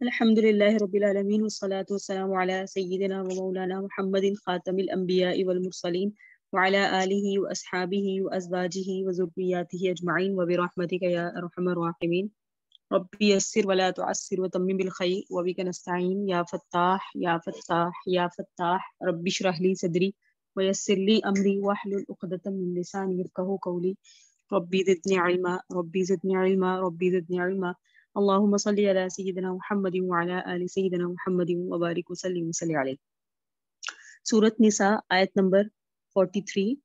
الحمد لله رب العالمين والصلاة والسلام على سيدنا ومولانا محمد خاتم الأنبياء والمرسلين وعلى آله وأصحابه وأزواجه وذرياته أجمعين وبرحمتك يا أرحم الراحمين ربي يسر ولا تعسر وتمم بالخير وبك نستعين يا فتاح يا فتاح يا فتاح ربي اشرح لي صدري ويسر لي أمري واحلل عقدة من لساني يفقهوا قولي ربي زدني علما ربي زدني علما ربي زدني علما اللهم صل على سيدنا محمد وعلى آل سيدنا محمد وبارك وسلم وصلی علیہ۔ سورۃ نساء آیت نمبر 43،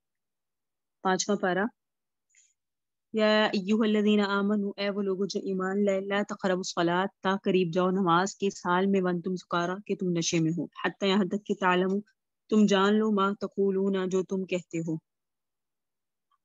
پانچواں پارہ۔ یا ایھا الذین آمنوا، اے وہ لوگوں جو ایمان لائے، لا تقربوا الصلاۃ، تا قریب جاؤ نماز کے، اس حال میں وانتم سکارا کہ تم نشے میں ہو، حتی یہاں تک کہ تعلموا، تم جان لو، ما تقولون، جو تم کہتے ہو،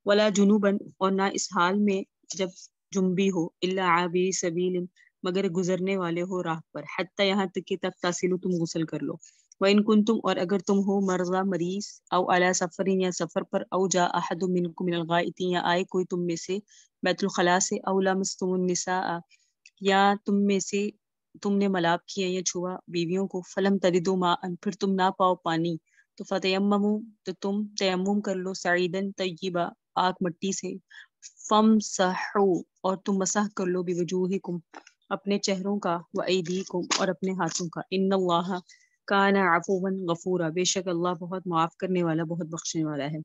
ولا جنوبا، اور نہ اس حال میں جب جنبی ہو، الا عابری سبیل، مگر گزرنے والے ہو راہ پر، حتی یہاں تک کہ تغتسلوا، تم غسل کر لو، وَإِن كُنتُمْ، اور اگر تم ہو، مرضى مریض، او علی سفر، یا سفر پر، او جاء احد منکم من الغائط، یا آئے کوئی تم میں سے بیت الخلاء سے، او لمستم النساء، یا تم نے ملاپ کیا یا چھوا بیویوں کو، فلم تجدوا ماء، پھر تم نہ پاؤ پانی، تو فتیمموا، تو تم تیمم کر لو، سعیدا طیبا، پاک مٹی سے، فامسحوا، اور تم مسح کر لو، بوجوہکم، اپنے چہروں کا، وایدیکم، اور اپنے ہاتھوں کا، ان اللہ کان عفوا غفورا، بے شک اللہ بہت معاف کرنے والا، بہت بخشنے والا ہے۔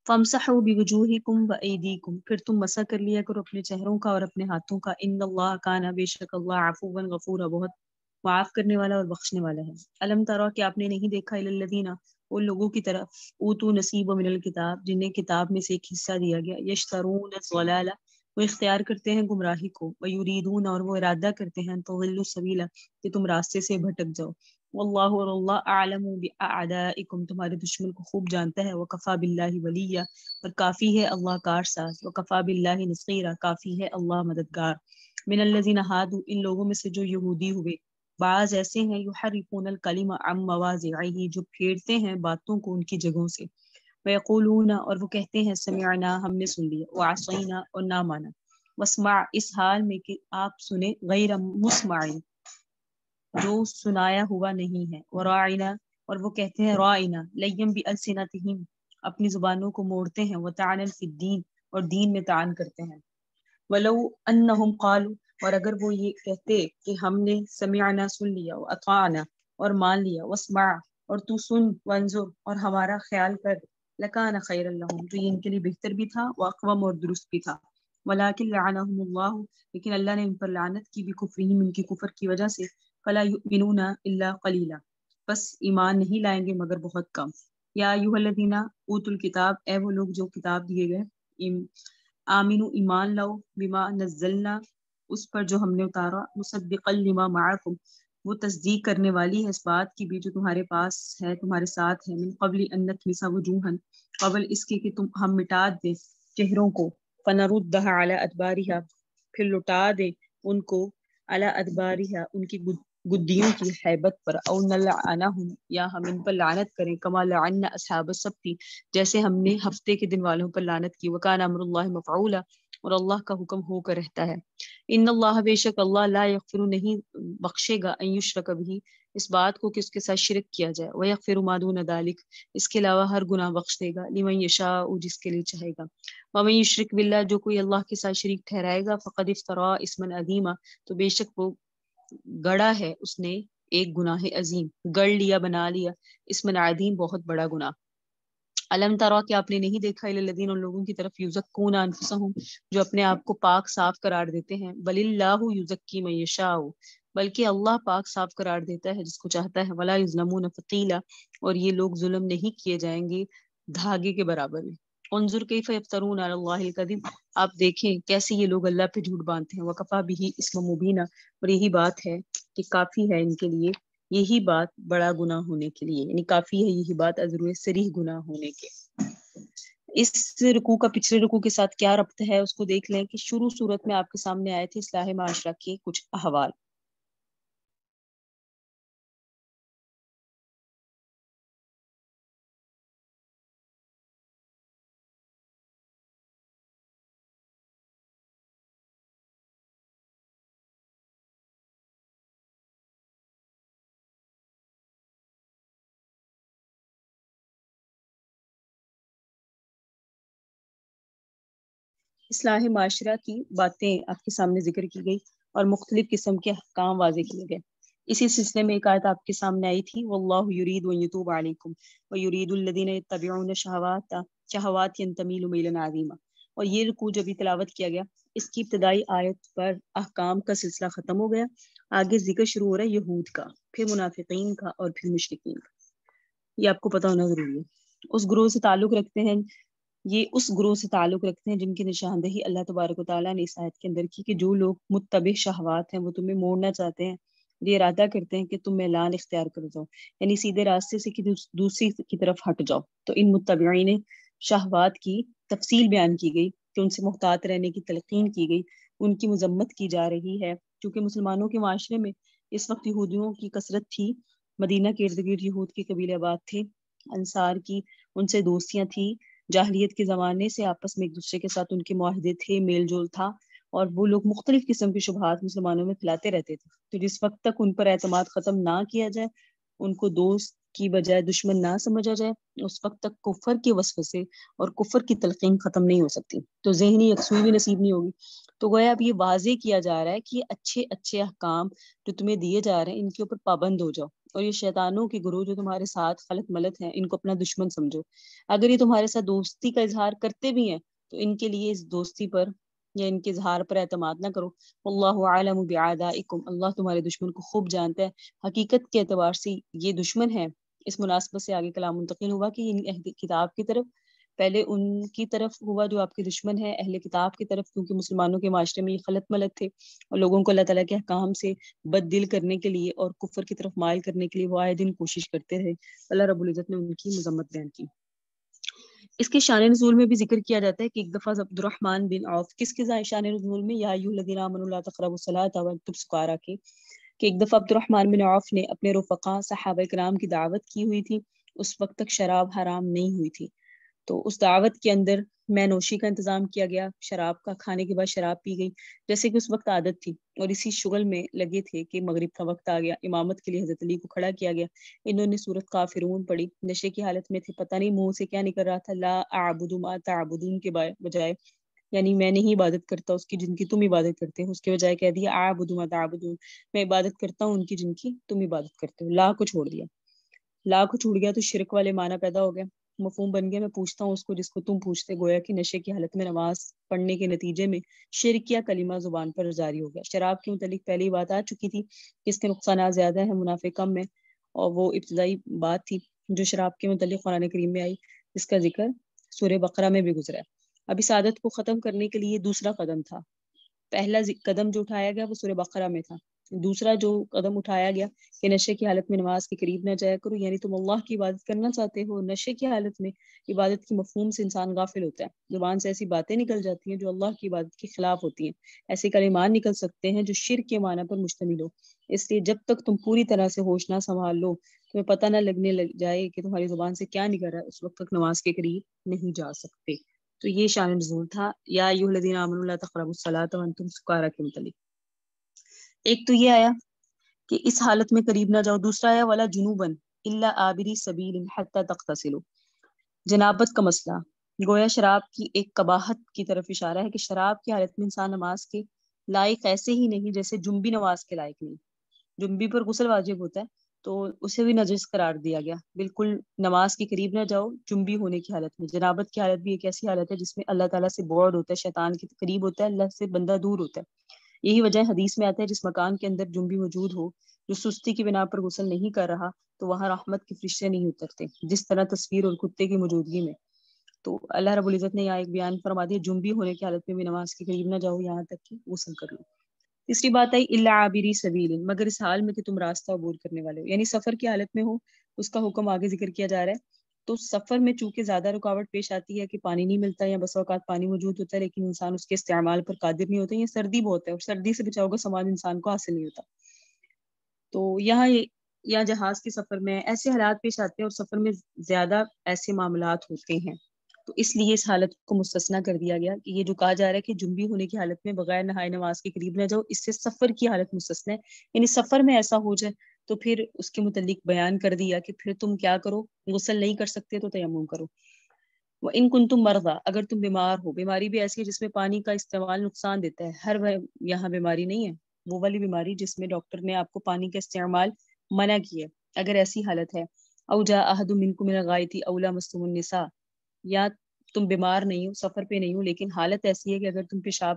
فامسحوا بوجوہکم وایدیکم، پھر تم مسح کر لیا کرو اپنے چہروں کا اور اپنے ہاتھوں کا، ان اللہ کان، بے شک اللہ عفوا غفورا، بہت معاف کرنے والا اور بخشنے والا ہے۔ الم ترا، کہ آپ نے نہیں دیکھا، الی الذین، ان لوگوں کی طرف، اوتوا نصیبا من الکتاب، جنہیں کتاب میں سے ایک حصہ دیا گیا، یشترون الضلالہ، وہ اختیار کرتے ہیں گمراہی کو، ویریدون، اور وہ ارادہ کرتے ہیں، ان تضلوا السبیل، کہ تم راستے سے بھٹک جاؤ، واللہ، اور اللہ، اعلم باعدائکم، تمہارے دشمن کو خوب جانتا ہے، وکفی باللہ ولیا، اور کافی ہے اللہ کارساز، وکفی باللہ نصیرا، کافی ہے اللہ مددگار۔ من الذین ہادوا، ان لوگوں میں سے جو یہودی ہوئے، بعض ایسے ہیں، یحرفون الکلم عن مواضعہ، جو پھیرتے ہیں باتوں کو ان کی جگہوں سے، ویقولون، اور وہ کہتے ہیں، سمعنا، ہم نے سن لیا، وعصینا، اور نہ مانا، واسمع، اس حال میں کہ آپ سنیں، غیر مسمع، جو سنایا ہوا نہیں ہے، وراعنا، اور وہ کہتے ہیں، راعنا، لیم بالسنتہم، اپنی زبانوں کو موڑتے ہیں، وطعنا فی الدین، اور دین میں طعن کرتے ہیں، ولو انہم قالوا، اور اگر وہ یہ کہتے کہ ہم نے سمعنا، سن لیا، واطعنا، اور مان لیا، واسمع، اور تو سن، وانظر، اور ہمارا خیال کر، لکان خیر لہم، تو یہ ان کے لیے بہتر بھی تھا، واقوم، اور درست بھی تھا، ولکن لعنہم اللہ، لیکن اللہ نے ان پر لعنت کی، بکفرہم، ان کی کفر کی وجہ سے، فلا یؤمنون الا قلیلا، بس ایمان نہیں لائیں گے مگر بہت کم۔ یا ایھا الذین اوتوا الکتاب، اے وہ لوگ جو کتاب دیے گئے، آمنو، ایمان لاؤ، بما نزلنا، اس پر جو ہم نے اتارا، مصدقا لما معکم، وہ تصدیق کرنے والی ہے اس بات کی بھی جو تمہارے پاس ہے، تمہارے ساتھ ہے، من قبل ان نطمس وجوہا، قبل اس کے کہ ہم مٹا دیں چہروں کو، فنردھا علی ادبارہا، پھر لٹا دیں ان کو، علی ادبارہا، ان کی گدیوں کی ہیبت پر، او نلعنہم، یا ہم ان پر لعنت کریں، کما لعنا اصحاب السبت، جیسے ہم نے ہفتے کے دن والوں پر لعنت کی، وکان امر اللہ مفعولا، اور اللہ کا حکم ہو کر رہتا ہے، ان اللہ، بے شک اللہ، لا یغفر، نہیں بخشے گا، ان یشرک بہ، اس بات کو کہ اس کے ساتھ شرک کیا جائے، ویغفر ما دون ذلک، اس کے علاوہ ہر گناہ بخش دے گا، لمن یشاء، جس کے لیے چاہے گا، ومن یشرک باللہ، جو کوئی اللہ کے ساتھ شریک ٹھہرائے گا، فقد افترا اسما عظیما، تو بے شک وہ گڑا ہے اس نے ایک گناہ عظیم، گڑ لیا، بنا لیا، اسمن عظیم، بہت بڑا گناہ۔ الم ترا، کہ آپ نے نہیں دیکھا، الی الذین، ان لوگوں کی طرف، یزکون انفسہم، جو اپنے آپ کو پاک صاف قرار دیتے ہیں، بل اللہ یزکی من یشاء، بلکہ اللہ پاک صاف قرار دیتا ہے جس کو چاہتا ہے، ولا یظلمون فتیلا، اور یہ لوگ ظلم نہیں کیے جائیں گے دھاگے کے برابر میں۔ انظر کیف یفترون علی اللہ الکذب، آپ دیکھیں کیسے یہ لوگ اللہ پہ جھوٹ باندھتے ہیں، وکفی بہ اسما مبینا، اور یہی بات ہے کہ کافی ہے ان کے لیے، یہی بات بڑا گناہ ہونے کے لیے، یعنی کافی ہے یہی بات عذر صریح گناہ ہونے کے۔ اس رکوع کا پچھلے رکوع کے ساتھ کیا ربط ہے اس کو دیکھ لیں کہ شروع صورت میں آپ کے سامنے آئے تھے اصلاح معاشرہ کے کچھ احوال. اصلاح معاشرہ کی باتیں آپ کے سامنے ذکر کی گئی اور مختلف قسم کے احکام واضح کیے گئے. اسی سلسلے میں ایک آیت آپ کے سامنے آئی تھی واللہ یرید ان یتوب علیکم ویرید الذین یتبعون شہوات ینتمیل میلا عظیما. اور یہ رکوع جب بھی تلاوت کیا گیا اس کی ابتدائی آیت پر احکام کا سلسلہ ختم ہو گیا. آگے ذکر شروع ہو رہا ہے یہود کا، پھر منافقین کا اور پھر مشرکین کا. یہ آپ کو پتہ ہونا ضروری ہے. اس گروہ سے تعلق رکھتے ہیں، یہ اس گروہ سے تعلق رکھتے ہیں جن کی نشاندہی اللہ تبارک و تعالیٰ نے اس آیت کے اندر کی کہ جو لوگ متبع شہوات ہیں، وہ تمہیں موڑنا چاہتے ہیں، یہ ارادہ کرتے ہیں کہ تم میلان اختیار کر جاؤ، یعنی سیدھے راستے سے دوسری کی طرف ہٹ جاؤ. تو ان متبعین شہوات کی تفصیل بیان کی گئی کہ ان سے محتاط رہنے کی تلقین کی گئی، ان کی مذمت کی جا رہی ہے. کیونکہ مسلمانوں کے معاشرے میں اس وقت یہودیوں کی کثرت تھی، مدینہ کے ارد گرد یہود کے قبیلے آباد تھے، انصار کی ان سے دوستیاں تھیں، جاہلیت کے زمانے سے آپس میں ایک دوسرے کے ساتھ ان کے معاہدے تھے، میل جول تھا، اور وہ لوگ مختلف قسم کے شبہات مسلمانوں میں پھیلاتے رہتے تھے. تو جس وقت تک ان پر اعتماد ختم نہ کیا جائے، ان کو دوست کی بجائے دشمن نہ سمجھا جائے، اس وقت تک کفر کے وسوسے اور کفر کی تلقین ختم نہیں ہو سکتی، تو ذہنی یکسوئی بھی نصیب نہیں ہوگی. تو گویا اب یہ واضح کیا جا رہا ہے کہ یہ اچھے اچھے احکام جو تمہیں دیے جا رہے ہیں ان کے اوپر پابند ہو جاؤ، اور یہ شیطانوں کے گروہ جو تمہارے ساتھ خلط ملت ہیں ان کو اپنا دشمن سمجھو. اگر یہ تمہارے ساتھ دوستی کا اظہار کرتے بھی ہیں تو ان کے لیے اس دوستی پر یا ان کے اظہار پر اعتماد نہ کرو. واللہ اعلم باعدائکم، اللہ تمہارے دشمن کو خوب جانتا ہے. حقیقت کے اعتبار سے یہ دشمن ہے. اس مناسبت سے آگے کلام منتقل ہوا کہ ان اہل کتاب کی طرف، پہلے ان کی طرف ہوا جو آپ کے دشمن ہے اہل کتاب کی طرف، کیونکہ مسلمانوں کے معاشرے میں یہ خلط ملت تھے اور لوگوں کو اللہ تعالیٰ کے احکام سے بد دل کرنے کے لیے اور کفر کی طرف مائل کرنے کے لیے وہ آئے دن کوشش کرتے رہے. اللہ رب العزت نے ان کی مذمت بیان کی. اس کے شان نزول میں بھی ذکر کیا جاتا ہے کہ ایک دفعہ عبد الرحمن بن عوف، کس کے شان نزول میں، یا ایھا الذین آمنوا لا تقربوا الصلاۃ وانتم سکارى کے، کہ ایک دفعہ عبد الرحمن بن عوف نے اپنے رفقا صحابہ کرام کی دعوت کی ہوئی تھی. اس وقت تک شراب حرام نہیں ہوئی تھی، تو اس دعوت کے اندر میں نوشی کا انتظام کیا گیا، شراب کا، کھانے کے بعد شراب پی گئی جیسے کہ اس وقت عادت تھی، اور اسی شغل میں لگے تھے کہ مغرب کا وقت آ گیا. امامت کے لیے حضرت علی کو کھڑا کیا گیا. انہوں نے سورۃ کافرون پڑھی، نشے کی حالت میں تھے، پتہ نہیں منہ سے کیا نکل رہا تھا، لا اعبد ما تعبدون کے بجائے، یعنی میں نہیں عبادت کرتا اس کی جن کی تم عبادت کرتے ہو، اس کے بجائے کہہ دیا اعبد ما تعبدون، میں عبادت کرتا ہوں ان کی جن کی تم عبادت کرتے ہو. لا کو چھوڑ دیا. لا کو چھوڑ گیا تو شرک والے معنی پیدا ہو گئے، مفہوم بن گیا میں پوچھتا ہوں اس کو جس کو تم پوچھتے. گویا کہ نشے کی حالت میں نماز پڑھنے کے نتیجے میں شرک یا کلمہ زبان پر جاری ہو گیا. شراب کے متعلق پہلی بات آ چکی تھی کہ اس کے نقصانات زیادہ ہیں، منافع کم میں، اور وہ ابتدائی بات تھی جو شراب کے متعلق قرآن کریم میں آئی، جس کا ذکر سورہ بقرہ میں بھی گزرا ہے. اب اس عادت کو ختم کرنے کے لیے دوسرا قدم تھا. پہلا قدم جو اٹھایا گیا وہ سورہ بقرہ میں تھا. دوسرا جو قدم اٹھایا گیا کہ نشے کی حالت میں نماز کے قریب نہ جایا کرو، یعنی تم اللہ کی عبادت کرنا چاہتے ہو، نشے کی حالت میں عبادت کے مفہوم سے انسان غافل ہوتا ہے، زبان سے ایسی باتیں نکل جاتی ہیں جو اللہ کی عبادت کے خلاف ہوتی ہیں، ایسے کلمات نکل سکتے ہیں جو شرک کے معنی پر مشتمل ہو. اس لیے جب تک تم پوری طرح سے ہوش نہ سنبھال لو، تمہیں پتہ نہ لگنے لگ جائے کہ تمہاری زبان سے کیا نکل رہا ہے، اس وقت تک نماز کے قریب نہیں جا سکتے. تو یہ شان نزول تھا یا ایھا الذین آمنوا لا تقربوا الصلاۃ وانتم سکارى کے متعلق. ایک تو یہ آیا کہ اس حالت میں قریب نہ جاؤ. دوسرا آیا ولا جنوبا الا عابری سبیل حتی تغتسلوا، جنابت کا مسئلہ. گویا شراب کی ایک قباحت کی طرف اشارہ ہے کہ شراب کی حالت میں انسان نماز کے لائق ایسے ہی نہیں جیسے جنبی نماز کے لائق نہیں. جنبی پر غسل واجب ہوتا ہے تو اسے بھی نجس قرار دیا گیا. بالکل نماز کے قریب نہ جاؤ جنبی ہونے کی حالت میں. جنابت کی حالت بھی ایک ایسی حالت ہے جس میں اللہ تعالیٰ سے بعد ہوتا ہے، شیطان کے قریب ہوتا ہے، اللہ سے بندہ دور ہوتا ہے. یہی وجہ حدیث میں آتا ہے جس مکان کے اندر جنبی موجود ہو، جو سستی کی بنا پر غسل نہیں کر رہا، تو وہاں رحمت کے فرشتے نہیں اترتے، جس طرح تصویر اور کتے کی موجودگی میں. تو اللہ رب العزت نے یہاں ایک بیان فرما دیا جنبی ہونے کی حالت میں بھی نماز کے قریب نہ جاؤ یہاں تک کہ غسل کر لو. تیسری بات آئی الا عابری سبیل، مگر اس حال میں کہ تم راستہ عبور کرنے والے ہو، یعنی سفر کی حالت میں ہو. اس کا حکم آگے ذکر کیا جا رہا ہے. تو سفر میں چونکہ زیادہ رکاوٹ پیش آتی ہے کہ پانی نہیں ملتا یا بس اوقات پانی موجود ہوتا ہے لیکن انسان اس کے استعمال پر قادر نہیں ہوتا، یا سردی بہت ہے اور سردی سے بچاؤ کا سامان انسان کو حاصل نہیں ہوتا. تو یہاں یا جہاز کے سفر میں ایسے حالات پیش آتے ہیں اور سفر میں زیادہ ایسے معاملات ہوتے ہیں، تو اس لیے اس حالت کو مستثنا کر دیا گیا کہ یہ جو کہا جا رہا ہے کہ جنبی ہونے کی حالت میں بغیر نہائے نماز کے قریب نہ جاؤ، اس سے سفر کی حالت مستثنا ہے. یعنی سفر میں ایسا ہو جائے تو پھر اس کے متعلق بیان کر دیا کہ پھر تم کیا کرو، غسل نہیں کر سکتے تو تیمم کرو. وَإِن كُنتُم مَرْضَىٰ، اگر تم بیمار ہو، بیماری بھی ایسی ہے جس میں پانی کا استعمال نقصان دیتا ہے. ہر یہاں بیماری نہیں ہے، وہ والی بیماری جس میں ڈاکٹر نے آپ کو پانی کا استعمال منع کیا. اگر ایسی حالت ہے، او جاء احد منکم من الغائط او لامستم النساء، یا تم بیمار نہیں ہو، سفر پہ نہیں ہو، لیکن حالت ایسی ہے کہ اگر تم پیشاب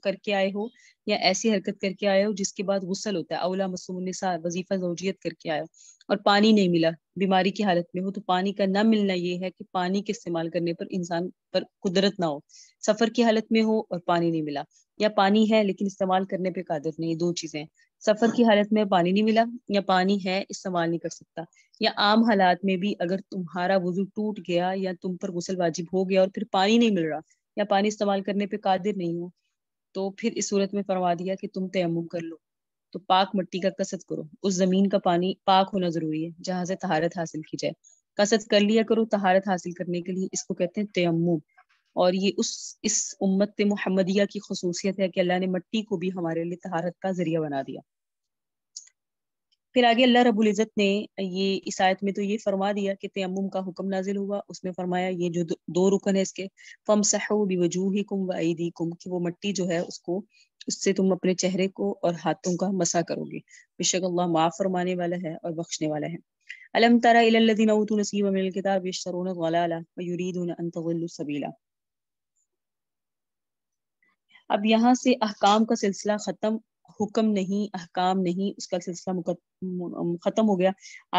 کر کے آئے ہو یا ایسی حرکت کر کے آئے ہو جس کے بعد غسل ہوتا ہے، او لامستم النساء، وظیفہ زوجیت کر کے آئے ہو اور پانی نہیں ملا، بیماری کی حالت میں ہو، تو پانی کا نہ ملنا یہ ہے کہ پانی کے استعمال کرنے پر انسان پر قدرت نہ ہو. سفر کی حالت میں ہو اور پانی نہیں ملا، یا پانی ہے لیکن استعمال کرنے پہ قادر نہیں، دو چیزیں. سفر کی حالت میں پانی نہیں ملا یا پانی ہے استعمال نہیں کر سکتا، یا عام حالات میں بھی اگر تمہارا وضو ٹوٹ گیا یا تم پر غسل واجب ہو گیا اور پھر پانی نہیں مل رہا یا پانی استعمال کرنے پہ قادر نہیں ہو، تو پھر اس صورت میں فرما دیا کہ تم تیمم کر لو. تو پاک مٹی کا قصد کرو، اس زمین کا پانی پاک ہونا ضروری ہے جہاں سے طہارت حاصل کی جائے. قصد کر لیا کرو طہارت حاصل کرنے کے لیے، اس کو کہتے ہیں تیمم. اور یہ اس امت محمدیہ کی خصوصیت ہے کہ اللہ نے مٹی کو بھی ہمارے لیے طہارت کا ذریعہ بنا دیا. پھر آگے اللہ رب العزت نے یہ اس آیت میں تو یہ فرما دیا کہ تیمم کا حکم نازل ہوا، اس میں فرمایا یہ جو دو رکن ہے اس کے، فَامْسَحُوا بِوُجُوهِكُمْ وَأَيْدِيكُمْ، کہ وہ مٹی جو ہے اس سے تم اپنے چہرے کو اور ہاتھوں کا مسح کرو گے، بے شک اللہ معاف فرمانے والا ہے اور بخشنے والا ہے. أَلَمْ تَرَ إِلَى الَّذِينَ أُوتُوا نَصِيبًا مِنَ الْكِتَابِ يَشْتَرُونَ الضَّلَالَةَ وَيُرِيدُونَ أَن تَضِلُّوا السَّبِيلَ. اب یہاں سے احکام کا سلسلہ ختم، حکم نہیں، احکام نہیں، اس کا سلسلہ ختم ہو گیا.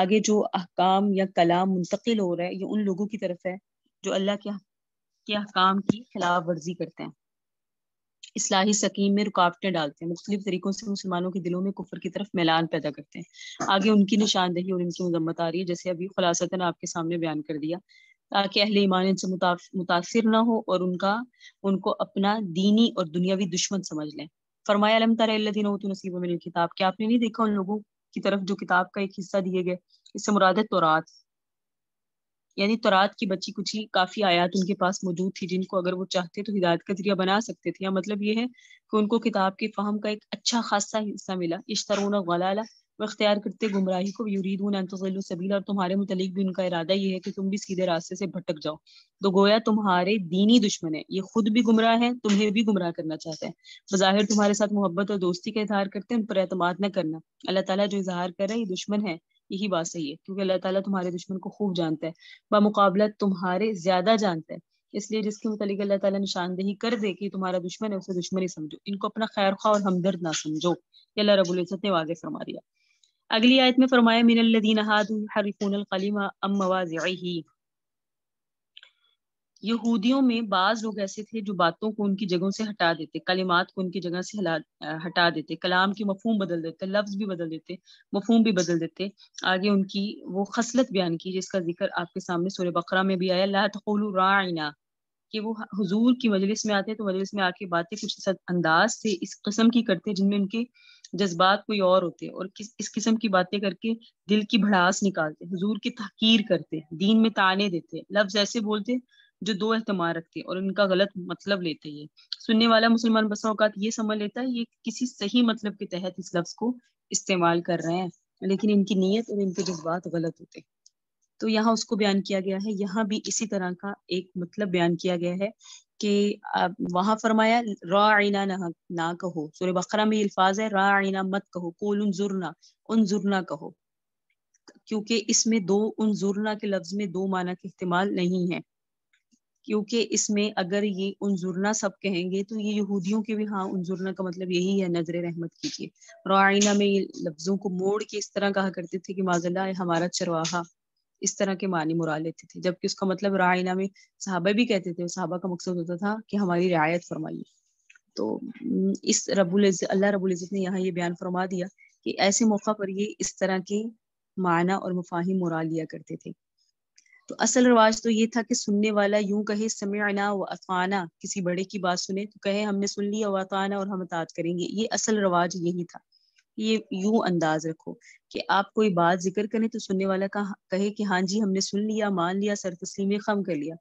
آگے جو احکام یا کلام منتقل ہو رہا ہے یہ ان لوگوں کی طرف ہے جو اللہ کے احکام کی خلاف ورزی کرتے ہیں، اصلاحی سکیم میں رکاوٹیں ڈالتے ہیں، مختلف طریقوں سے مسلمانوں کے دلوں میں کفر کی طرف میلان پیدا کرتے ہیں. آگے ان کی نشاندہی اور ان کی مذمت آ رہی ہے، جیسے ابھی خلاصتاً آپ کے سامنے بیان کر دیا، تاکہ اہل ایمان ان سے متاثر نہ ہو اور ان کو اپنا دینی اور دنیاوی دشمن سمجھ لیں. فرمایا الم تر الذین اوتوا نصیبا من الکتاب، کیا آپ نے نہیں دیکھا ان لوگوں کی طرف جو کتاب کا ایک حصہ دیے گئے. اس سے مراد ہے تورات، یعنی تورات کی بچی کچی کافی آیات ان کے پاس موجود تھی جن کو اگر وہ چاہتے تو ہدایت کا ذریعہ بنا سکتے تھے. یا مطلب یہ ہے کہ ان کو کتاب کے فہم کا ایک اچھا خاصا حصہ ملا. یشترون الضلالہ، وہ اختیار کرتے گمراہی کو، یریدون ان تضلوا السبیل، اور تمہارے متعلق بھی ان کا ارادہ یہ ہے کہ تم بھی سیدھے راستے سے بھٹک جاؤ. تو گویا تمہارے دینی دشمن ہے، یہ خود بھی گمراہ ہے، تمہیں بھی گمراہ کرنا چاہتے ہیں. بظاہر تمہارے ساتھ محبت اور دوستی کا اظہار کرتے ہیں، ان پر اعتماد نہ کرنا. اللہ تعالیٰ جو اظہار کر رہا ہے یہ دشمن ہے، یہی بات صحیح ہے، کیونکہ اللہ تعالیٰ تمہارے دشمن کو خوب جانتا ہے، بمقابلہ تمہارے زیادہ جانتا ہے. اس لیے جس کے متعلق اللہ تعالیٰ نشاندہی کر دے کہ تمہارا دشمن ہے اسے دشمن ہی سمجھو، ان کو اپنا خیر خواہ اور ہمدرد نہ سمجھو. یہ اللہ رب العزت نے واضح فرما دیا. اگلی آیت میں فرمایا من الذین ھادوا یحرفون الکلم عن مواضعہ، یہودیوں میں بعض لوگ ایسے تھے جو باتوں کو ان کی جگہوں سے ہٹا دیتے، کلمات کو ان کی جگہ سے ہٹا دیتے، کلام کی مفہوم بدل دیتے، لفظ بھی بدل دیتے، مفہوم بھی بدل دیتے. آگے ان کی وہ خصلت بیان کی جس کا ذکر آپ کے سامنے سورہ بقرہ میں بھی آیا، لا تقولوا راعنا، کہ وہ حضور کی مجلس میں آتے تو مجلس میں آ کے باتیں کچھ اس انداز سے اس قسم کی کرتے جن میں ان کے جذبات کوئی اور ہوتے، اور اس قسم کی باتیں کر کے دل کی بھڑاس نکالتے، حضور کی تحقیر کرتے، دین میں طعنے دیتے، لفظ ایسے بولتے جو دو احتمال رکھتے اور ان کا غلط مطلب لیتے. یہ سننے والا مسلمان بسا اوقات یہ سمجھ لیتا ہے یہ کسی صحیح مطلب کے تحت اس لفظ کو استعمال کر رہے ہیں، لیکن ان کی نیت اور ان کے جذبات غلط ہوتے. تو یہاں اس کو بیان کیا گیا ہے، یہاں بھی اسی طرح کا ایک مطلب بیان کیا گیا ہے کہ وہاں فرمایا راعنا نہ کہو، سورہ بقرہ میں یہ الفاظ ہے راعنا مت کہو، قول انظرنا، انظرنا کہو، کیونکہ اس میں دو انظرنا کے لفظ میں دو معنی کے احتمال نہیں ہے. کیونکہ اس میں اگر یہ انظرنا سب کہیں گے تو یہ یہودیوں کے بھی ہاں انظرنا کا مطلب یہی ہے نظر رحمت کیجیے. راعنا میں یہ لفظوں کو موڑ کے اس طرح کہا کرتے تھے کہ معاذ اللہ ہمارا چرواہا، اس طرح کے معنی مراد لیتے تھے، جبکہ اس کا مطلب راعنا میں صحابہ بھی کہتے تھے، صحابہ کا مقصد ہوتا تھا کہ ہماری رعایت فرمائیے. تو اس اللہ رب العزت نے یہاں یہ بیان فرما دیا کہ ایسے موقع پر یہ اس طرح کے معنی اور مفاہیم مراد لیا کرتے تھے. تو اصل رواج تو یہ تھا کہ سننے والا یوں کہے سمعنا و اطعنا، کسی بڑے کی بات سنے تو کہے ہم نے سن لیا و اطعنا اور ہم اطاعت کریں گے. یہ اصل رواج یہی تھا. یہ یوں انداز رکھو کہ آپ کوئی بات ذکر کریں تو سننے والا کہے کہ ہاں جی ہم نے سن لیا، مان لیا، سر تسلیم خم کر لیا.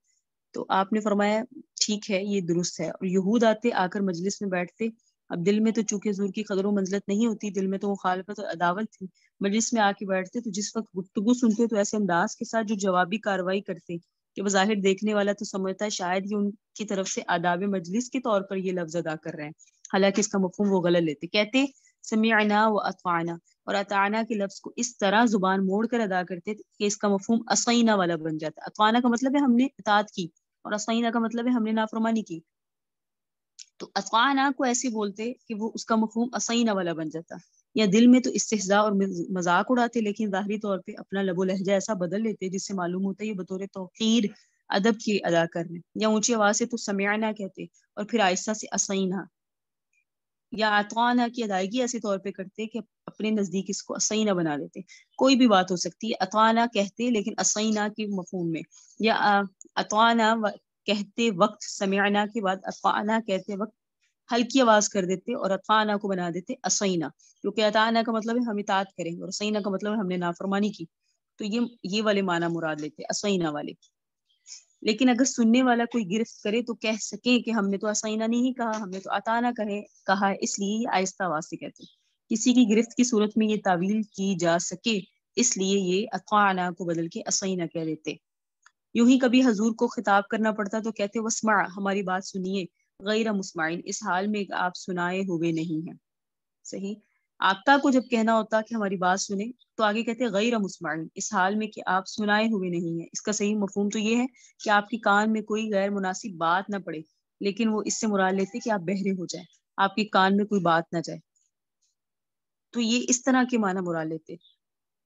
تو آپ نے فرمایا ٹھیک ہے یہ درست ہے. اور یہود آتے آ کر مجلس میں بیٹھتے. اب دل میں تو چونکہ حضور کی قدر و منزلت نہیں ہوتی، دل میں تو مخالفت اور عداوت تھی. مجلس میں آ کے بیٹھتے تو جس وقت گفتگو سنتے تو ایسے انداز کے ساتھ جو جوابی کاروائی کرتے کہ بظاہر دیکھنے والا تو سمجھتا ہے شاید یہ ان کی طرف سے آداب مجلس کے طور پر یہ لفظ ادا کر رہے ہیں، حالانکہ اس کا مفہوم وہ غلط لیتے. کہتے سمعنا و اطعنا، اور اطعنا کے لفظ کو اس طرح زبان موڑ کر ادا کرتے کہ اس کا مفہوم اصینا والا بن جاتا. اطعنا کا مطلب ہے ہم نے اطاعت کی، اور اصینا کا مطلب ہے ہم نے نافرمانی کی. تو اطعنا کو ایسے بولتے کہ وہ اس کا مفہوم اصینا والا بن جاتا. یا دل میں تو استہزاء اور مذاق اڑاتے، لیکن ظاہری طور پہ اپنا لب و لہجہ ایسا بدل لیتے جس سے معلوم ہوتا ہے یہ بطور توقیر ادب کی ادا کر رہے ہیں. یا اونچی آواز سے تو سمعنا کہتے اور پھر آہستہ سے اصینا یا اطعنا کی ادائیگی ایسے طور پہ کرتے کہ اپنے نزدیک اس کو اصینا بنا دیتے. کوئی بھی بات ہو سکتی ہے، اطعنا کہتے لیکن اصینا کے مفہوم میں، یا اطعنا کہتے وقت سمعنا کے بعد اطعنا کہتے وقت ہلکی آواز کر دیتے اور اطعنا کو بنا دیتے اصینا، کیونکہ اطعنا کا مطلب ہے ہم اطاعت کریں اور اصینا کا مطلب ہے ہم نے نافرمانی کی. تو یہ والے معنی مراد لیتے اصینا والے. لیکن اگر سننے والا کوئی گرفت کرے تو کہہ سکیں کہ ہم نے تو اصینا نہیں کہا، ہم نے تو اطعنا کہا، اس لیے یہ آہستہ آواز سے کہتے. کسی کی گرفت کی صورت میں یہ تعویل کی جا سکے اس لیے یہ اطعنا کو بدل کے اصینا کہہ دیتے. یوں ہی کبھی حضور کو خطاب کرنا پڑتا تو کہتے واسمع، ہماری بات سنیے، غیر مسمعین، اس حال میں کہ آپ سنائے ہوئے نہیں ہیں. صحیح. آقا کو جب کہنا ہوتا کہ ہماری بات سنیں تو آگے کہتے غیر مسمعین، اس حال میں کہ آپ سنائے ہوئے نہیں ہیں. اس کا صحیح مفہوم تو یہ ہے کہ آپ کے کان میں کوئی غیر مناسب بات نہ پڑے، لیکن وہ اس سے مراد لیتے کہ آپ بہرے ہو جائیں، آپ کے کان میں کوئی بات نہ جائے. تو یہ اس طرح کے معنی مراد لیتے.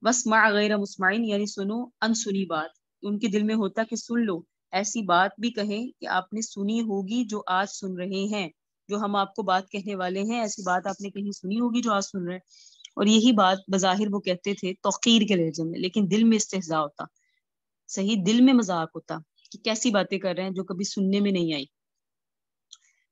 واسمع غیر مسمعین یعنی سنو انسنی بات. ان کے دل میں ہوتا کہ سن لو، ایسی بات بھی کہیں کہ آپ نے سنی ہوگی جو آج سن رہے ہیں، جو ہم آپ کو بات کہنے والے ہیں ایسی بات آپ نے کہیں سنی ہوگی جو آج سن رہے ہیں. اور یہی بات بظاہر وہ کہتے تھے توقیر کے لہجے میں، لیکن دل میں استہزاء ہوتا. صحیح، دل میں مذاق ہوتا کہ کیسی باتیں کر رہے ہیں جو کبھی سننے میں نہیں آئی.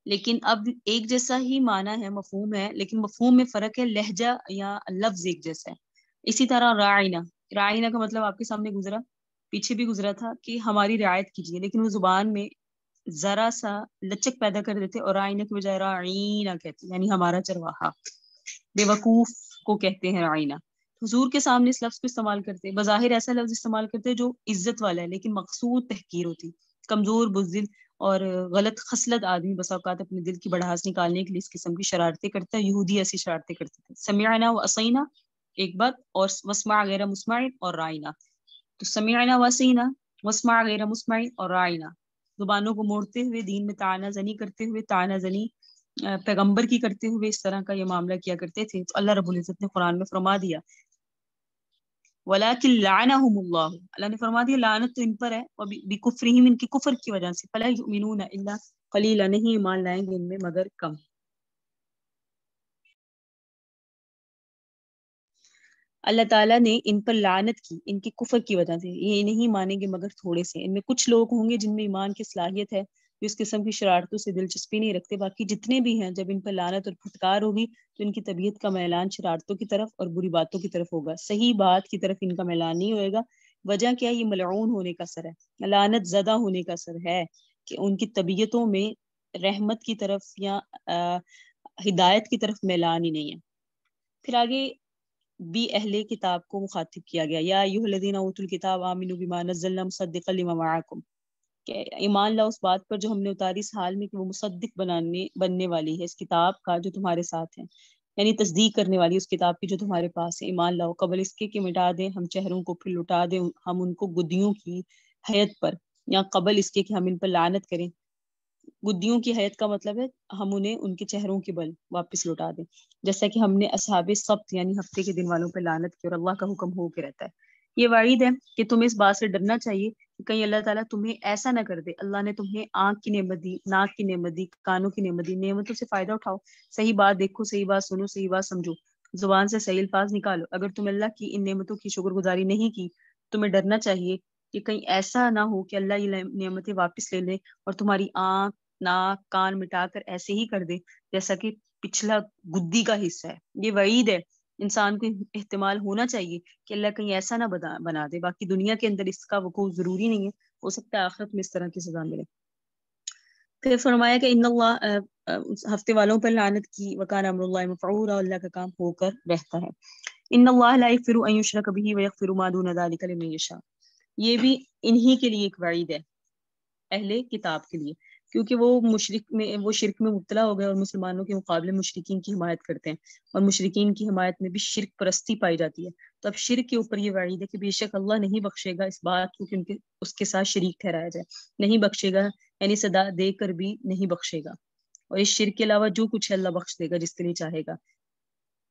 لیکن اب ایک جیسا ہی معنی ہے، مفہوم ہے، لیکن مفہوم میں فرق ہے، لہجہ یا لفظ ایک جیسا ہے. اسی طرح راعینا، راعینا کا مطلب آپ کے سامنے گزرا، پیچھے بھی گزرا تھا کہ ہماری رعایت کیجیے، لیکن وہ زبان میں ذرا سا لچک پیدا کر دیتے اور رعینا کی بجائے راعینا کہتے، یعنی ہمارا چرواہا. بے وقوف کو کہتے ہیں راعینا. حضور کے سامنے اس لفظ کو استعمال کرتے، بظاہر ایسا لفظ استعمال کرتے جو عزت والا ہے، لیکن مقصود تحقیر ہوتی. کمزور بزدل اور غلط خصلت آدمی بسا اوقات اپنے دل کی بڑھاس نکالنے کے لیے اس قسم کی شرارتیں کرتا ہے. یہودی ایسی شرارتیں کرتے تھے. سمعنا و اصینا ایک بات، اور واسمع غیر مسمع اور رائنا. تو سمعنا و اصینا، واسمع غیر مسمع اور رائنا، زبانوں کو موڑتے ہوئے، دین میں طعنہ زنی کرتے ہوئے، طعنہ زنی پیغمبر کی کرتے ہوئے اس طرح کا یہ معاملہ کیا کرتے تھے. تو اللہ رب العزت نے قرآن میں فرما دیا وَلَكِنْ لَعَنَهُمُ اللَّهُ، اللہ نے فرما دیا لعنت تو ان پر ہے، اور بِكُفْرِهِمْ، ان کی کفر کی وجہ سے، فَلَا يُؤْمِنُونَ إِلَّا قَلِيلًا، نہیں ایمان لائیں گے ان میں مگر کم. اللہ تعالیٰ نے ان پر لعنت کی ان کے کفر کی وجہ سے، یہ نہیں مانیں گے مگر تھوڑے سے. ان میں کچھ لوگ ہوں گے جن میں ایمان کی صلاحیت ہے، جو اس قسم کی شرارتوں سے دلچسپی نہیں رکھتے. باقی جتنے بھی ہیں جب ان پر لعنت اور پھٹکار ہوگی تو ان کی طبیعت کا میلان شرارتوں کی طرف اور بری باتوں کی طرف ہوگا، صحیح بات کی طرف ان کا میلان نہیں ہوئے گا. وجہ کیا؟ یہ ملعون ہونے کا اثر ہے، لعنت زدہ ہونے کا اثر ہے کہ ان کی طبیعتوں میں رحمت کی طرف یا ہدایت کی طرف میلان ہی نہیں ہے. پھر آگے بھی اہل کتاب کو مخاطب کیا گیا، یا ایھا الذین اوتوا الکتاب آمنوا بما نزلنا مصدقا لما معکم، کہ ایمان لاؤ اس بات پر جو ہم نے اتاری اس حال میں کہ وہ مصدق بننے والی ہے اس کتاب کا جو تمہارے ساتھ ہے، یعنی تصدیق کرنے والی اس کتاب کی جو تمہارے پاس ہے. ایمان لاؤ قبل اس کے کہ مٹا دیں ہم چہروں کو، پھر لٹا دیں ہم ان کو گدیوں کی حیت پر، یا قبل اس کے کہ ہم ان پر لعنت کریں. گدیوں کی حیت کا مطلب ہے ہم انہیں ان کے چہروں کے بل واپس لوٹا دیں، جیسا کہ ہم نے اصحاب سبت یعنی ہفتے کے دن والوں پہ لعنت کی، اور اللہ کا حکم ہو کے رہتا ہے. یہ وعید ہے کہ تمہیں اس بات سے ڈرنا چاہیے کہ کہیں اللہ تعالیٰ تمہیں ایسا نہ کر دے. اللہ نے تمہیں آنکھ کی نعمت دی، ناک کی نعمت دی، کانوں کی نعمت دی، نعمتوں سے فائدہ اٹھاؤ، صحیح بات دیکھو، صحیح بات سنو، صحیح بات سمجھو، زبان سے صحیح الفاظ نکالو. اگر تم اللہ کی ان نعمتوں کی شکر گزاری نہیں کی تمہیں ڈرنا چاہیے کہ کہیں ایسا نہ ہو کہ اللہ یہ نعمتیں واپس لے لے اور تمہاری آنکھ ناک کان مٹا کر ایسے ہی کر دے جیسا کہ پچھلا گدی کا حصہ ہے. یہ وعید ہے. انسان کو احتمال ہونا چاہیے کہ اللہ کہیں ایسا نہ بنا دے. باقی دنیا کے اندر اس کا وقوع ضروری نہیں ہے، ہو سکتا ہے آخرت میں اس طرح کی سزا ملے. پھر فرمایا کہ ان اللہ ہفتے والوں پر لعنت کی، وکان امر اللہ مفعولا، اللہ کا کام ہو کر رہتا ہے. ان اللہ لا یغفر ان یشرک بہ ویغفر ما دون ذلک لمن یشاء. یہ بھی انہی کے لیے ایک وعید ہے، اہل کتاب کے لیے، کیونکہ وہ شرک میں مبتلا ہو گئے اور مسلمانوں کے مقابلے مشرکین کی حمایت کرتے ہیں، اور مشرکین کی حمایت میں بھی شرک پرستی پائی جاتی ہے. تو اب شرک کے اوپر یہ وعید ہے کہ بے شک اللہ نہیں بخشے گا اس بات کو کہ اس کے ساتھ شریک ٹھہرایا جائے، نہیں بخشے گا، یعنی سزا دے کر بھی نہیں بخشے گا. اور اس شرک کے علاوہ جو کچھ ہے اللہ بخش دے گا جس کے لیے چاہے گا،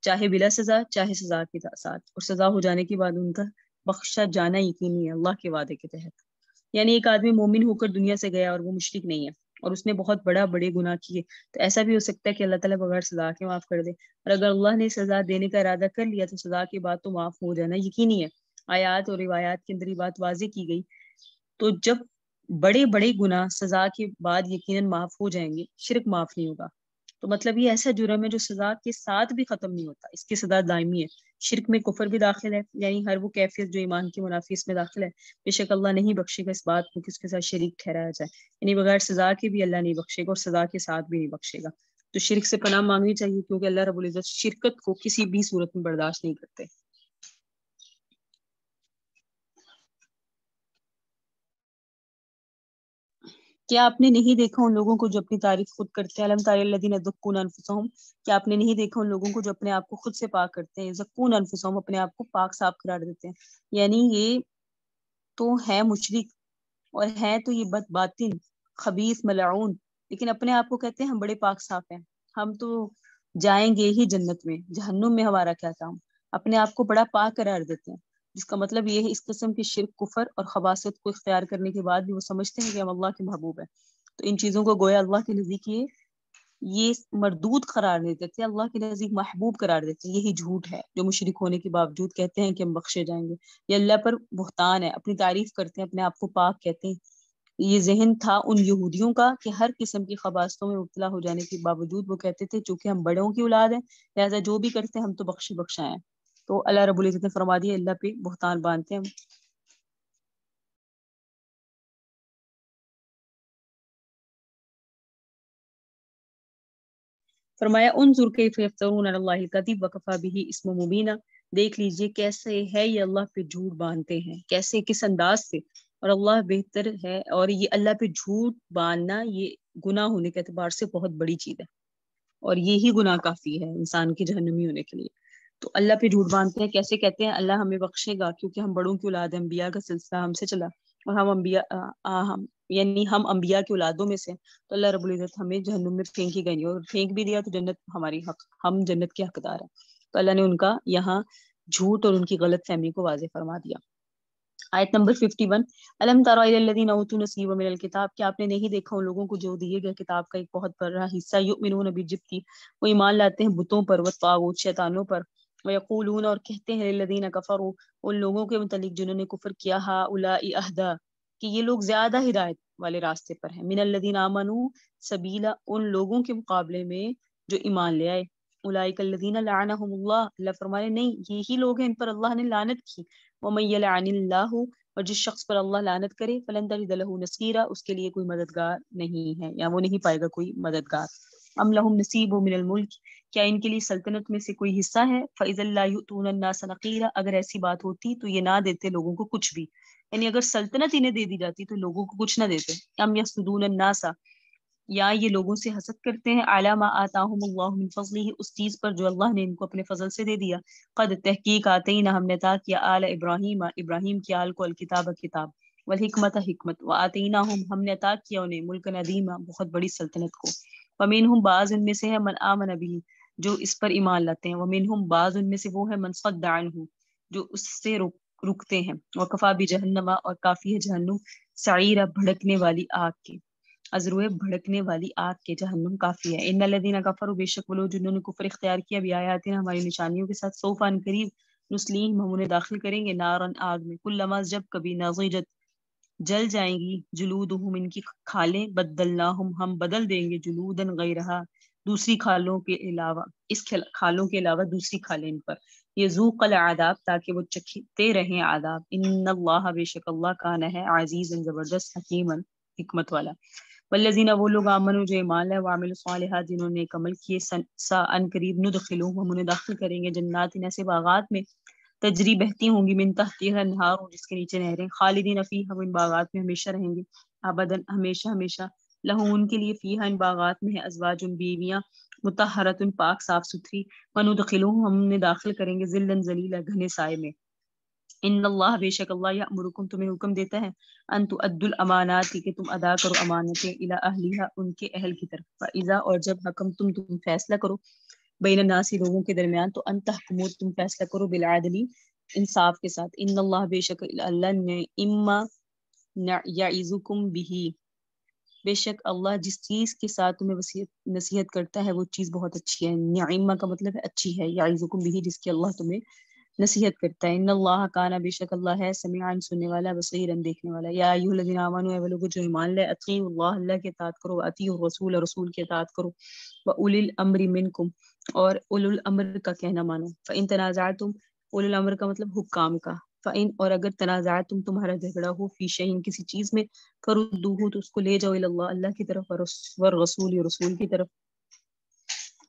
چاہے بلا سزا چاہے سزا کے ساتھ. اور سزا ہو جانے کے بعد ان کا بخشا جانا یقینی ہے اللہ کے وعدے کے تحت. یعنی ایک آدمی مومن ہو کر دنیا سے گیا اور وہ مشرک نہیں ہے اور اس نے بہت بڑے گناہ کیے، تو ایسا بھی ہو سکتا ہے کہ اللہ تعالیٰ بغیر سزا کے معاف کر دے. اور اگر اللہ نے سزا دینے کا ارادہ کر لیا تو سزا کے بعد تو معاف ہو جانا یقینی ہے. آیات اور روایات کے اندر یہ بات واضح کی گئی. تو جب بڑے گناہ سزا کے بعد یقیناً معاف ہو جائیں گے، شرک معاف نہیں ہوگا. تو مطلب یہ ایسا جرم ہے جو سزا کے ساتھ بھی ختم نہیں ہوتا، اس کی سزا دائمی ہے. شرک میں کفر بھی داخل ہے، یعنی ہر وہ کیفیت جو ایمان کی منافی اس میں داخل ہے. بے شک اللہ نہیں بخشے گا اس بات کو کہ اس کے ساتھ شریک ٹھہرایا جائے، یعنی بغیر سزا کے بھی اللہ نہیں بخشے گا اور سزا کے ساتھ بھی نہیں بخشے گا. تو شرک سے پناہ مانگنی چاہیے، کیونکہ اللہ رب العزت شرکت کو کسی بھی صورت میں برداشت نہیں کرتے. کیا آپ نے نہیں دیکھا ان لوگوں کو جو اپنی تعریف خود کرتے ہیں؟ الم تر الذین یزکون انفسهم. کیا آپ نے نہیں دیکھا ان لوگوں کو جو اپنے آپ کو خود سے پاک کرتے ہیں؟ یزکون انفسهم، اپنے آپ کو پاک صاف قرار دیتے ہیں. یعنی یہ تو ہے مشرک اور ہے تو یہ بد باطن خبیث ملعون، لیکن اپنے آپ کو کہتے ہیں ہم بڑے پاک صاف ہیں، ہم تو جائیں گے ہی جنت میں، جہنم میں ہمارا کیا کام. اپنے آپ کو بڑا پاک قرار دیتے ہیں، جس کا مطلب یہ ہے اس قسم کی شرک کفر اور خباثت کو اختیار کرنے کے بعد بھی وہ سمجھتے ہیں کہ ہم اللہ کے محبوب ہیں. تو ان چیزوں کو گویا اللہ کے نزدیک یہ مردود قرار دیتے تھے، اللہ کے نزدیک محبوب قرار دیتے ہیں. یہی جھوٹ ہے جو مشرک ہونے کے باوجود کہتے ہیں کہ ہم بخشے جائیں گے. یہ اللہ پر بہتان ہے، اپنی تعریف کرتے ہیں، اپنے آپ کو پاک کہتے ہیں. یہ ذہن تھا ان یہودیوں کا کہ ہر قسم کی خباثتوں میں مبتلا ہو جانے کے باوجود وہ کہتے تھے چونکہ ہم بڑوں کی اولاد ہیں لہٰذا جو بھی کرتے ہیں ہم تو بخشائیں. تو اللہ رب العزت نے فرما دیا اللہ پہ بہتان باندھتے ہیں. فرمایا انظر کیف یفترون علی اللہ الکذب وکفی بہ اسم مبینا. دیکھ لیجئے کیسے ہے یہ اللہ پہ جھوٹ باندھتے ہیں، کیسے کس انداز سے. اور اللہ بہتر ہے، اور یہ اللہ پہ جھوٹ باندھنا یہ گناہ ہونے کے اعتبار سے بہت بڑی چیز ہے، اور یہی گناہ کافی ہے انسان کی جہنمی ہونے کے لیے. تو اللہ پہ جھوٹ باندھتے ہیں، کیسے کہتے ہیں اللہ ہمیں بخشے گا کیونکہ ہم بڑوں کی اولاد ہیں، انبیاء کا سلسلہ ہم سے چلا اور ہم یعنی ہم انبیاء کی اولادوں میں سے. تو اللہ رب العزت ہمیں جہنم میں پھینکی گئی اور پھینک بھی دیا تو جنت ہماری حق، ہم جنت کے حقدار ہیں. تو اللہ نے ان کا یہاں جھوٹ اور ان کی غلط فہمی کو واضح فرما دیا. آیت نمبر 51 الم تر الی الذین اوتوا نصیبا من الکتاب. کیا آپ نے نہیں دیکھا ان لوگوں کو جو دیے گئے کتاب کا ایک بہت بڑا حصہ یؤمنون بالجبت، وہ ایمان لاتے ہیں بتوں پر، والطاغوت شیطانوں پر، ویقولون اور کہتے ہیں للذین کفروا ان لوگوں کے متعلق جنہوں نے کفر کیا، ہؤلاء اہدی کہ یہ لوگ زیادہ ہدایت والے راستے پر ہیں، من الذین آمنوا سبیلا ان لوگوں کے مقابلے میں جو ایمان لے آئے. اولئک الذین لعنهم اللہ، اللہ فرمانے نہیں یہی لوگ ہیں ان پر اللہ نے لعنت کی. ومن یلعن اللہ اور جس شخص پر اللہ لعنت کرے فلن تجد له نصیرا اس کے لیے کوئی مددگار نہیں ہے، یا وہ نہیں پائے گا کوئی مددگار. ام لهم نصیب من الملک کیا ان کے لیے سلطنت میں سے کوئی حصہ ہے؟ فاذا لا یؤتون الناس نقیرا اگر ایسی بات ہوتی تو یہ نہ دیتے لوگوں کو کچھ بھی، یعنی اگر سلطنت انہیں دے دی جاتی تو لوگوں کو کچھ نہ دیتے. ام یحسدون الناس یا یہ لوگوں سے حسد کرتے ہیں، علی ما آتاہم اللہ من فضلہ اس چیز پر جو اللہ نے ان کو اپنے فضل سے دے دیا. قد تحقیق آتینا ہم نے عطا کیا آل ابراہیم ابراہیم کی آل کو الکتاب کتاب، والحکمت حکمت، وآتیناہم ہم نے عطا کیا انہیں ملک عظیما بہت بڑی سلطنت کو. ومنہم بعض ان میں سے ہے من آمن بھی جو اس پر ایمان لاتے ہیں، ومنہم بعض ان میں سے وہ ہے من صد عنہ جو اس سے رکتے ہیں. وکفا بجہنم اور کافی ہے جہنم سعیرہ بھڑکنے والی آگ کے، ازروئے بھڑکنے والی آگ کے جہنم کافی ہے. ان الذین کفروا بے شک وہ لوگ جنہوں نے کفر اختیار کیا بھی آیاتنا ہماری نشانیوں کے ساتھ، سوف ان قریب نسلیم ہم انہیں داخل کریں گے نارن آگ میں، کلما جب کبھی نضجت جل جائیں گی جلودہم ان کی کھالیں بدلناہم ہم بدل دیں گے جلودن غیرہا دوسری کھالوں کے علاوہ اس کھالوں کے علاوہ دوسری کھالیں ان پر یذوق العذاب تاکہ وہ چکھتے رہیں عذاب ان اللہ بے شک اللہ کان ہے عزیز زبردست حکیم حکمت والا والذین وہ لوگ آمنوا جو ایمان لائے وعملوا الصالحات جنہوں نے عمل کیے سا ان قریب ندخلوہم ہم انہیں داخل کریں گے جنات ایسے باغات میں تجری بہتی ہوں گی من تحتها الانہار جس کے نیچے نہریں خالدین فیہا وہ ان باغات میں ہمیشہ رہیں گے ابدا ہمیشہ ہمیشہ لہم ان کے لیے فیہا ان باغات میں ہے ازواج بیویاں مطہرۃ پاک صاف ستھری وندخلوہم ہم انہیں داخل کریں گے ذلا ذلیلا گھنے سائے میں ان اللہ بے شک اللہ یأمرکم تمہیں حکم دیتا ہے ان تؤدوا الامانات کہ تم ادا کرو امانتیں الی اہلیہا ان کے اہل کی طرف فاذا اور جب تم فیصلہ کرو بین الناس لوگوں کے درمیان تو ان تحکموا تم فیصلہ کرو بالعدل انصاف کے ساتھ ان اللہ بے شک اللہ نے اما یعظکم بھی بے شک اللہ جس چیز کے ساتھ تمہیں نصیحت کرتا ہے وہ چیز بہت اچھی ہے نعمہ کا مطلب ہے اچھی ہے یعظکم بھی جس کی اللہ تمہیں نصیحت کرتا ہے ان اللہ کان بے شک اللہ ہے سمیعا سننے والا بصیرا دیکھنے والا یا ایھا الذین آمنوا اے وہ لوگ جو ایمان لائے اطیعوا اللہ اللہ کی اطاعت کرو اطیعوا الرسول رسول کی اطاعت کرو واولی الامر منکم اور اولو الامر کا کہنا مانو فان تنازعتم اولو الامر کا مطلب حکام کا فان اور اگر تنازعتم تمہارا جھگڑا ہو فی شیء کسی چیز میں فردوہ تو اس کو لے جاؤ الی اللہ اللہ کی طرف ورسول رسول کی طرف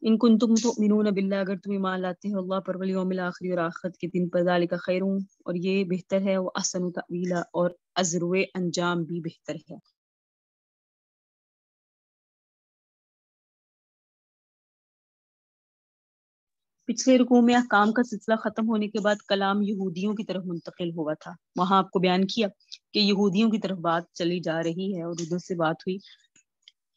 ان کنتم تؤمنون باللہ اگر تم ایمان لاتے ہو اللہ پر والیوم الآخر اور آخرت کے دن پر ذالک خیر اور یہ بہتر ہے وہ احسن تأویلا اور ازرو انجام بھی بہتر ہے پچھلے رکوع میں احکام کا سلسلہ ختم ہونے کے بعد کلام یہودیوں کی طرف منتقل ہوا تھا وہاں آپ کو بیان کیا کہ یہودیوں کی طرف بات چلی جا رہی ہے اور ادھر سے بات ہوئی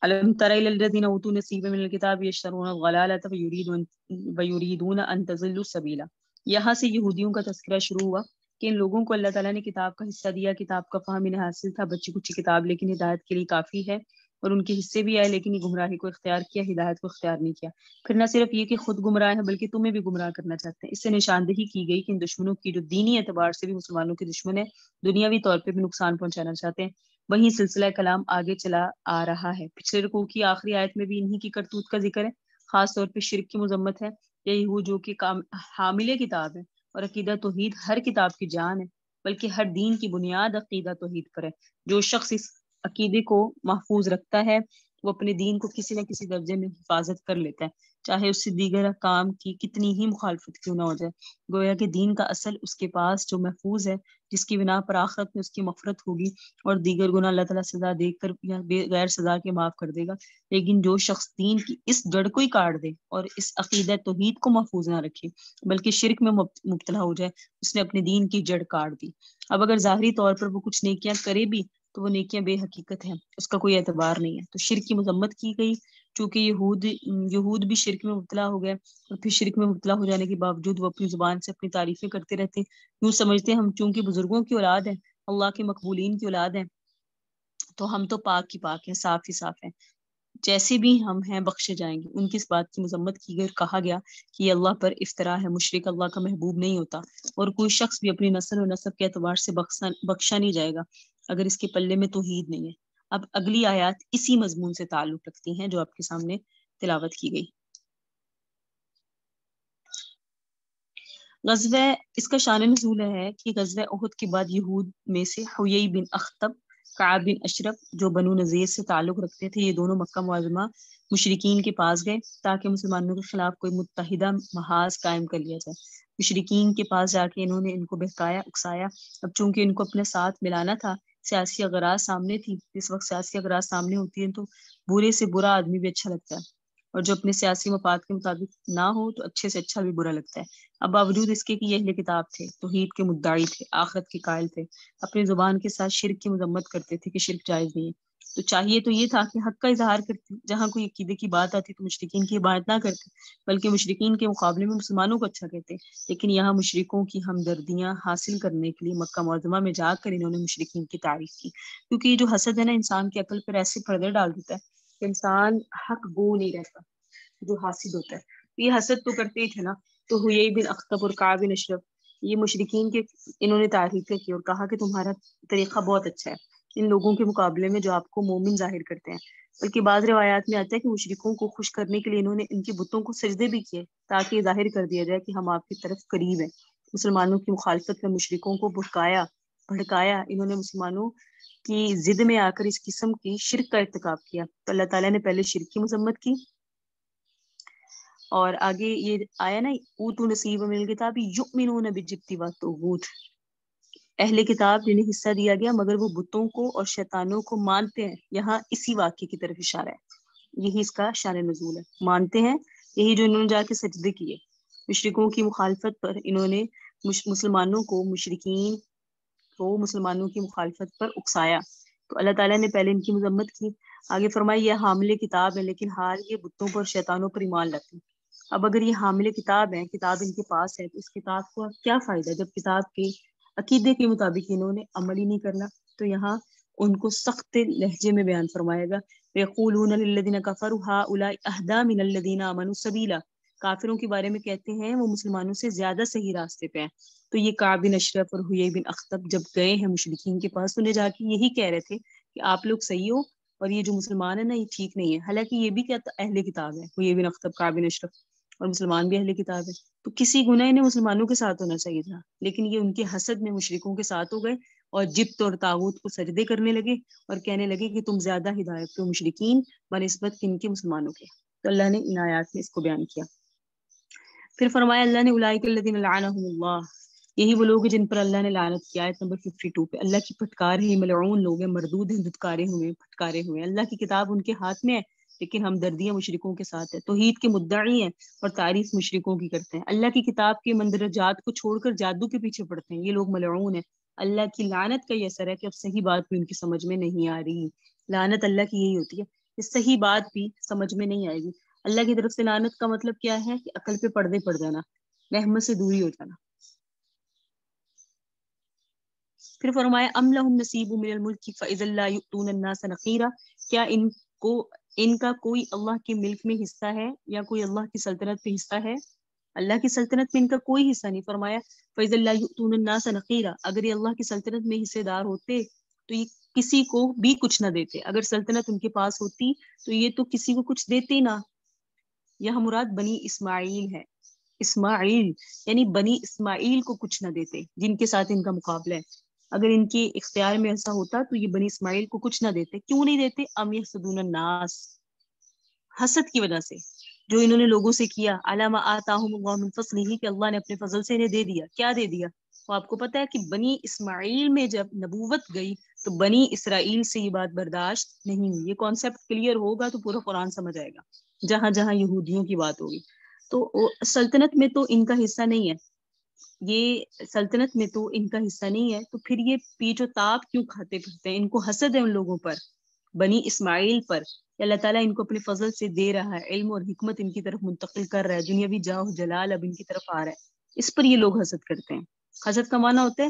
الم تر الی الذین اوتوا نصیبا من الکتاب یشترون الضلالۃ ویریدون ان تضلوا السبیل یہاں سے یہودیوں کا تذکرہ شروع ہوا کہ ان لوگوں کو اللہ تعالیٰ نے کتاب کا حصہ دیا کتاب کا فہم انہیں حاصل تھا بچی کچی کتاب لیکن ہدایت کے لیے کافی ہے اور ان کے حصے بھی آئے لیکن یہ گمراہی کو اختیار کیا ہدایت کو اختیار نہیں کیا پھر نہ صرف یہ کہ خود گمراہ ہے بلکہ تمہیں بھی گمراہ کرنا چاہتے ہیں اس سے نشاندہی کی گئی کہ ان دشمنوں کی جو دینی اعتبار سے بھی مسلمانوں کے دشمن ہے دنیاوی طور پہ بھی نقصان پہنچانا چاہتے ہیں وہیں سلسلہ کلام آگے چلا آ رہا ہے پچھلے رکوع کی آخری آیت میں بھی انہی کی کرتوت کا ذکر ہے خاص طور پہ شرک کی مذمت ہے یہی وہ جو کہ حامل کتاب ہے اور عقیدہ توحید ہر کتاب کی جان ہے بلکہ ہر دین کی بنیاد عقیدہ توحید پر ہے جو شخص اس عقیدے کو محفوظ رکھتا ہے وہ اپنے دین کو کسی نہ کسی درجے میں حفاظت کر لیتا ہے چاہے اس سے دیگر کام کی کتنی ہی مخالفت کیوں نہ ہو جائے گویا کہ دین کا اصل اس کے پاس جو محفوظ ہے جس کی بنا پر آخرت میں اس کی مغفرت ہوگی اور دیگر گناہ اللہ تعالیٰ سزا دے کر یا غیر سزا کے معاف کر دے گا لیکن جو شخص دین کی اس جڑ کو ہی کاٹ دے اور اس عقیدہ توحید کو محفوظ نہ رکھے بلکہ شرک میں مبتلا ہو جائے اس نے اپنے دین کی جڑ کاٹ دی اب اگر ظاہری طور پر وہ کچھ نیکیاں کرے بھی تو وہ نیکیاں بے حقیقت ہیں اس کا کوئی اعتبار نہیں ہے تو شرک کی مذمت کی گئی چونکہ یہود بھی شرک میں مبتلا ہو گئے اور پھر شرک میں مبتلا ہو جانے کے باوجود وہ اپنی زبان سے اپنی تعریفیں کرتے رہتے یوں سمجھتے ہیں ہم چونکہ بزرگوں کی اولاد ہیں اللہ کے مقبولین کی اولاد ہیں تو ہم تو پاک کی پاک ہیں صاف ہی صاف ہیں جیسے بھی ہم ہیں بخشے جائیں گے ان کی اس بات کی مذمت کی گئی اور کہا گیا کہ یہ اللہ پر افطرا ہے مشرک اللہ کا محبوب نہیں ہوتا اور کوئی شخص بھی اپنی نسل و نسب کے اعتبار سے بخشا نہیں جائے گا اگر اس کے پلے میں توحید نہیں ہے اب اگلی آیات اسی مضمون سے تعلق رکھتی ہیں جو آپ کے سامنے تلاوت کی گئی غزوہ اس کا شان نزول ہے کہ غزوہ احد کے بعد یہود میں سے حیی بن اخطب کعب بن اشرف جو بنو نذیر سے تعلق رکھتے تھے یہ دونوں مکہ معظمہ مشرکین کے پاس گئے تاکہ مسلمانوں کے خلاف کوئی متحدہ محاذ قائم کر لیا جائے مشرکین کے پاس جا کے انہوں نے ان کو بہکایا اکسایا اب چونکہ ان کو اپنے ساتھ ملانا تھا سیاسی اغراض سامنے تھی اس وقت سیاسی اغراض سامنے ہوتی ہیں تو برے سے برا آدمی بھی اچھا لگتا ہے اور جو اپنے سیاسی مفاد کے مطابق نہ ہو تو اچھے سے اچھا بھی برا لگتا ہے اب باوجود اس کے کہ یہ اہل کتاب تھے توحید کے مدعی تھے آخرت کے قائل تھے اپنی زبان کے ساتھ شرک کی مذمت کرتے تھے کہ شرک جائز نہیں ہے تو چاہیے تو یہ تھا کہ حق کا اظہار کرتے جہاں کوئی عقیدے کی بات آتی تو مشرکین کی بات نہ کرتے بلکہ مشرکین کے مقابلے میں مسلمانوں کو اچھا کہتے لیکن یہاں مشرکوں کی ہمدردیاں حاصل کرنے کے لیے مکہ معظمہ میں جا کر انہوں نے مشرکین کی تعریف کی کیونکہ یہ جو حسد ہے نا انسان کی عقل پر ایسے پردے ڈال دیتا ہے کہ انسان حق گو نہیں رہتا جو حاسد ہوتا ہے یہ حسد تو کرتے ہی تھے نا تو حیی بن اخطب اور کعب بن اشرف یہ مشرکین کے انہوں نے تعریفیں کی اور کہا کہ تمہارا طریقہ بہت اچھا ہے ان لوگوں کے مقابلے میں جو آپ کو مومن ظاہر کرتے ہیں۔ بلکہ بعض روایات میں آتا ہے کہ مشرکوں کو خوش کرنے کے لیے انہوں نے ان کے بتوں کو سجدے بھی کیے تاکہ یہ ظاہر کر دیا جائے کہ ہم آپ کی طرف قریب ہیں۔ مسلمانوں کی مخالفت میں مشرکوں کو بھڑکایا انہوں نے مسلمانوں کی ضد میں آ کر اس قسم کی شرک کا ارتکاب کیا۔ تو اللہ تعالیٰ نے پہلے شرک کی مذمت کی، اور آگے یہ آیا نا اوتو نصیب من الکتاب یؤمنون بالجبت والطاغوت، اہل کتاب جنہیں حصہ دیا گیا مگر وہ بتوں کو اور شیطانوں کو مانتے ہیں۔ یہاں اسی واقعے کی طرف اشارہ ہے، یہی اس کا شان نزول ہے، مانتے ہیں، یہی جو انہوں نے جا کے سجدے کیے۔ مشرکوں کی مخالفت پر انہوں نے مسلمانوں کی مخالفت پر اکسایا، تو اللہ تعالیٰ نے پہلے ان کی مذمت کی۔ آگے فرمایا یہ حامل کتاب ہے لیکن حال یہ بتوں پر شیطانوں پر ایمان لاتے ہیں۔ اب اگر یہ حامل کتاب ہے، کتاب ان کے پاس ہے، تو اس کتاب کو کیا فائدہ جب کتاب کے عقیدے کے مطابق انہوں نے عمل ہی نہیں کرنا۔ تو یہاں ان کو سخت لہجے میں بیان فرمائے گا، یقولون للذین کفروا ہؤلاء اہدی من الذین آمنوا سبیلا، کافروں کے بارے میں کہتے ہیں وہ مسلمانوں سے زیادہ صحیح راستے پہ ہیں۔ تو یہ کعب بن اشرف اور حیی بن اخطب جب گئے ہیں مشرکین کے پاس، انہیں جا کے یہی کہہ رہے تھے کہ آپ لوگ صحیح ہو اور یہ جو مسلمان ہے نا یہ ٹھیک نہیں ہے، حالانکہ یہ بھی کیا اہل کتاب ہے، حیی بن اخطب، کعب بن اشرف، اور مسلمان بھی اہل کتاب ہے۔ تو کسی گناہ نے مسلمانوں کے ساتھ ہونا چاہیے تھا، لیکن یہ ان کے حسد میں مشرکوں کے ساتھ ہو گئے اور جبت اور طاغوت کو سجدے کرنے لگے اور کہنے لگے کہ تم زیادہ ہدایت کے مشرکین بنسبت ان کے مسلمانوں کے۔ تو اللہ نے ان آیات میں اس کو بیان کیا۔ پھر فرمایا اللہ نے اولئک الذین لعنهم اللہ، یہی وہ لوگ ہیں جن پر اللہ نے لعنت کیا۔ آیت نمبر 52 پہ اللہ کی پھٹکار ہے، ملعون لوگ ہیں، مردود ہیں، دھتکارے ہوئے، پھٹکارے ہوئے۔ اللہ کی کتاب ان کے ہاتھ میں ہے لیکن ہمدردیاں مشرکوں کے ساتھ ہے، توحید کے مدعی ہیں اور تعریف مشرکوں کی کرتے ہیں، اللہ کی کتاب کے مندرجات کو چھوڑ کر جادو کے پیچھے پڑتے ہیں، یہ لوگ ملعون ہیں۔ اللہ کی لعنت کا یہ اثر ہے کہ اب صحیح بات بھی ان کی سمجھ میں نہیں آ رہی۔ لعنت اللہ کی یہی ہوتی ہے کہ صحیح بات بھی سمجھ میں نہیں آئے گی۔ اللہ کی طرف سے لعنت کا مطلب کیا ہے کہ عقل پہ پردے پڑ جانا، رحمت سے دوری ہو جانا۔ پھر فرمایا ام لہم نصیب من الملک فاذا لا یؤتون الناس نقیرا، کیا ان کا کوئی اللہ کے ملک میں حصہ ہے یا کوئی اللہ کی سلطنت پہ حصہ ہے؟ اللہ کی سلطنت میں ان کا کوئی حصہ نہیں۔ فرمایا فاذا لا یؤتون الناس نقیرا، اگر یہ اللہ کی سلطنت میں حصے دار ہوتے تو یہ کسی کو بھی کچھ نہ دیتے، اگر سلطنت ان کے پاس ہوتی تو یہ تو کسی کو کچھ دیتے نہ۔ یہاں مراد بنی اسماعیل ہے، اسماعیل یعنی بنی اسماعیل کو کچھ نہ دیتے جن کے ساتھ ان کا مقابلہ ہے۔ اگر ان کے اختیار میں ایسا ہوتا تو یہ بنی اسماعیل کو کچھ نہ دیتے۔ کیوں نہیں دیتے؟ ام یحسدون الناس، حسد کی وجہ سے جو انہوں نے لوگوں سے کیا، علامہ آتاہم اللہ من فضلہ، کہ اللہ نے اپنے فضل سے انہیں دے دیا۔ کیا دے دیا؟ وہ آپ کو پتا ہے کہ بنی اسماعیل میں جب نبوت گئی تو بنی اسرائیل سے یہ بات برداشت نہیں ہوئی۔ یہ کانسیپٹ کلیئر ہوگا تو پورا قرآن سمجھ آئے گا، جہاں جہاں یہودیوں کی بات ہوگی۔ تو سلطنت میں تو ان کا حصہ نہیں ہے، یہ سلطنت میں تو ان کا حصہ نہیں ہے، تو پھر یہ پیچ و تاب کیوں کھاتے پھرتے ہیں؟ ان کو حسد ہے ان لوگوں پر، بنی اسماعیل پر، کہ اللہ تعالیٰ ان کو اپنے فضل سے دے رہا ہے، علم اور حکمت ان کی طرف منتقل کر رہا ہے، دنیاوی جاہ و جلال اب ان کی طرف آ رہا ہے، اس پر یہ لوگ حسد کرتے ہیں۔ حسد کا معنی ہوتا ہے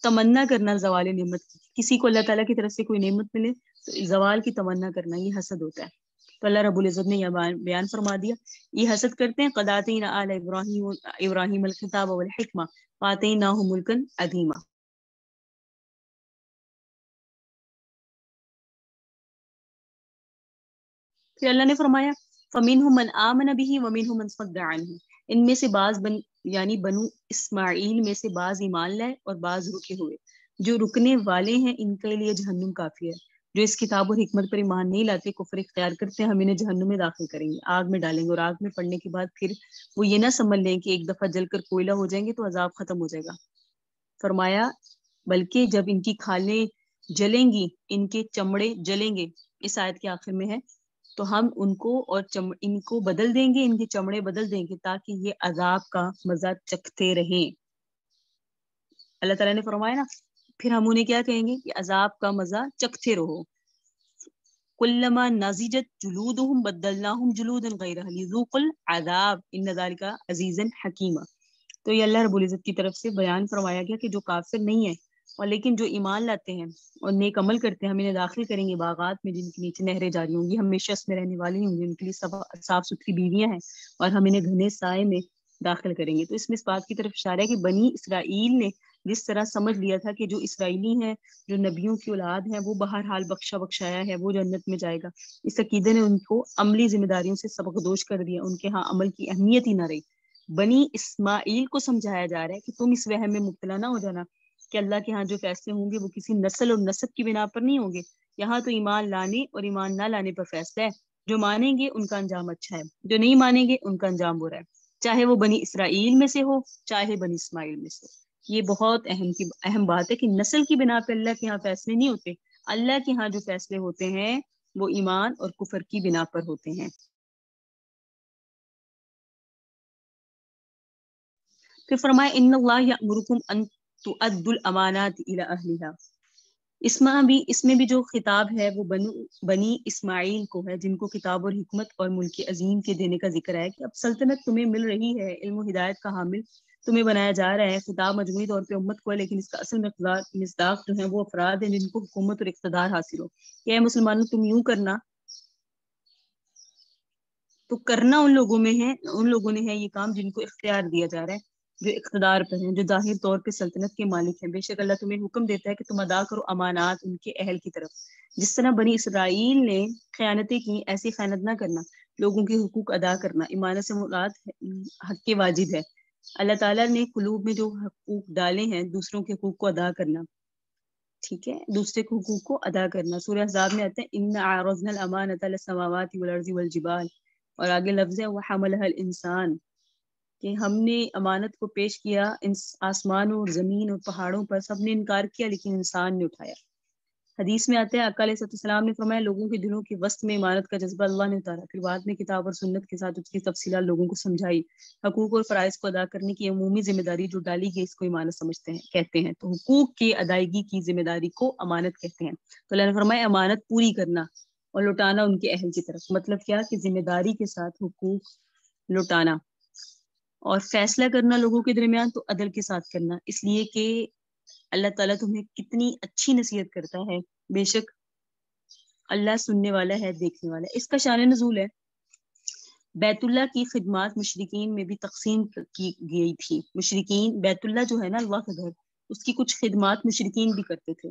تمنا کرنا زوال نعمت کی، کسی کو اللہ تعالیٰ کی طرف سے کوئی نعمت ملے تو زوال کی تمنا کرنا، یہ حسد ہوتا ہے۔ تو اللہ رب العزت نے یہ بیان فرما دیا، یہ حسد کرتے ہیں۔ قد آتینا آل ابراہیم الکتاب والحکمہ وآتیناہم ملکا عظیما۔ پھر اللہ نے فرمایا فَمِنْهُمْ مَنْ آمَنَ بِهِ وَمِنْهُمْ مَنْ صَدَّ عَنْهُ، ان میں سے بعض یعنی بنو اسماعیل میں سے بعض ایمان لائے اور بعض رکے ہوئے۔ جو رکنے والے ہیں ان کے لیے جہنم کافی ہے، جو اس کتاب اور حکمت پر ایمان نہیں لاتے، کفر اختیار کرتے ہیں، ہم انہیں جہنم میں داخل کریں گے، آگ میں ڈالیں گے، اور آگ میں پڑنے کے بعد پھر وہ یہ نہ سمجھ لیں کہ ایک دفعہ جل کر کوئلہ ہو جائیں گے تو عذاب ختم ہو جائے گا۔ فرمایا بلکہ جب ان کی کھالیں جلیں گی، ان کے چمڑے جلیں گے، اس آیت کے آخر میں ہے، تو ہم ان کو اور ان کو بدل دیں گے، ان کے چمڑے بدل دیں گے تاکہ یہ عذاب کا مزہ چکھتے رہیں۔ اللہ تعالیٰ نے فرمایا نا، پھر ہم انہیں کیا کہیں گے کہ عذاب کا مزہ چکھتے رہو۔ کلما نضجت جلودہم بدلناہم جلودا غیرہا لیذوقوا العذاب ان ذلک عزیز حکیم۔ تو یہ اللہ رب العزت کی طرف سے بیان فرمایا گیا کہ جو کافر نہیں ہے اور لیکن جو ایمان لاتے ہیں اور نیک عمل کرتے ہیں، ہم انہیں داخل کریں گے باغات میں جن کے نیچے نہریں جاری ہوں گی، ہمیشہ اس میں رہنے والی ہوں گی، ان کے لیے صاف ستھری بیویاں ہیں، اور ہم انہیں گھنے سائے میں داخل کریں گے۔ تو اس میں اس بات کی طرف اشارہ ہے کہ بنی اسرائیل نے جس طرح سمجھ لیا تھا کہ جو اسرائیلی ہیں، جو نبیوں کی اولاد ہیں، وہ بہرحال بخشا بخشایا ہے، وہ جنت میں جائے گا، اس عقیدے نے ان کو عملی ذمہ داریوں سے سبکدوش کر دیا، ان کے ہاں عمل کی اہمیت ہی نہ رہی۔ بنی اسماعیل کو سمجھایا جا رہا ہے کہ تم اس وہم میں مبتلا نہ ہو جانا کہ اللہ کے ہاں جو فیصلے ہوں گے وہ کسی نسل اور نسب کی بنا پر نہیں ہوں گے، یہاں تو ایمان لانے اور ایمان نہ لانے پر فیصلہ ہے، جو مانیں گے ان کا انجام اچھا ہے، جو نہیں مانیں گے ان کا انجام برا ہے، چاہے وہ بنی اسرائیل میں سے ہو چاہے بنی اسماعیل میں سے۔ یہ بہت اہم بات ہے کہ نسل کی بنا پہ اللہ کے یہاں فیصلے نہیں ہوتے، اللہ کے ہاں جو فیصلے ہوتے ہیں وہ ایمان اور کفر کی بنا پر ہوتے ہیں۔ پھر فرمایا ان اللہ یأمرکم ان تؤدوا الامانات الی اہلھا، اس میں بھی جو خطاب ہے وہ بنی اسماعیل کو ہے، جن کو کتاب اور حکمت اور ملک عظیم کے دینے کا ذکر ہے کہ اب سلطنت تمہیں مل رہی ہے، علم و ہدایت کا حامل تمہیں بنایا جا رہا ہے، خطاب مجموعی طور پہ امت کو ہے، لیکن اس کا اصل مصداق جو ہے وہ افراد ہیں جن کو حکومت اور اقتدار حاصل ہو کہ اے مسلمانوں تم یوں کرنا، تو کرنا ان لوگوں میں ہے، ان لوگوں نے ہے یہ کام جن کو اختیار دیا جا رہا ہے، جو اقتدار پر ہیں، جو ظاہر طور پہ سلطنت کے مالک ہیں۔ بے شک اللہ تمہیں حکم دیتا ہے کہ تم ادا کرو امانات ان کے اہل کی طرف، جس طرح بنی اسرائیل نے خیانتیں کی، ایسی خیانت نہ کرنا، لوگوں کے حقوق ادا کرنا۔ ایمانت سے مراد حق کے واجب ہے، اللہ تعالیٰ نے قلوب میں جو حقوق ڈالے ہیں دوسروں کے حقوق کو ادا کرنا، ٹھیک ہے، دوسرے کے حقوق کو ادا کرنا۔ سورہ احزاب میں آتا ہے ان عرضنا الامانۃ علی السماوات والارض والجبال، اور آگے لفظ ہے وحملها الانسان، کہ ہم نے امانت کو پیش کیا آسمانوں اور زمین اور پہاڑوں پر، سب نے انکار کیا لیکن انسان نے اٹھایا۔ حدیث میں آتا ہے آقا علیہ السلام نے فرمایا لوگوں کے دلوں کے وسط میں امانت کا جذبہ اللہ نے اتارا، پھر بعد میں کتاب اور سنت کے ساتھ اس کی تفصیلات لوگوں کو سمجھائی۔ حقوق اور فرائض کو ادا کرنے کی عمومی ذمہ داری جو ڈالی گئی اس کو امانت سمجھتے ہیں کہتے ہیں، تو حقوق کی ادائیگی کی ذمہ داری کو امانت کہتے ہیں۔ تو اللہ نے فرمایا امانت پوری کرنا اور لوٹانا ان کے اہل کی طرف، مطلب کیا کہ ذمہ داری کے ساتھ حقوق لوٹانا، اور فیصلہ کرنا لوگوں کے درمیان تو عدل کے ساتھ کرنا، اس لیے کہ اللہ تعالیٰ تمہیں کتنی اچھی نصیحت کرتا ہے، بے شک اللہ سننے والا ہے دیکھنے والا ہے۔ اس کا شان نزول ہے، بیت اللہ کی خدمات مشرکین میں بھی تقسیم کی گئی تھی۔ مشرکین بیت اللہ جو ہے نا اللہ کا گھر، اس کی کچھ خدمات مشرکین بھی کرتے تھے،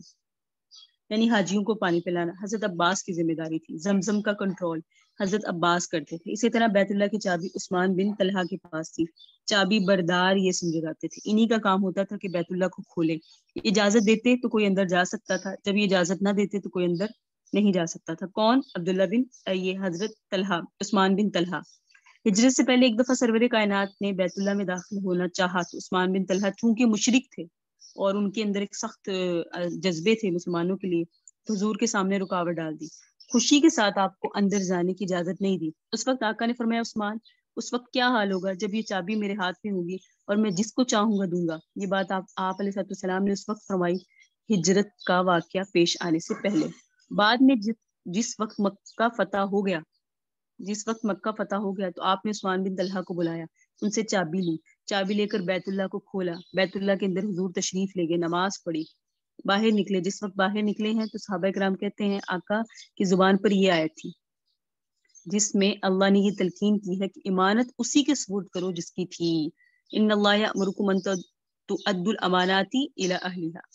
یعنی حاجیوں کو پانی پلانا حضرت عباس کی ذمہ داری تھی، زمزم کا کنٹرول حضرت عباس کرتے تھے، اسی طرح بیت اللہ کی چابی عثمان بن طلحہ کے پاس تھی، چابی بردار یہ سمجھے جاتے تھے، انہی کا کام ہوتا تھا کہ بیت اللہ کو کھولے، اجازت دیتے تو کوئی اندر جا سکتا تھا، جب یہ اجازت نہ دیتے تو کوئی اندر نہیں جا سکتا تھا۔ کون؟ عبداللہ بن یہ حضرت طلحہ، عثمان بن طلحہ۔ ہجرت سے پہلے ایک دفعہ سرور کائنات نے بیت اللہ میں داخل ہونا چاہا تو عثمان بن طلحہ چونکہ مشرک تھے اور ان کے اندر ایک سخت جذبے تھے مسلمانوں کے لیے، تو حضور کے سامنے رکاوٹ ڈال دی، خوشی کے ساتھ آپ کو اندر جانے کی اجازت نہیں دی۔ اس وقت آقا نے فرمایا عثمان اس وقت کیا حال ہوگا جب یہ چابی میرے ہاتھ میں ہوگی اور میں جس کو چاہوں گا دوں گا۔ یہ بات آپ علیہ السلام نے اس وقت فرمائی ہجرت کا واقعہ پیش آنے سے پہلے۔ بعد میں جس وقت مکہ فتح ہو گیا تو آپ نے عثمان بن طلحہ کو بلایا، ان سے چابی لی، چابی لے کر بیت اللہ کو کھولا، بیت اللہ کے اندر حضور تشریف لے گئے، نماز پڑھی، باہر نکلے۔ جس وقت باہر نکلے ہیں تو صحابہ کرام کہتے ہیں آقا کی زبان پر یہ آیت تھی جس میں اللہ نے یہ تلقین کی ہے کہ امانت اسی کے سپرد کرو جس کی تھی، ان اللہ یأمرکم ان تؤدوا الامانات الی اہلھا۔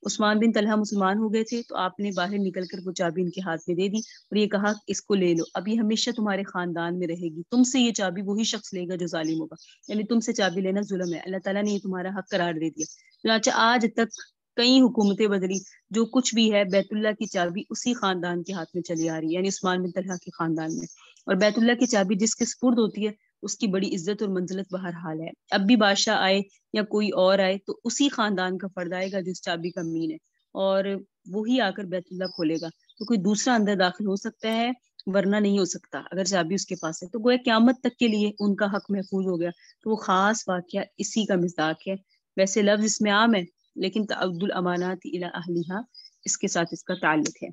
عثمان بن طلحہ مسلمان ہو گئے تھے تو آپ نے باہر نکل کر وہ چابی ان کے ہاتھ میں دے دی اور یہ کہا اس کو لے لو، اب یہ ہمیشہ تمہارے خاندان میں رہے گی، تم سے یہ چابی وہی شخص لے گا جو ظالم ہوگا، یعنی تم سے چابی لینا ظلم ہے، اللہ تعالیٰ نے یہ تمہارا حق قرار دے دیا۔ چنانچہ آج تک کئی حکومتیں بدلی، جو کچھ بھی ہے بیت اللہ کی چابی اسی خاندان کے ہاتھ میں چلی آ رہی ہے، یعنی عثمان بن طلحہ کے خاندان میں، اور بیت اللہ کی چابی جس کے سپرد ہوتی ہے اس کی بڑی عزت اور منزلت بہرحال ہے۔ اب بھی بادشاہ آئے یا کوئی اور آئے تو اسی خاندان کا فرد آئے گا جس چابی کا امین ہے، اور وہی آ کر بیت اللہ کھولے گا، تو کوئی دوسرا اندر داخل ہو سکتا ہے ورنہ نہیں ہو سکتا اگر چابی اس کے پاس ہے، تو گویا قیامت تک کے لیے ان کا حق محفوظ ہو گیا۔ تو وہ خاص واقعہ اسی کا مصداق ہے، ویسے لفظ اس میں عام ہے لیکن تعدوا الامانات الی اہلھا اس کے ساتھ اس کا تعلق ہے۔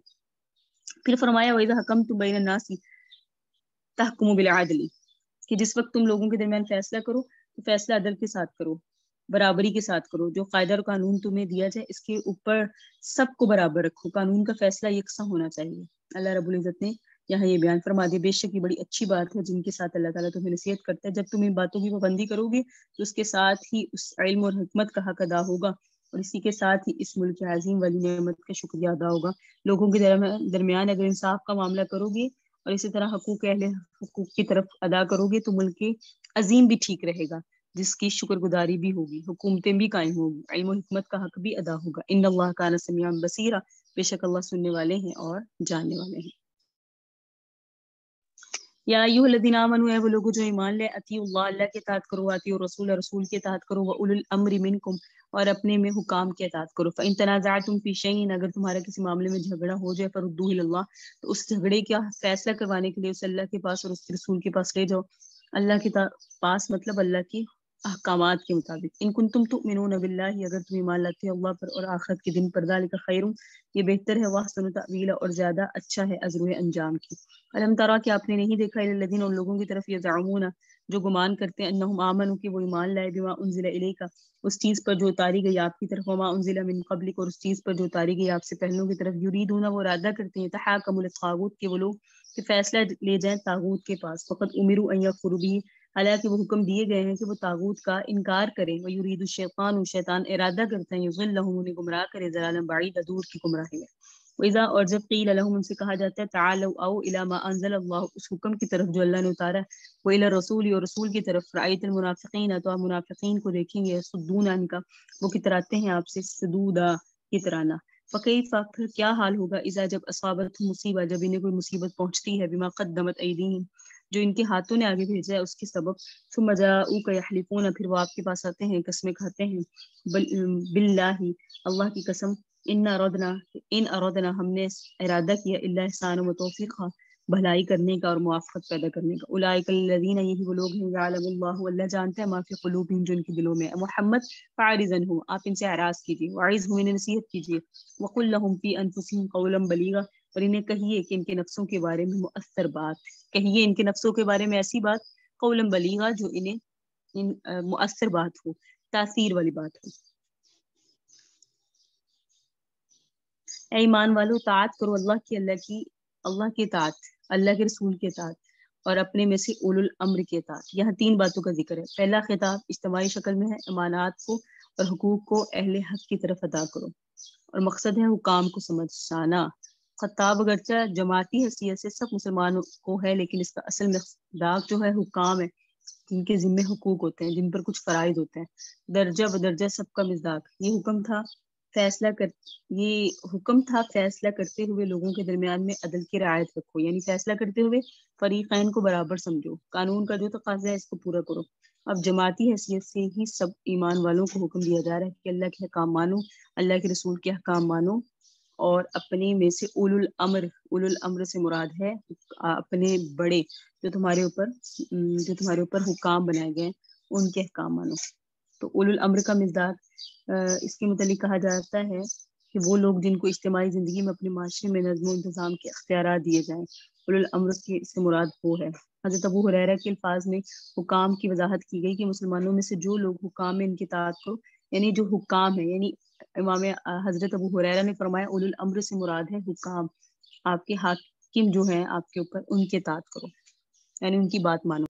پھر فرمایا وَإِذَا حَكَمْتُم بَيْنَ النَّاسِ تَحْكُمُوا بِالْعَدْلِ، کہ جس وقت تم لوگوں کے درمیان فیصلہ کرو تو فیصلہ عدل کے ساتھ کرو، برابری کے ساتھ کرو، جو قاعدہ اور قانون تمہیں دیا جائے اس کے اوپر سب کو برابر رکھو، قانون کا فیصلہ یکساں ہونا چاہیے۔ اللہ رب العزت نے یہاں یہ بیان فرما دیا، بے شک یہ بڑی اچھی بات ہے جن کے ساتھ اللہ تعالیٰ تمہیں نصیحت کرتا ہے، جب تم ان باتوں کی پابندی کرو گے تو اس کے ساتھ ہی اس علم اور حکمت کا حق ادا ہوگا اور اسی کے ساتھ ہی اس ملک عظیم والی نعمت کا شکریہ ادا ہوگا. لوگوں کے درمیان اگر انصاف کا معاملہ کرو گے اور اسی طرح حقوق اہل حقوق کی طرف ادا کرو گے تو ملک عظیم بھی ٹھیک رہے گا، جس کی شکر گزاری بھی ہوگی، حکومتیں بھی قائم ہوگی، علم و حکمت کا حق بھی ادا ہوگا. ان اللہ کان سمیعا بصیرا، بے شک اللہ سننے والے ہیں اور جاننے والے ہیں. یا ایھا الذین آمنوا، اے وہ لوگ جو ایمان لے، اطیعوا اللہ، اللہ کے اطاعت کرو، اطیعوا الرسول، رسول کے اطاعت کرو، واولی الامر منکم، اور اپنے میں حکام کے اطاعت کرو. فإن تنازعتم فی شیء، اگر تمہارا کسی معاملے میں جھگڑا ہو جائے، فردوہ الی اللہ، تو اس جھگڑے کا فیصلہ کروانے کے لیے اسے اللہ کے پاس اور اس کے رسول کے پاس لے جاؤ. اللہ کے پاس مطلب اللہ کی احکامات کے مطابق. ان کنتم تؤمنون باللہ، اگر تم ایمان لاتے ہو اللہ پر اور آخرت کے دن پر، ذالک خیر، یہ بہتر ہے، واحسن تأویلا، اور زیادہ اچھا ہے ازروح انجام کی. الم ترا، کہ آپ نے نہیں دیکھا، الی الذین، ان لوگوں کی طرف، یزعمون، جو گمان کرتے ہیں، انہم آمنوا، کہ وہ ایمان لائے، بما انزل الیک، اس چیز پر جو اتاری گئی آپ کی طرف، وما انزل من قبلک، اور اس چیز پر جو اتاری گئی آپ سے پہلوں کی طرف، یریدون، وہ ارادہ کرتے ہیں، تحاکموا للطاغوت، کہ وہ لوگ کہ فیصلہ لے جائیں طاغوت کے پاس. فقط امروا ان یکفروا به، حالانکہ وہ حکم دیے گئے ہیں کہ وہ طاغوت کا انکار کریں. ویرید الشیطان، شیطان ارادہ کرتے ہیں، یضلهم، انہیں گمراہ کرے، ضلالا بعیدا، دور کی گمراہی ہے. وَإِذَا، اور جب قیل لهم، ان سے کہا جاتا ہے، تعالوا، آؤ، الی ما انزل اللہ، اس حکم کی طرف جو اللہ نے اتارا ہے، وإلی الرسول، اور رسول کی طرف، رأیت المنافقین، تو آپ منافقین کو دیکھیں گے، یصدون عنک، وہ کتراتے ہیں آپ سے، صدودا، کترانا. فکیف، پھر کیا حال ہوگا، اذا، جب اصابتهم مصیبہ، جب انہیں کوئی مصیبت پہنچتی ہے، بما قدمت ایدیہم، جو ان کے ہاتھوں نے آگے بھیجا ہے اس کے سبب، ثم جاؤک یحلفون، پھر وہ آپ کے پاس آتے ہیں، قسمیں کھاتے ہیں، باللہ، اللہ کی قسم، ان ارادنا، ہم نے ارادہ کیا، الا احسان و توفیقا، بھلائی کرنے کا اور موافقت پیدا کرنے کا. اولئک الذین، یہی وہ لوگ ہیں، یعلم اللہ، اللہ جانتا ہے، ما فی قلوبہم، جو ان کے دلوں میں ہے. محمد فاعرض عنہم، آپ ان سے اعراض کیجیے، وعظہم، انہیں نصیحت کیجیے، وقل لہم فی انفسہم قولا بلیغا، اور انہیں کہیے کہ ان کے نفسوں کے بارے میں مؤثر بات، کہیے ان کے نفسوں کے بارے میں ایسی بات، قولا بلیغا، جو انہیں مؤثر بات ہو، تاثیر والی بات ہو. اے ایمان والو، اطاعت کرو اللہ کی، اللہ کی اطاعت، اللہ کے رسول کی اطاعت، اور اپنے میں سے اولو الامر کی اطاعت. یہاں تین باتوں کا ذکر ہے. پہلا خطاب اجتماعی شکل میں ہے، امانات کو اور حقوق کو اہل حق کی طرف ادا کرو، اور مقصد ہے حکام کو سمجھانا. خطاب اگرچہ جماعتی حیثیت سے سب مسلمانوں کو ہے، لیکن اس کا اصل مصداق جو ہے حکام ہے، جن کے ذمے حقوق ہوتے ہیں، جن پر کچھ فرائض ہوتے ہیں، درجہ بدرجہ سب کا مصداق. یہ حکم تھا فیصلہ کرتے ہوئے لوگوں کے درمیان میں عدل کی رعایت رکھو، یعنی فیصلہ کرتے ہوئے فریقین کو برابر سمجھو، قانون کا جو تقاضا ہے اس کو پورا کرو. اب جماعتی حیثیت سے ہی سب ایمان والوں کو حکم دیا جا رہا ہے کہ اللہ کے حکام مانو، اللہ کے رسول کے احکام مانو، اور اپنے میں سے اولو الامر سے مراد ہے اپنے بڑے جو تمہارے اوپر حکام بنائے گئے ان کے احکام مانو. تو اولو الامر کا مصداق اس کے متعلق کہا جاتا ہے کہ وہ لوگ جن کو اجتماعی زندگی میں اپنے معاشرے میں نظم و انتظام کے اختیارات دیے جائیں. اولو الامر کی اس سے مراد وہ ہے. حضرت ابو ہریرہ کے الفاظ میں حکام کی وضاحت کی گئی کہ مسلمانوں میں سے جو لوگ حکام میں ان کی اطاعت کرو، یعنی جو حکام ہے، یعنی امام حضرت ابو ہریرہ نے فرمایا اولو الامر سے مراد ہے حکام، آپ کے حاکم جو ہیں آپ کے اوپر، ان کی اطاعت کرو، یعنی ان کی بات مانو.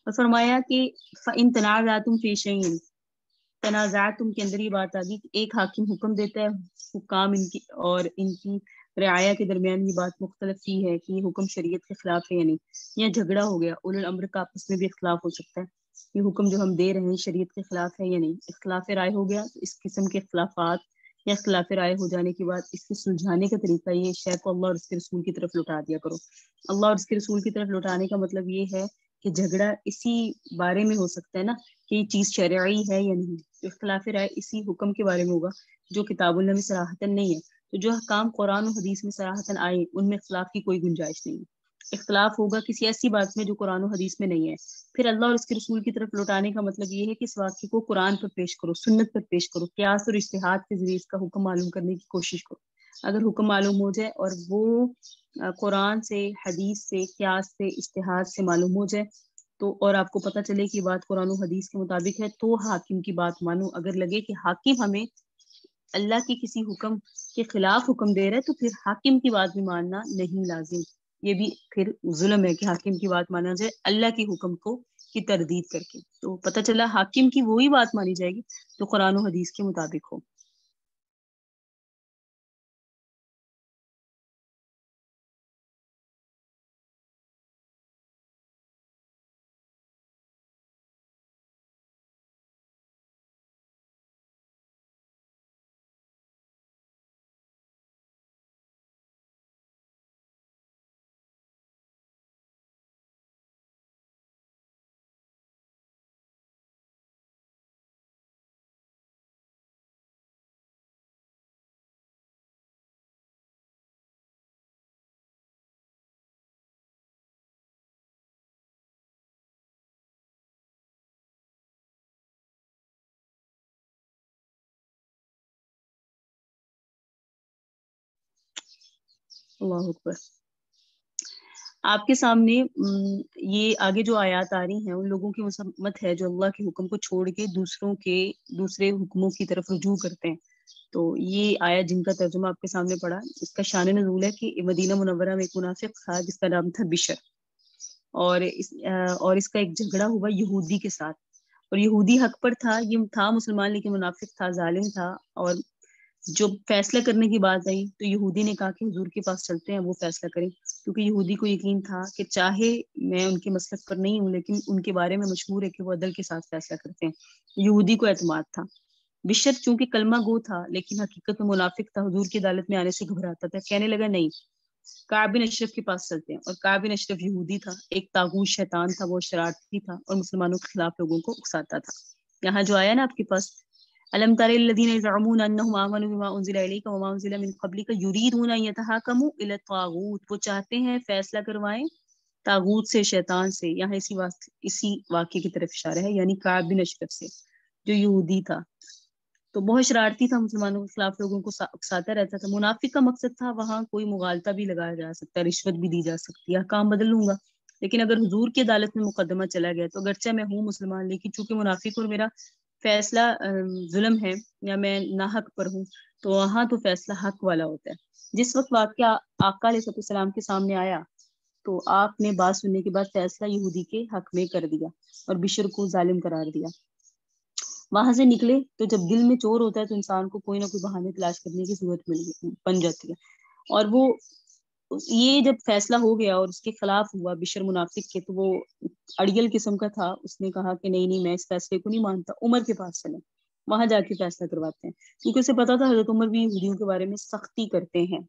اور فرمایا کہ فَإِن تَنَازَعْتُمْ فِي شَيْءٍ، تنازعتم کے اندر یہ بات آ گئی کہ ایک حاکم حکم دیتا ہے، حکام ان کی رعایا کے درمیان یہ بات مختلف ہی ہے کہ یہ حکم شریعت کے خلاف ہے یا نہیں. یا جھگڑا ہو گیا، اولو الامر کا آپس میں بھی اختلاف ہو سکتا ہے، یہ حکم جو ہم دے رہے ہیں شریعت کے خلاف ہے یا نہیں. اختلاف رائے ہو گیا تو اس قسم کے اختلافات یا اختلاف رائے ہو جانے کے بعد اس کے سلجھانے کا طریقہ یہ شے کو اللہ اور اس کے رسول کی طرف لوٹا دیا کرو. اللہ اور اس کے رسول کی طرف لوٹانے کا مطلب یہ ہے کہ جھگڑا اسی بارے میں ہو سکتا ہے نا کہ یہ چیز شرعی ہے یا نہیں. اختلاف رائے اسی حکم کے بارے میں ہوگا جو کتاب اللہ میں صراحتاً نہیں ہے. تو جو احکام قرآن و حدیث میں صراحتاً آئے ان میں اختلاف کی کوئی گنجائش نہیں ہے. اختلاف ہوگا کسی ایسی بات میں جو قرآن و حدیث میں نہیں ہے. پھر اللہ اور اس کے رسول کی طرف لوٹانے کا مطلب یہ ہے کہ اس واقعے کو قرآن پر پیش کرو، سنت پر پیش کرو، قیاس اور اجتہاد کے ذریعے اس کا حکم معلوم کرنے کی کوشش کرو. اگر حکم معلوم ہو جائے اور وہ قرآن سے، حدیث سے، قیاس سے، اجتہاد سے معلوم ہو جائے تو، اور آپ کو پتہ چلے کہ بات قرآن و حدیث کے مطابق ہے، تو حاکم کی بات مانو. اگر لگے کہ حاکم ہمیں اللہ کے کسی حکم کے خلاف حکم دے رہا ہے تو پھر حاکم کی بات بھی ماننا نہیں لازم. یہ بھی پھر ظلم ہے کہ حاکم کی بات مانا جائے اللہ کے حکم کو کی تردید کر کے. تو پتہ چلا حاکم کی وہی بات مانی جائے گی جو قرآن و حدیث کے مطابق ہو. اللہ اکبر. آپ کے سامنے یہ آگے جو آیات آ رہی ہیں ان لوگوں کی مذمت ہے جو اللہ کے حکم کو چھوڑ کے دوسرے حکموں کی طرف رجوع کرتے ہیں. تو یہ آیت جن کا ترجمہ آپ کے سامنے پڑا، اس کا شان نزول ہے کہ مدینہ منورہ میں ایک منافق تھا جس کا نام تھا بشر، اور اس کا ایک جھگڑا ہوا یہودی کے ساتھ، اور یہودی حق پر تھا، یہ تھا مسلمان لیکن منافق تھا، ظالم تھا. اور جو فیصلہ کرنے کی بات آئی تو یہودی نے کہا کہ حضور کے پاس چلتے ہیں، وہ فیصلہ کریں، کیونکہ یہودی کو یقین تھا کہ چاہے میں ان کے مسلک پر نہیں ہوں لیکن ان کے بارے میں مشہور ہے کہ وہ عدل کے ساتھ فیصلہ کرتے ہیں. یہودی کو اعتماد تھا. بشر چونکہ کلمہ گو تھا لیکن حقیقت میں منافق تھا، حضور کی عدالت میں آنے سے گھبراتا تھا. کہنے لگا نہیں، کعب بن اشرف کے پاس چلتے ہیں. اور کعب بن اشرف یہودی تھا، ایک طاغوت شیطان تھا، وہ شرارتی تھا اور مسلمانوں کے خلاف لوگوں کو اکساتا تھا. یہاں جو آیا نا آپ کے پاس، الم تر الذین یزعمون انہم آمنوا بما انزل الیک وما انزل من قبلک یریدون ان یتحاکموا الی الطاغوت، وہ چاہتے ہیں فیصلہ کروائیں طاغوت سے، شیطان سے. یہاں اسی واقعے کی طرف اشارہ ہے، یعنی کعب بن اشرف سے جو یہودی تھا. تو بہت شرارتی تھا، مسلمانوں کے خلاف لوگوں کو اکساتا رہتا تھا. منافق کا مقصد تھا وہاں کوئی مغالطہ بھی لگایا جا سکتا ہے، رشوت بھی دی جا سکتی ہے، احکام بدل لوں گا. لیکن اگر حضور کی عدالت میں مقدمہ چلا گیا تو اگرچہ میں ہوں مسلمان لیکن چونکہ منافق اور میرا فیصلہ ظلم ہے یا میں ناحق پر ہوں، تو وہاں تو فیصلہ حق والا ہوتا ہے. جس وقت واقعہ آقا علیہ السلام کے سامنے آیا تو آپ نے بات سننے کے بعد فیصلہ یہودی کے حق میں کر دیا اور بشر کو ظالم قرار دیا. وہاں سے نکلے تو جب دل میں چور ہوتا ہے تو انسان کو کوئی نہ کوئی بہانے تلاش کرنے کی ضرورت بن جاتی ہے. اور وہ یہ جب فیصلہ ہو گیا اور اس کے خلاف ہوا بشر منافق کے، تو وہ اڑیل قسم کا تھا، اس نے کہا کہ نہیں میں اس فیصلے کو نہیں مانتا، عمر کے پاس چلیں، وہاں جا کے فیصلہ کرواتے ہیں. کیونکہ اسے پتا تھا حضرت عمر بھی یہودیوں کے بارے میں سختی کرتے ہیں.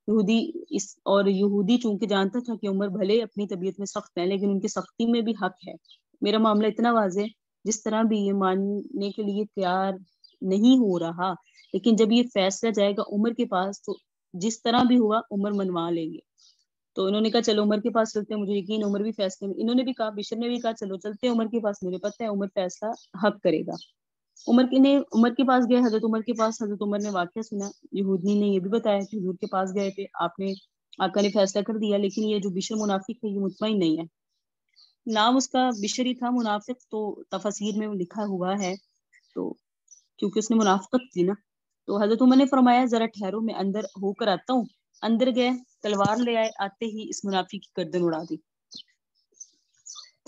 یہودی چونکہ جانتا تھا کہ عمر بھلے اپنی طبیعت میں سخت ہیں لیکن ان کی سختی میں بھی حق ہے. میرا معاملہ اتنا واضح، جس طرح بھی یہ ماننے کے لیے تیار نہیں ہو رہا، لیکن جب یہ فیصلہ جائے گا عمر کے پاس تو جس طرح بھی ہوا عمر منوا لیں گے. تو انہوں نے کہا چلو عمر کے پاس چلتے ہیں، مجھے یقین عمر بھی فیصلے میں، انہوں نے بھی کہا، بشر نے بھی کہا چلو چلتے ہیں عمر کے پاس، مجھے پتہ ہے عمر فیصلہ حق کرے گا. عمر کے پاس گئے، حضرت عمر کے پاس. حضرت عمر نے واقعہ سنا، یہودی نے یہ بھی بتایا کہ حضور کے پاس گئے تھے، آپ نے آقا نے فیصلہ کر دیا، لیکن یہ جو بشر منافق ہے یہ مطمئن نہیں ہے. نام اس کا بشر ہی تھا، منافق تو تفاسیر میں لکھا ہوا ہے، تو کیونکہ اس نے منافقت کی نا. تو حضرت عمر نے فرمایا ذرا ٹھہرو، میں اندر ہو کر آتا ہوں. اندر گئے، تلوار لے آئے، آتے ہی اس منافق کی گردن اڑا دی،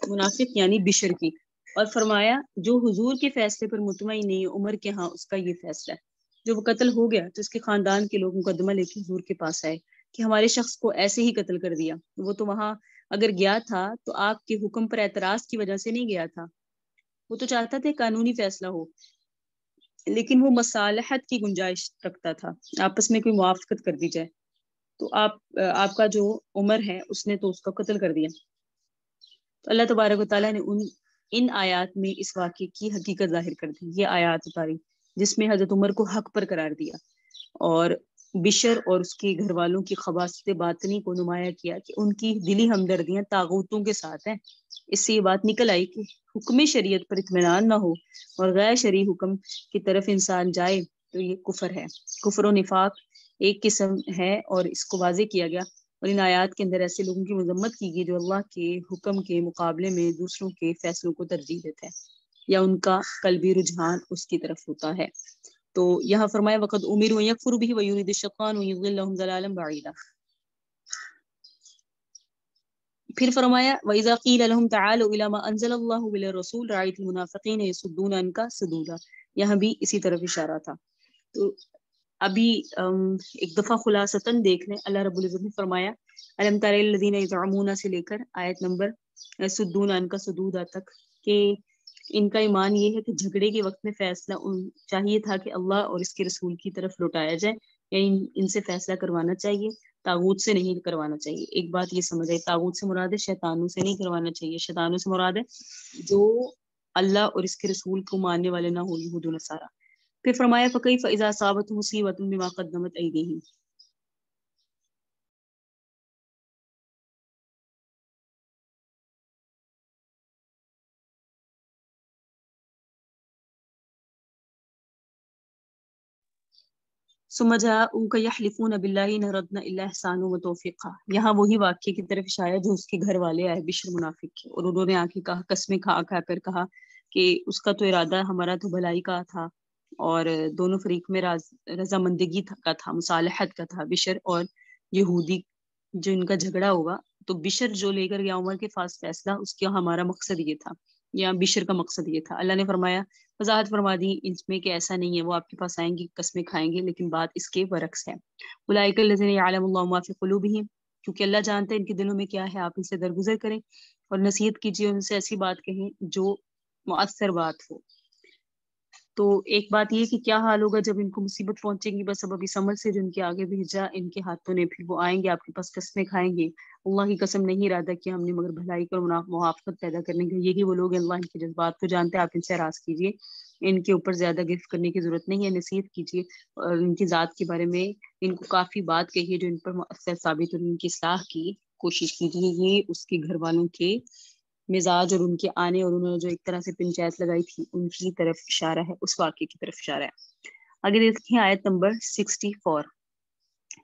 منافق یعنی بشر کی. اور فرمایا جو حضور کے فیصلے پر مطمئن نہیں، عمر کے ہاں اس کا یہ فیصلہ ہے. جو وہ قتل ہو گیا تو اس کے خاندان کے لوگ مقدمہ لے کے حضور کے پاس آئے کہ ہمارے شخص کو ایسے ہی قتل کر دیا. وہ تو وہاں اگر گیا تھا تو آپ کے حکم پر اعتراض کی وجہ سے نہیں گیا تھا، وہ تو چاہتا تھا قانونی فیصلہ ہو، لیکن وہ مصالحت کی گنجائش رکھتا تھا، آپس میں کوئی موافقت کر دی جائے. تو آپ کا جو عمر ہے اس نے تو اس کا قتل کر دیا. تو اللہ تبارک و تعالیٰ نے ان آیات میں اس واقعے کی حقیقت ظاہر کر دی. یہ آیات اتاری جس میں حضرت عمر کو حق پر قرار دیا اور بشر اور اس کے گھر والوں کی خواص باطنی کو نمایاں کیا کہ ان کی دلی ہمدردیاں طاغوتوں کے ساتھ ہیں. اس سے یہ بات نکل آئی کہ حکم شریعت پر اطمینان نہ ہو اور غیر شرعی حکم کی طرف انسان جائے تو یہ کفر ہے. کفر و نفاق ایک قسم ہے اور اس کو واضح کیا گیا. اور ان آیات کے اندر ایسے لوگوں کی مذمت کی گئی جو اللہ کے حکم کے مقابلے میں دوسروں کے فیصلوں کو ترجیح دیتے ہیں یا ان کا قلبی رجحان اس کی طرف ہوتا ہے. تو یہاں فرمایا وقد امروا یکفروا به ویرید الشیطان ان یضلهم ضلالا بعیدا. پھر فرمایا وَإِذَا قِيلَ لَهُمْ تَعَالَوْا إِلَىٰ مَا أَنزَلَ اللَّهُ وَإِلَى الرَّسُولِ رَأَيْتَ الْمُنَافِقِينَ يَصُدُّونَ عَنْكَ صُدُودًا، یہاں بھی اسی طرف اشارہ تھا۔ تو ابھی ایک دفعہ خلاصتاً دیکھ لیں، اللہ رب العزت نے فرمایا الم تر الذین یزعمون سے لے کر آیت نمبر یصدون عنک صدودا تک، کہ ان کا ایمان یہ ہے کہ جھگڑے کے وقت میں فیصلہ چاہیے تھا کہ اللہ اور اس کے رسول کی طرف لوٹایا جائے، یعنی ان سے فیصلہ کروانا چاہیے، طاغوت سے نہیں کروانا چاہیے۔ ایک بات یہ سمجھ آئی، طاغوت سے مراد ہے شیطانوں سے نہیں کروانا چاہیے، شیطانوں سے مراد ہے جو اللہ اور اس کے رسول کو ماننے والے نہ ہو، یہود و نصارہ۔ پھر فرمایا فَكَيْفَ إِذَا أَصَابَتْهُم مُّصِیبَةٌ بِمَا قَدَّمَتْ أَیْدِیہم، ثم جاءوك يحلفون بالله إن أردنا إلا إحسانا وتوفيقا، یہاں وہی واقعے کی طرف اشارہ جو اس کے گھر والے آئے بشر منافق کے، اور انہوں نے آ کے کہا، قسمیں کھا کھا کر کہا کہ اس کا تو ارادہ ہمارا تو بھلائی کا تھا، اور دونوں فریق میں رضامندگی کا تھا، مصالحت کا تھا، بشر اور یہودی جو ان کا جھگڑا ہوگا، تو بشر جو لے کر گیا عمر کے پاس فیصلہ، اس کا ہمارا مقصد یہ تھا، یا بشر کا مقصد یہ تھا۔ اللہ نے فرمایا، وضاحت فرما دی اس میں کہ ایسا نہیں ہے، وہ آپ کے پاس آئیں گے، قسمیں کھائیں گے، لیکن بات اس کے برعکس ہے۔ اولئک الذین یعلم اللہ ما فی قلوبہم، کیونکہ اللہ جانتا ہے ان کے دلوں میں کیا ہے، آپ ان سے درگزر کریں اور نصیحت کیجیے، ان سے ایسی بات کہیں جو مؤثر بات ہو۔ تو ایک بات یہ کہ کیا حال ہوگا جب ان کو مصیبت پہنچے گی بس اب اس عمل سے جو ان کے آگے بھیجا ان کے ہاتھوں نے، پھر وہ آئیں گے آپ کے پاس قسمیں کھائیں گے، اللہ کی قسم نہیں ارادہ کیا ہم نے مگر بھلائی کر موافقت پیدا کرنے کا، یہی وہ لوگ ہیں اللہ ان کے جذبات کو جانتے ہیں، آپ ان سے راز کیجیے، ان کے اوپر زیادہ گرفت کرنے کی ضرورت نہیں ہے، نصیحت کیجیے اور ان کی ذات کے بارے میں ان کو کافی بات کہیے جو ان پر مؤثر ثابت اور ان کی اصلاح کی کوشش کیجیے۔ یہ اس کے گھر والوں کے مزاج اور ان کے آنے اور انہوں نے جو ایک طرح سے پنچایت لگائی تھی ان کی طرف اشارہ ہے، اس واقعے کی طرف اشارہ ہے۔ آگے دیکھیں آیت نمبر 64،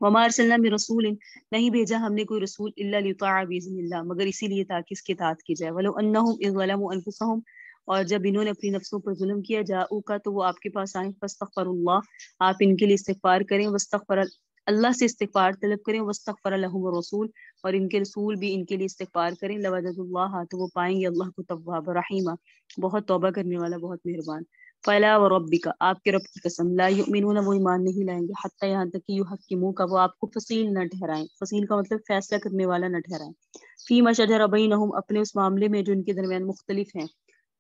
وما ارسلنا من رسول، نہیں بھیجا ہم نے کوئی رسول الا لیطاع باذن اللہ، مگر اسی لیے تاکہ اس کے اطاعت کی جائے، ولو انہم اذ ظلموا انفسہم، اور جب انہوں نے اپنی نفسوں پر ظلم کیا، جاؤکا تو وہ آپ کے پاس آئیں، فاستغفروا اللہ، آپ ان کے لیے استغفار کریں، واستغفر اللہ سے استغفار طلب کریں، واستغفر لهم الرسول، اور ان کے رسول بھی ان کے لیے استغفار کریں، لوجدوا اللہ، تو وہ پائیں گے اللہ کو توابا رحیما، بہت توبہ کرنے والا، بہت مہربان۔ فلا وربک، آپ کے رب کی قسم، لا یؤمنون، وہ ایمان نہیں لائیں گے، حتی یہاں تک کہ یحکموک، وہ آپ کو فصیل نہ ٹھہرائیں، فصیل کا مطلب فیصلہ کرنے والا نہ ٹھہرائیں، فیما شجر بینہم، اپنے اس معاملے میں جو ان کے درمیان مختلف ہیں،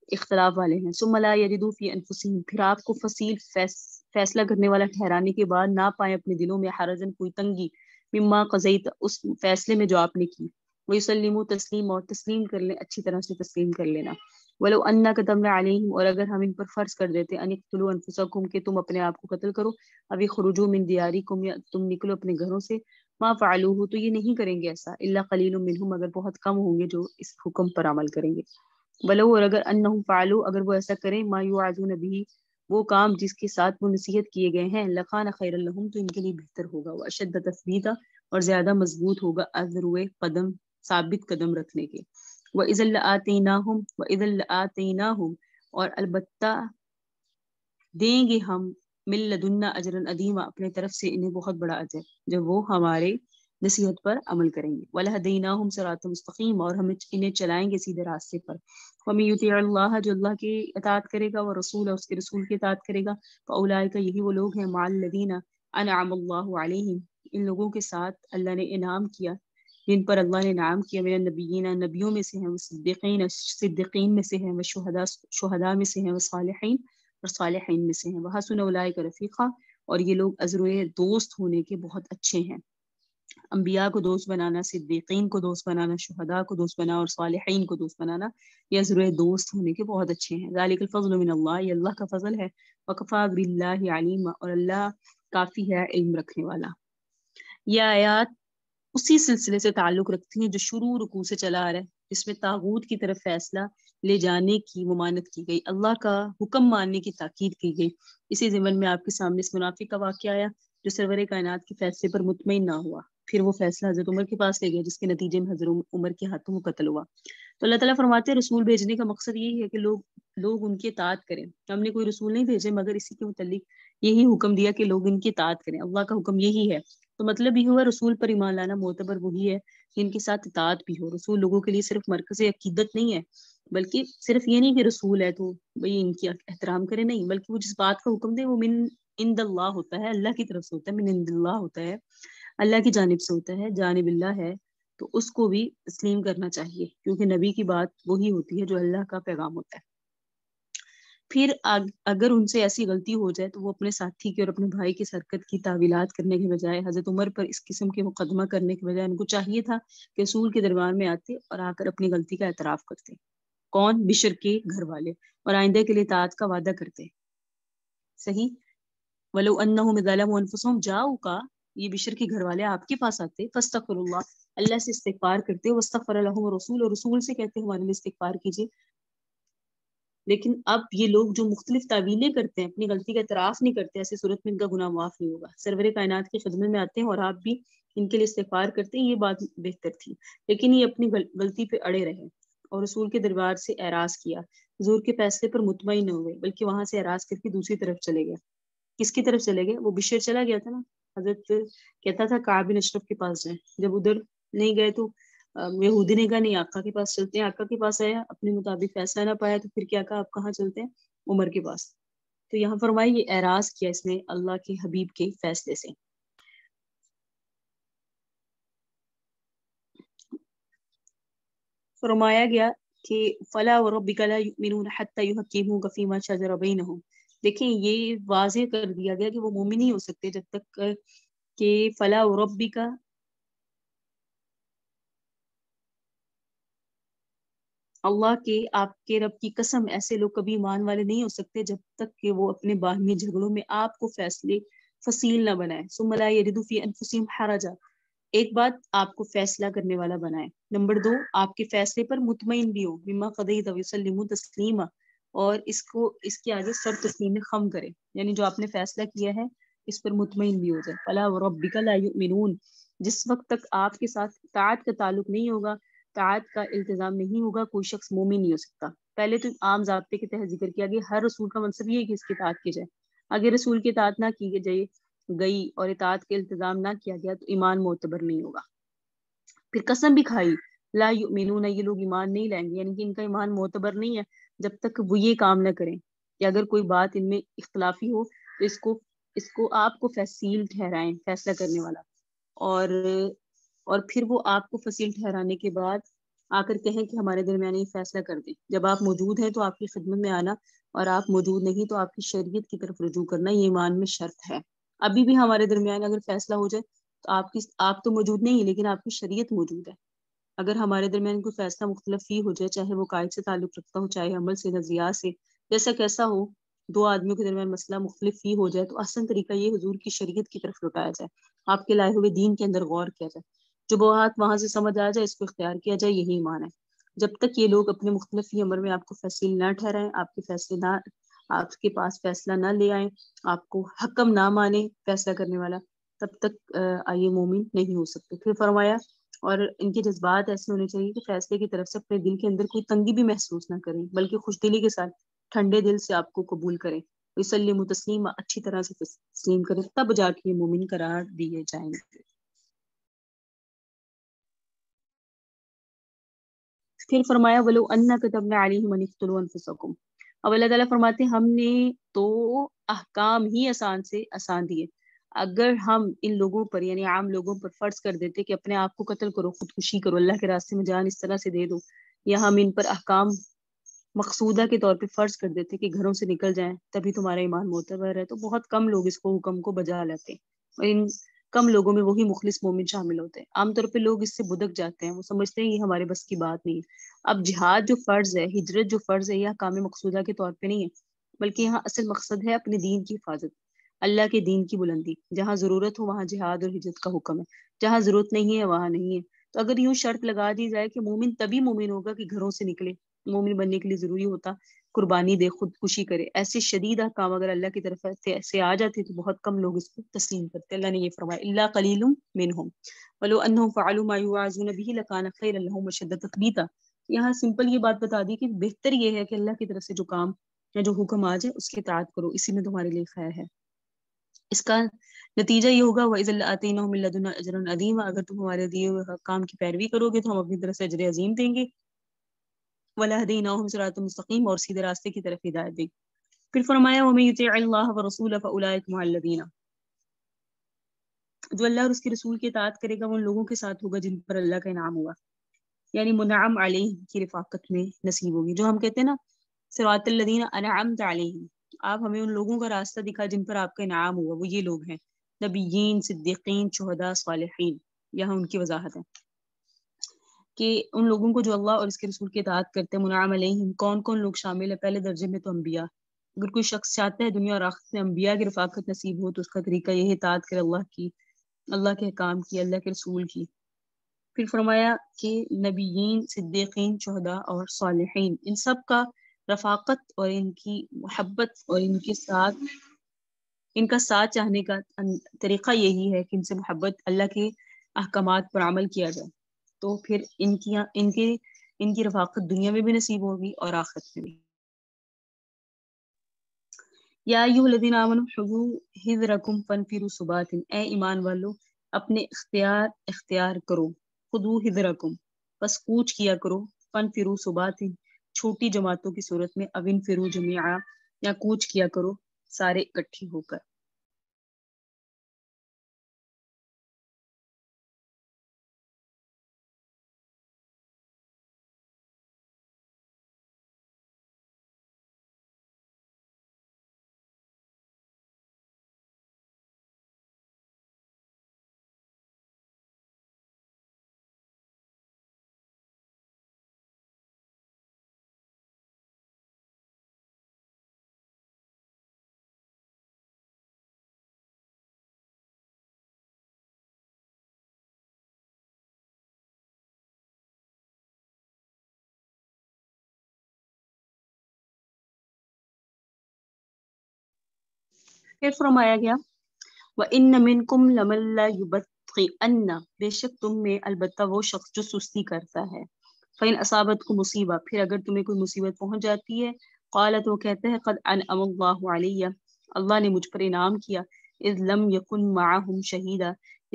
اختلاف والے ہیں، ثم لا یجدوا فی انفسہم، پھر آپ کو فصیل فیصلہ کرنے والا ٹھہرانے کے بعد نہ پائیں اپنے دلوں میں حرجن، کوئی تنگی، مما قضیت، اس فیصلے میں جو آپ نے کی، ویسلموا تسلیم، اور تسلیم کر لیں، اچھی طرح سے تسلیم کر لینا، ولو انا كتبنا علیہم، اور اگر ہم ان پر فرض کر دیتے ان اقتلوا انفسکم، کہ تم اپنے آپ کو قتل کرو، ابھی خروجوا من دیارکم، یا تم نکلو اپنے گھروں سے، ما فعلوه، تو یہ نہیں کریں گے ایسا، الا قلیل منهم، مگر بہت کم ہوں گے جو اس حکم پر عمل کریں گے، ولو، اور اگر انہم فعلوا، اگر وہ ایسا کریں، ما یوعظون به، وہ کام جس کے ساتھ وہ نصیحت کیے گئے ہیں، لکان خیر لهم، تو ان کے لیے بہتر ہوگا، واشد تثبیتا، اور زیادہ مضبوط ہوگا، ازروے قدم، ثابت قدم رکھنے کے، وَإِذًا لَآتَيْنَاهُمْ وَإِذًا لَآتَيْنَاهُمْ، اور البتہ دیں گے ہم، من لدنا اجرا عظیما، اپنے طرف سے انہیں بہت بڑا اجر، جب وہ ہمارے نصیحت پر عمل کریں گے، وَلَهَدَيْنَاهُمْ صِرَاطًا مُسْتَقِيمًا، اور ہم انہیں چلائیں گے سیدھے راستے پر، وَمَن يُطِعِ اللَّهَ، جو اللہ کی اطاعت کرے گا، وَرَسُولَهُ، اور اس کے رسول کی اطاعت کرے گا، فَأُولَٰئِکَ، یہی وہ لوگ ہیں، مع الذین انعم اللہ علیہم، ان لوگوں کے ساتھ اللہ نے انعام کیا، جن پر اللہ نے انعام کیا، من النبیین، نبیوں میں سے ہیں، صدیقین، صدیقین میں سے ہیں، وشہداء، شہداء میں سے ہیں، وصالحین، اور صالحین میں سے ہیں، وحسن اولئک رفیقا، اور یہ لوگ ازروئے دوست ہونے کے بہت اچھے ہیں، انبیاء کو دوست بنانا، صدیقین کو دوست بنانا، شہداء کو دوست بنانا، اور صالحین کو دوست بنانا، یہ ازروئے دوست ہونے کے بہت اچھے ہیں، ذالک الفضل من اللہ، یہ اللہ کا فضل ہے، وکفی باللہ علیما، اور اللہ کافی ہے علم رکھنے والا۔ یہ آیات اسی سلسلے سے تعلق رکھتی ہیں جو شروع رکوع سے چلا آ رہا ہے، جس میں طاغوت کی طرف فیصلہ لے جانے کی ممانعت کی گئی، اللہ کا حکم ماننے کی تاکید کی گئی۔ اسی ضمن میں آپ کے سامنے اس منافق کا واقعہ آیا جو سرور کائنات کے فیصلے پر مطمئن نہ ہوا، پھر وہ فیصلہ حضرت عمر کے پاس لے گیا، جس کے نتیجے میں حضرت عمر کے ہاتھوں وہ قتل ہوا۔ تو اللہ تعالیٰ فرماتے ہیں رسول بھیجنے کا مقصد یہی ہے کہ لوگ ان کی اطاعت کریں، ہم نے کوئی رسول نہیں بھیجے مگر اسی کے متعلق یہی حکم دیا کہ لوگ ان کی اطاعت کریں، اللہ کا حکم یہی ہے، تو مطلب یہ ہوا رسول پر ایمان لانا معتبر وہی ہے جن کے ساتھ اطاعت بھی ہو. رسول لوگوں کے لیے صرف مرکز عقیدت نہیں ہے، بلکہ صرف یہ نہیں کہ رسول ہے تو بھئی ان کی احترام کرے، نہیں، بلکہ وہ جس بات کا حکم دے وہ من عند اللہ ہوتا ہے، اللہ کی طرف سے ہوتا ہے، من عند اللہ ہوتا ہے، اللہ کی جانب سے ہوتا ہے، جانب اللہ ہے، تو اس کو بھی تسلیم کرنا چاہیے، کیونکہ نبی کی بات وہی ہوتی ہے جو اللہ کا پیغام ہوتا ہے. پھر اگر ان سے ایسی غلطی ہو جائے تو وہ اپنے ساتھی کی اور اپنے بھائی کی حرکت کی تعویلات کرنے کے بجائے حضرت عمر پر اس قسم کے مقدمہ کرنے کے بجائے ان کو چاہیے تھا کہ رسول کے دربار میں آتے اور آ کر اپنی غلطی کا اعتراف کرتے. کون؟ بشر کے گھر والے، اور آئندہ کے لیے اطاعت کا وعدہ کرتے. صحیح. ولو انہم ظلموا انفسہم جاؤک، یہ بشر کے گھر والے آپ کے پاس آتے، فاستغفر اللہ، اللہ سے استغفار کرتے، واستغفر لہم الرسول، اور رسول سے کہتے ہمارے لیے استغفار کیجیے. لیکن اب یہ لوگ جو مختلف تعویلیں کرتے ہیں، اپنی غلطی کا اعتراف نہیں کرتے، ایسی صورت میں ان کا گناہ معاف نہیں ہوگا. سرور کائنات کی خدمت میں آتے ہیں اور آپ بھی ان کے لیے استغفار کرتے ہیں، یہ بات بہتر تھی. لیکن یہ اپنی غلطی پہ اڑے رہے اور رسول کے دربار سے اعراض کیا. حضور کے فیصلے پر مطمئن نہ ہوئے، بلکہ وہاں سے اعراض کر کے دوسری طرف چلے گئے. کس کی طرف چلے گئے؟ وہ بشر چلا گیا تھا نا، حضرت کہتا تھا کعب بن اشرف کے پاس جائیں. جب ادھر نہیں گئے تو یہودی نے کہا نہیں، آقا کے پاس چلتے ہیں. آقا کے پاس آیا، اپنے مطابق فیصلہ نہ پایا تو پھر کیا کہا، آپ کہاں چلتے ہیں؟ عمر کے پاس. تو یہاں فرمایا یہ اعراض کیا اس نے اللہ کے حبیب کے فیصلے سے. فرمایا گیا کہ فلا وربک لا یؤمنون حتی یحکموک فیما شجر بینہم. دیکھیں یہ واضح کر دیا گیا کہ وہ مومن نہیں ہو سکتے جب تک کہ فلا وربک، اللہ کے، آپ کے رب کی قسم، ایسے لوگ کبھی ایمان والے نہیں ہو سکتے جب تک کہ وہ اپنے باہمی جھگڑوں میں آپ کو فیصلے فصیل نہ بنائے. ثم لا یجدوا فی انفسہم حرجا، ایک بات آپ کو فیصلہ کرنے والا بنائے. نمبر 2، آپ کے فیصلے پر مطمئن بھی ہو، مما قضیت ویسلموا تسلیما، اور اس کے آگے سر تسلیم خم کرے، یعنی جو آپ نے فیصلہ کیا ہے اس پر مطمئن بھی ہو جائے. فلا وربک لا یؤمنون، جس وقت تک آپ کے ساتھ طاعت کا تعلق نہیں ہوگا، طاعت کا التزام نہیں ہوگا، کوئی شخص مومن نہیں ہو سکتا. پہلے تو عام ضابطے کے تحت ذکر کیا گیا، ہر رسول کا منصب یہ ہے کہ اس کی اطاعت کی جائے. اگر رسول کی اطاعت نہ کی جائے گئی اور اطاعت کے التزام نہ کیا گیا تو ایمان معتبر نہیں ہوگا. پھر قسم بھی کھائی، لا یؤمنون، یہ لوگ ایمان نہیں لائیں گے، یعنی کہ ان کا ایمان معتبر نہیں ہے جب تک وہ یہ کام نہ کریں کہ اگر کوئی بات ان میں اختلافی ہو تو اس کو آپ کو فصیل ٹھہرائیں، فیصلہ کرنے والا، اور پھر وہ آپ کو فصیل ٹھہرانے کے بعد آ کر کہیں کہ ہمارے درمیان یہ فیصلہ کر دیں. جب آپ موجود ہیں تو آپ کی خدمت میں آنا، اور آپ موجود نہیں تو آپ کی شریعت کی طرف رجوع کرنا، یہ ایمان میں شرط ہے. ابھی بھی ہمارے درمیان اگر فیصلہ ہو جائے تو آپ تو موجود نہیں، لیکن آپ کی شریعت موجود ہے. اگر ہمارے درمیان کوئی فیصلہ مختلف ہی ہو جائے، چاہے وہ قائد سے تعلق رکھتا ہو، چاہے عمل سے، نظریات سے، جیسا کیسا ہو، دو آدمیوں کے درمیان مسئلہ مختلف ہی ہو جائے تو آسان طریقہ یہ حضور کی شریعت کی طرف لوٹایا جائے، آپ کے لائے ہوئے دین کے اندر غور کیا جائے، جو بات وہاں سے سمجھ آ جائے اس کو اختیار کیا جائے، یہی ایمان ہے. جب تک یہ لوگ اپنے مختلف ہی امر میں آپ کو فیصل نہ ٹھہرائیں، آپ کے فیصلے نہ، آپ کے پاس فیصلہ نہ لے آئیں، آپ کو حکم نہ مانے فیصلہ کرنے والا، تب تک آئیے مومن نہیں ہو سکتے. پھر فرمایا اور ان کے جذبات ایسے ہونے چاہیے کہ فیصلے کی طرف سے اپنے دل کے اندر کوئی تنگی بھی محسوس نہ کریں، بلکہ خوش دلی کے ساتھ ٹھنڈے دل سے آپ کو قبول کریں. وسلم تسلیم، اچھی طرح سے تسلیم کریں، تب جا کے یہ مومن قرار دیے جائیں گے. پھر فرمایا ولو انا كتبنا عليهم ان اقتلوا انفسكم، اب اللہ تعالیٰ فرماتے ہیں ہم نے تو احکام ہی آسان دیے. اگر ہم ان لوگوں پر، یعنی عام لوگوں پر فرض کر دیتے کہ اپنے آپ کو قتل کرو، خودکشی کرو، اللہ کے راستے میں جان اس طرح سے دے دو، یا ہم ان پر احکام مقصودہ کے طور پہ فرض کر دیتے کہ گھروں سے نکل جائیں تبھی تمہارا ایمان معتبر ہے، تو بہت کم لوگ اس کو حکم کو بجا لیتے، اور ان کم لوگوں میں وہی مخلص مومن شامل ہوتے ہیں. عام طور پہ لوگ اس سے بدک جاتے ہیں، وہ سمجھتے ہیں یہ ہمارے بس کی بات نہیں ہے. اب جہاد جو فرض ہے، ہجرت جو فرض ہے، یہ کام مقصودہ کے طور پہ نہیں ہے، بلکہ یہاں اصل مقصد ہے اپنے دین کی حفاظت، اللہ کے دین کی بلندی. جہاں ضرورت ہو وہاں جہاد اور ہجرت کا حکم ہے، جہاں ضرورت نہیں ہے وہاں نہیں ہے. تو اگر یوں شرط لگا دی جائے کہ مومن تبھی مومن ہوگا کہ گھروں سے نکلے، مومن بننے کے لیے ضروری ہوتا قربانی دے، خودکشی کرے، ایسے شدید احکام اگر اللہ کی طرف سے آ جاتے تو بہت کم لوگ اس کو تسلیم کرتے. اللہ نے یہ فرمایا الا قلیل منہم ولو انہم فعلوا ما یوعظون به لکان خیرا لهم وشد تثبیتا. یہاں سمپل یہ بات بتا دی کہ بہتر یہ ہے کہ اللہ کی طرف سے جو کام یا جو حکم آ جائے اس کی اطاعت کرو، اسی میں تمہارے لیے خیر ہے. اس کا نتیجہ یہ ہوگا وَإِذَا لَآتَيْنَاهُم مِن لَّدُنَّا أَجْرًا عَظِيمًا، اگر تم ہمارے دیے ہوئے کام کی پیروی کرو گے تو ہم اپنی طرف سے اجر عظیم دیں گے. وَلَهَدَيْنَاهُمْ صِرَاطًا مُسْتَقِيمًا، اور سیدھے راستے کی طرف ہدایت دیں. پھر فرمایا وَمَن يُطِعِ اللَّهَ وَرَسُولَهُ فَأُولَٰئِكَ مَعَ الَّذِينَ، جو اللہ اور اس کے رسول کی اطاعت کرے گا وہ ان لوگوں کے ساتھ ہوگا جن پر اللہ کا انعام ہوا، یعنی منعم علیہ کی رفاقت میں نصیب ہوگی. جو ہم کہتے ہیں نا صراط الذین انعمت علیہم، آپ ہمیں ان لوگوں کا راستہ دکھا جن پر آپ کا انعام ہوا، وہ یہ لوگ ہیں نبیین، صدیقین، شہداء، صالحین. یہاں ان کی وضاحت ہے کہ ان لوگوں کو جو اللہ اور اس کے رسول کی اطاعت کرتے ہیں منعم علیہم، کون کون لوگ شامل ہیں؟ پہلے درجے میں تو انبیاء. اگر کوئی شخص چاہتا ہے دنیا اور آخرت میں انبیاء کی رفاقت نصیب ہو تو اس کا طریقہ یہ ہے اطاعت کرے اللہ کی، اللہ کے احکام کی، اللہ کے رسول کی. پھر فرمایا کہ نبیین، صدیقین، شہداء اور صالحین، ان سب کا رفاقت اور ان کی محبت اور ان کا ساتھ چاہنے کا طریقہ یہی ہے کہ ان سے محبت، اللہ کے احکامات پر عمل کیا جائے، تو پھر ان کی رفاقت دنیا میں بھی نصیب ہوگی اور آخرت میں بھی. یا ایھا الذین آمنوا خذوا حذرکم فانفروا ثبات، اے ایمان والو اپنے اختیار کرو، خذوا حذرکم، بس کوچ کیا کرو، فانفروا ثبات، چھوٹی جماعتوں کی صورت میں، او انفروا جمیعا، یا کوچ کیا کرو سارے اکٹھے ہو کر. پھر فرمایا گیا وَإِنَّ مِنْكُمْ لَمَن لَّيُبَطِّئَنَّ، بے شک تم میں البتہ وہ شخص جو سستی کرتا ہے. فَإِنْ أَصَابَتْكُمْ مصیبہ، پھر اگر تمہیں کوئی مصیبت پہنچ جاتی ہے، قالت، وہ کہتے ہیں قد انعم اللہ علیہ، اللہ نے مجھ پر انعام کیا، اذ لم یکن معہم شہیدا،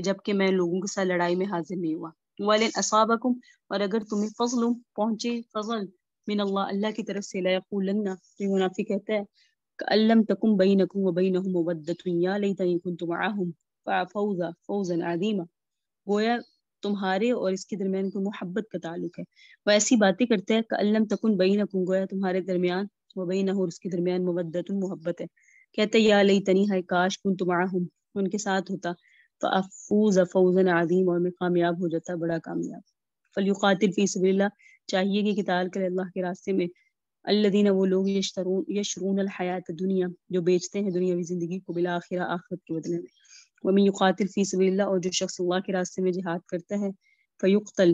جبکہ میں لوگوں کے ساتھ لڑائی میں حاضر نہیں ہوا. وَلِنْ أَصَابَكُمْ، اور اگر تمہیں فضل پہنچے، فضل من اللہ کی طرف سے، لَيَقُولَنَّ، تو منافق کہتا ہے كأن لم تكن بينكم وبينهم مودة يا ليتني كنت معهم ففوز فوزا عظيما، گویا تمہارے اور اس کے درمیان کوئی محبت کا تعلق ہے. وہ ایسی باتیں کرتے ہیں كأن لم تكن بينكم، گویا تمہارے درمیان، وبينه، اور اس کے درمیان، مودة، محبت ہے. کہتے یا لیتنی، ہے کاش كنت معهم، ان کے ساتھ ہوتا، فافوز فوزا عظیما، اور میں کامیاب ہو جاتا، بڑا کامیاب. فلیقاتل فی سبیل اللہ، چاہیے کہ قتال کرے اللہ کے راستے میں، الذین، وہ لوگ، یشرون الحیات دنیا، جو بیچتے ہیں دنیاوی زندگی کو، بالآخرہ، آخرت کے بدلے میں. ومن یقاتل فی سبیل اللہ، اور جو شخص اللہ کے راستے میں جہاد کرتا ہے، فیقتل،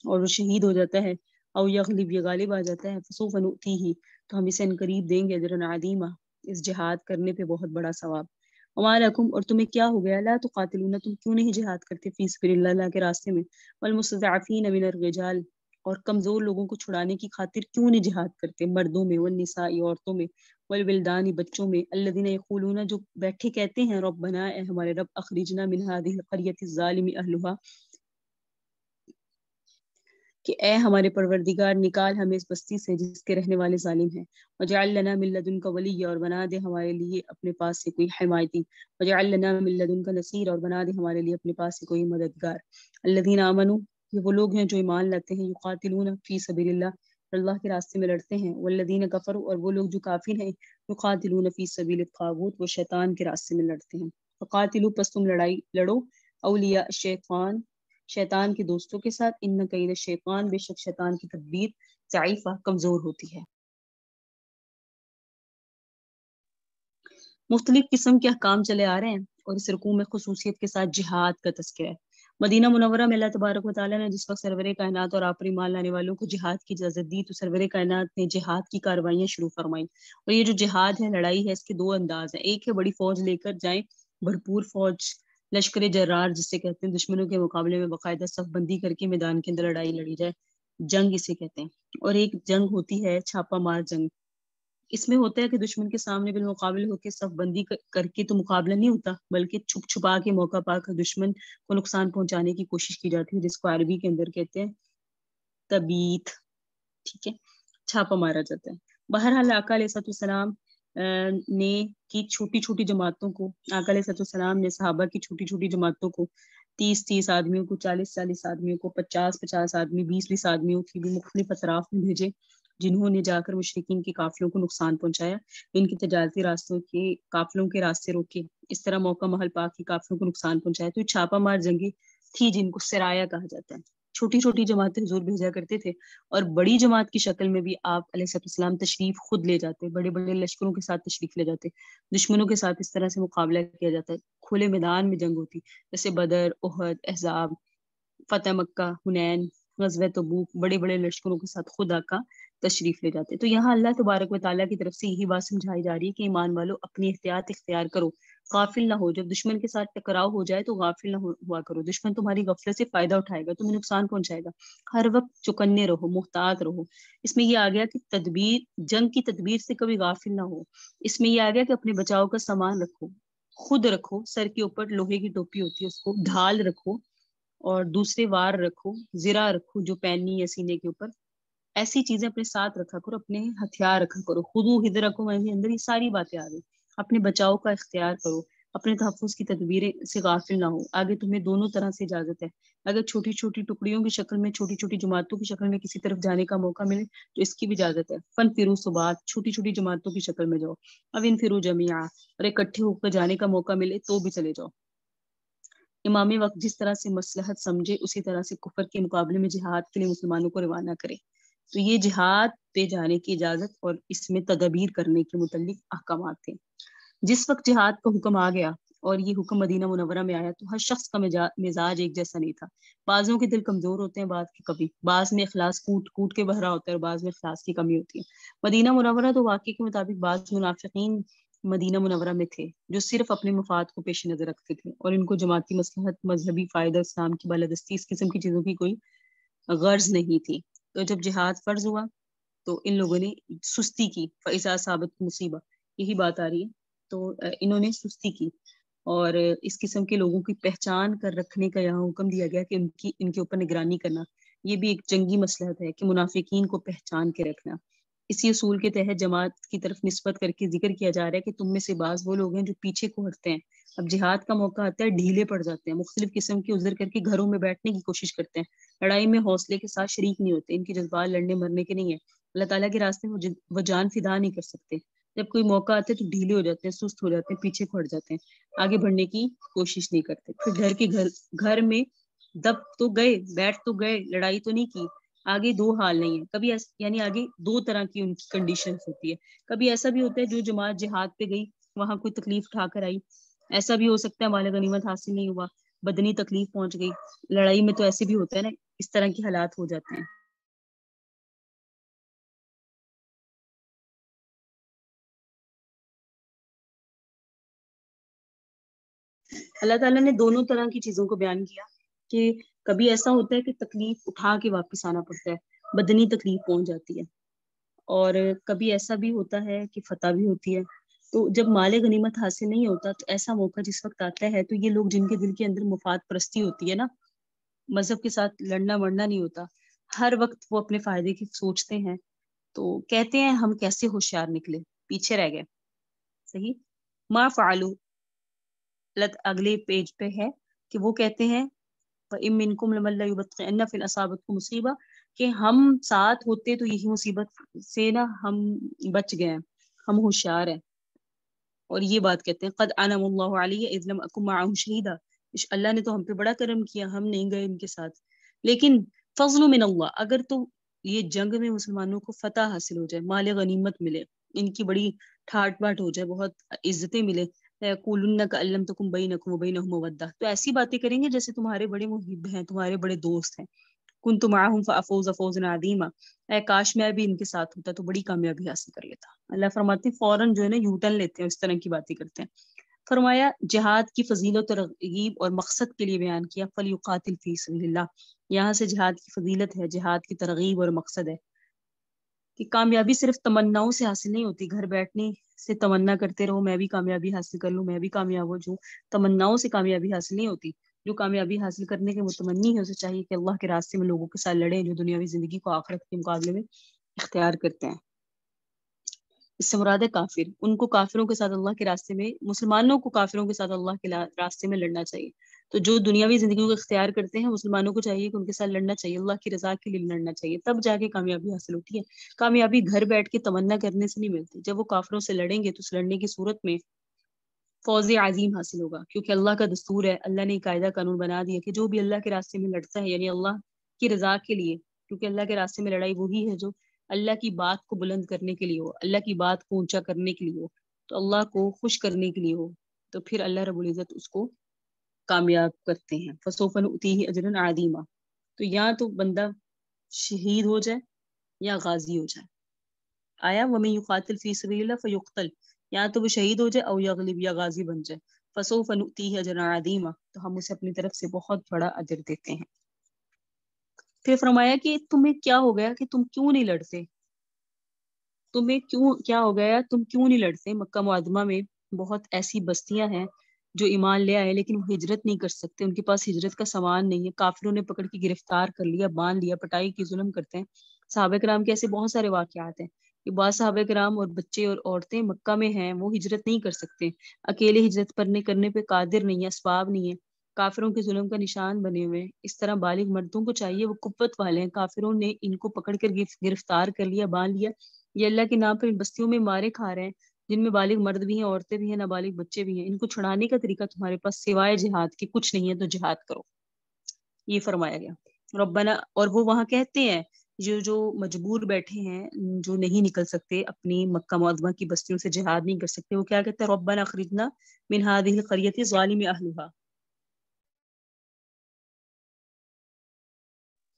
اور وہ شہید ہو جاتا ہے، او یغلب، یا غالب آ جاتا ہے، فسوف نؤتیہ، تو ہم اسے انقریب دیں گے، اجرا عظیما، اس جہاد کرنے پہ بہت بڑا ثواب. وما لکم، اور تمہیں کیا ہو گیا، لا تقاتلون، تم کیوں نہیں جہاد کرتے، فی سبیل اللہ، اللہ کے راستے میں، والمستضعفین من الرجال، اور کمزور لوگوں کو چھڑانے کی خاطر کیوں نہیں جہاد کرتے، مردوں میں، والنساء، عورتوں میں، والولدان، بچوں میں، الذین یقولون، جو بیٹھے کہتے ہیں ربنا، اے ہمارے رب، اخرجنا من هذه القرية الظالم اهلها، کہ اے ہمارے پروردگار نکال ہمیں اس بستی سے جس کے رہنے والے ظالم ہیں، وجعل لنا من لدنک ولیا، اور بنا دے ہمارے لیے اپنے پاس سے کوئی حمایتی، وجعل لنا من لدنک نصیر، اور بنا دے ہمارے لیے اپنے پاس سے کوئی مددگار. الذین آمنوا، یہ وہ لوگ ہیں جو ایمان لاتے ہیں، یقاتلون فی سبیل اللہ، اللہ کے راستے میں لڑتے ہیں، والذین کفروا، اور وہ لوگ جو کافر ہیں، یقاتلون فی سبیل الطاغوت، وہ شیطان کے راستے میں لڑتے ہیں. فقاتلوا، پس تم لڑو، اولیاء الشیطان، شیطان کے دوستوں کے ساتھ، ان کید الشیطان، بے شک شیطان کی تدبیر ضعیفہ، کمزور ہوتی ہے. مختلف قسم کے احکام چلے آ رہے ہیں، اور اس رکوع میں خصوصیت کے ساتھ جہاد کا تذکرہ ہے. مدینہ منورہ میں اللہ تبارک و تعالیٰ نے جس وقت سرور کائنات اور آپری ایمان لانے والوں کو جہاد کی اجازت دی، تو سرور کائنات نے جہاد کی کارروائیاں شروع فرمائیں. اور یہ جو جہاد ہے، لڑائی ہے، اس کے دو انداز ہیں. ایک ہے بڑی فوج لے کر جائیں، بھرپور فوج، لشکر جرار جسے کہتے ہیں، دشمنوں کے مقابلے میں باقاعدہ صف بندی کر کے میدان کے اندر لڑائی لڑی جائے، جنگ اسے کہتے ہیں. اور ایک جنگ ہوتی ہے چھاپا مار جنگ، اس میں ہوتا ہے کہ دشمن کے سامنے بالمقابل ہو کے صف بندی کر کے تو مقابلہ نہیں ہوتا، بلکہ چھپ چھپا کے موقع پا کر دشمن کو نقصان پہنچانے کی کوشش کی جاتی ہے، جس کو عربی کے اندر کہتے ہیں تبیت، ٹھیک ہے، چھاپا مارا جاتا ہے۔ بہرحال آقا علیہ السلام نے کی چھوٹی چھوٹی جماعتوں کو، آقا علیہ السلام نے صحابہ کی چھوٹی چھوٹی جماعتوں کو، 30 آدمیوں کو، 40 آدمیوں کو، 50 آدمی، 20 آدمیوں کی بھی مختلف اطراف میں بھیجے، جنہوں نے جا کر مشرکین کے قافلوں کو نقصان پہنچایا، ان کی تجارتی راستوں کے قافلوں کے راستے روکے، اس طرح موقع محل پاک کی قافلوں کو نقصان پہنچایا۔ تو یہ چھاپا مار جنگیں تھی جن کو سرایا کہا جاتا ہے۔ چھوٹی چھوٹی جماعتیں حضور بھیجا کرتے تھے، اور بڑی جماعت کی شکل میں بھی آپ علیہ السلام تشریف خود لے جاتے، بڑے بڑے لشکروں کے ساتھ تشریف لے جاتے، دشمنوں کے ساتھ اس طرح سے مقابلہ کیا جاتا ہے، کھلے میدان میں جنگ ہوتی، جیسے بدر، احد، احزاب، فتح مکہ، حنین، غزوہ تبوک، بڑے بڑے لشکروں کے ساتھ خود آقا تشریف لے جاتے۔ تو یہاں اللہ تبارک و تعالیٰ کی طرف سے یہی بات سمجھائی جا رہی ہے کہ ایمان والو اپنی احتیاط اختیار کرو، غافل نہ ہو، جب دشمن کے ساتھ ٹکراؤ ہو جائے تو غافل نہ ہوا کرو، دشمن تمہاری غفلت سے فائدہ اٹھائے گا، تمہیں نقصان پہنچائے گا، ہر وقت چکنے رہو، محتاط رہو۔ اس میں یہ آ گیا کہ جنگ کی تدبیر سے کبھی غافل نہ ہو، اس میں یہ آ گیا کہ اپنے بچاؤ کا سامان رکھو، خود رکھو، سر کے اوپر لوہے کی ٹوپی ہوتی ہے اس کو ڈھال رکھو، اور دوسرے وار رکھو، زرہ رکھو جو پہننی ہے سینے کے اوپر، ایسی چیزیں اپنے ساتھ رکھا کرو، اپنے ہتھیار رکھا کرو، خودو حذرکم، اندر یہ ساری باتیں آ گئی، اپنے بچاؤ کا اختیار کرو، اپنے تحفظ کی تدبیریں سے غافل نہ ہو۔ آگے تمہیں دونوں طرح سے اجازت ہے، اگر چھوٹی چھوٹی ٹکڑیوں کی شکل میں، چھوٹی چھوٹی جماعتوں کی شکل میں کسی طرف جانے کا موقع ملے تو اس کی بھی اجازت ہے، فن فرو صبات، چھوٹی چھوٹی جماعتوں کی شکل میں جاؤ، اب ان فرو جميعا، اور اکٹھے ہو کر جانے کا موقع ملے تو بھی چلے جاؤ۔ امام وقت جس طرح سے مصلحت سمجھے اسی طرح سے کفر کے مقابلے میں جہاد کے لیے مسلمانوں کو روانہ کرے۔ تو یہ جہاد پہ جانے کی اجازت اور اس میں تدابیر کرنے کے متعلق احکامات تھے۔ جس وقت جہاد کا حکم آ گیا اور یہ حکم مدینہ منورہ میں آیا تو ہر شخص کا مزاج ایک جیسا نہیں تھا، بعضوں کے دل کمزور ہوتے ہیں، بعض کے کبھی، بعض میں اخلاص کوٹ کوٹ کے بہرا ہوتا ہے اور بعض میں اخلاص کی کمی ہوتی ہے۔ مدینہ منورہ تو واقعے کے مطابق بعض منافقین مدینہ منورہ میں تھے جو صرف اپنے مفاد کو پیش نظر رکھتے تھے، اور ان کو جماعتی مصلحت، مذہبی فائدہ، اسلام کی بالادستی، اس قسم کی چیزوں کی کوئی غرض نہیں تھی۔ تو جب جہاد فرض ہوا تو ان لوگوں نے سستی کی، فَإِذَا أَصَابَتْكُمْ مصیبہ، یہی بات آ رہی ہے، تو انہوں نے سستی کی، اور اس قسم کے لوگوں کی پہچان کر رکھنے کا یہاں حکم دیا گیا کہ ان کے اوپر نگرانی کرنا، یہ بھی ایک جنگی مصلحت ہے کہ منافقین کو پہچان کے رکھنا۔ اسی اصول کے تحت جماعت کی طرف نسبت کر کے ذکر کیا جا رہا ہے کہ تم میں سے بعض وہ لوگ ہیں جو پیچھے کو ہٹتے ہیں، اب جہاد کا موقع آتا ہے ڈھیلے پڑ جاتے ہیں، مختلف قسم کے عذر کر کے گھروں میں بیٹھنے کی کوشش کرتے ہیں، لڑائی میں حوصلے کے ساتھ شریک نہیں ہوتے، ان کے جذبات لڑنے مرنے کے نہیں ہیں، اللہ تعالیٰ کے راستے میں وہ جان فدا نہیں کر سکتے، جب کوئی موقع آتا ہے تو ڈھیلے ہو جاتے ہیں، سست ہو جاتے ہیں، پیچھے کو ہٹ جاتے ہیں، آگے بڑھنے کی کوشش نہیں کرتے، پھر گھر میں دب تو گئے، بیٹھ تو گئے، لڑائی تو نہیں کی، آگے دو حال نہیں ہے، کبھی یعنی آگے دو طرح کی ان کی کنڈیشن ہوتی ہے، کبھی ایسا بھی ہوتا ہے جو جماعت جہاد پہ گئی وہاں کوئی تکلیف اٹھا کر آئی، ایسا بھی ہو سکتا ہے مال غنیمت حاصل نہیں ہوا، بدنی تکلیف پہنچ گئی، لڑائی میں تو ایسے بھی ہوتا ہے نا، اس طرح کے حالات ہو جاتے ہیں۔ اللہ تعالیٰ نے دونوں طرح کی چیزوں کو بیان کیا کہ کبھی ایسا ہوتا ہے کہ تکلیف اٹھا کے واپس آنا پڑتا ہے، بدنی تکلیف پہنچ جاتی ہے، اور کبھی ایسا بھی ہوتا ہے کہ فتح بھی ہوتی ہے۔ تو جب مال غنیمت حاصل نہیں ہوتا تو ایسا موقع جس وقت آتا ہے تو یہ لوگ جن کے دل کے اندر مفاد پرستی ہوتی ہے نا، مذہب کے ساتھ لڑنا مرنا نہیں ہوتا، ہر وقت وہ اپنے فائدے کی سوچتے ہیں، تو کہتے ہیں ہم کیسے ہوشیار نکلے، پیچھے رہ گئے، صحیح، ما فعلوا، اگلے پیج پہ ہے کہ وہ کہتے ہیں وَإِن مِّنكُمْ لَمَن لَّيُبَطِّئَنَّ فِإِنْ أَصَابَتْكُم مُّصِیبَۃٌ، کہ ہم ساتھ ہوتے تو یہی مصیبت سے نا ہم بچ گئے ہیں، ہم ہوشیار ہیں، اور یہ بات کہتے ہیں قد انعم اللہ علیہ اذ لم اکن معهم شہیدا، اللہ نے تو ہم پہ بڑا کرم کیا، ہم نہیں گئے ان کے ساتھ، لیکن فضل من اللہ، اگر تو یہ جنگ میں مسلمانوں کو فتح حاصل ہو جائے، مال غنیمت ملے، ان کی بڑی ٹھاٹ باٹ ہو جائے، بہت عزتیں ملے، لَيَقُولُنَّ كَأَن لَّمْ تَكُن بَيْنَكُمْ وَبَيْنَهُم مَّوَدَّةٌ، تو ایسی باتیں کریں گے جیسے تمہارے بڑے محب ہیں، تمہارے بڑے دوست ہیں، كنت معهم فافوز فوزا عظیما، اے کاش میں بھی ان کے ساتھ ہوتا تو بڑی کامیابی حاصل کر لیتا۔ اللہ فرماتے ہیں فوراً جو ہے نا یو ٹرن لیتے ہیں، اس طرح کی باتیں کرتے ہیں۔ فرمایا جہاد کی فضیلت اور ترغیب اور مقصد کے لیے بیان کیا، فلیقاتل فی سبیل اللہ، یہاں سے جہاد کی فضیلت ہے، جہاد کی ترغیب اور مقصد ہے، کہ کامیابی صرف تمناؤں سے حاصل نہیں ہوتی، گھر بیٹھنے سے تمنا کرتے رہو میں بھی کامیابی حاصل کر لوں، میں بھی کامیاب ہو جاؤں، تمناؤں سے کامیابی حاصل نہیں ہوتی۔ جو کامیابی حاصل کرنے کے متمنی ہے اسے چاہیے کہ اللہ کے راستے میں لوگوں کے ساتھ لڑیں جو دنیاوی زندگی کو آخرت کے مقابلے میں اختیار کرتے ہیں۔ اس سے مراد ہے کافر، ان کو کافروں کے ساتھ اللہ کے راستے میں، مسلمانوں کو کافروں کے ساتھ اللہ کے راستے میں لڑنا چاہیے۔ تو جو دنیاوی زندگی کو اختیار کرتے ہیں مسلمانوں کو چاہیے کہ ان کے ساتھ لڑنا چاہیے، اللہ کی رضا کے لیے لڑنا چاہیے، تب جا کے کامیابی حاصل ہوتی ہے۔ کامیابی گھر بیٹھ کے تمنا کرنے سے نہیں ملتی، جب وہ کافروں سے لڑیں گے تو اس لڑنے کی صورت میں فوز عظیم حاصل ہوگا، کیونکہ اللہ کا دستور ہے، اللہ نے قاعدہ قانون بنا دیا کہ جو بھی اللہ کے راستے میں لڑتا ہے، یعنی اللہ کی رضا کے لیے، کیونکہ اللہ کے راستے میں لڑائی وہی ہے جو اللہ کی بات کو بلند کرنے کے لیے ہو، اللہ کی بات کو اونچا کرنے کے لیے ہو، تو اللہ کو خوش کرنے کے لیے ہو، تو پھر اللہ رب العزت اس کو کامیاب کرتے ہیں۔ فسوف نؤتیہ اجرا عظیما، تو یا تو بندہ شہید ہو جائے یا غازی ہو جائے۔ آیا ومن یقاتل فی سبیل اللہ فیقتل، یا تو وہ شہید ہو جائے او یغلب، یا غازی بن جائے۔ فسوف نؤتیہ اجرا عظیما، تو ہم اسے اپنی طرف سے بہت بڑا اجر دیتے ہیں۔ پھر فرمایا کہ تمہیں کیا ہو گیا کہ تم کیوں نہیں لڑتے، تمہیں کیا ہو گیا تم کیوں نہیں لڑتے؟ مکہ معظمہ میں بہت ایسی بستیاں ہیں جو ایمان لے آئے لیکن وہ ہجرت نہیں کر سکتے، ان کے پاس ہجرت کا سامان نہیں ہے، کافروں نے پکڑ کے گرفتار کر لیا، باندھ لیا، پٹائی کی، ظلم کرتے ہیں۔ صحابہ کرام کے ایسے بہت سارے واقعات ہیں کہ بعض صحابہ کرام اور بچے اور عورتیں مکہ میں ہیں، وہ ہجرت نہیں کر سکتے، اکیلے ہجرت کرنے پہ قادر نہیں ہے، اسباب نہیں ہے، کافروں کے ظلم کا نشان بنے ہوئے ہیں۔ اس طرح بالغ مردوں کو چاہیے، وہ قوت والے ہیں، کافروں نے ان کو پکڑ کر گرفتار کر لیا، باندھ لیا، یہ اللہ کے نام پر ان بستیوں میں مارے کھا رہے ہیں، جن میں بالغ مرد بھی ہیں، عورتیں بھی ہیں، نابالغ بچے بھی ہیں، ان کو چھڑانے کا طریقہ تمہارے پاس سوائے جہاد کے کچھ نہیں ہے، تو جہاد کرو، یہ فرمایا گیا۔ ربنا، اور وہ وہاں کہتے ہیں جو مجبور بیٹھے ہیں، جو نہیں نکل سکتے، اپنی مکہ معظمہ کی بستیوں سے جہاد نہیں کر سکتے، وہ کیا کہتے ہیں؟ ربنا اخرجنا من هذه القرية ظالم اهلها،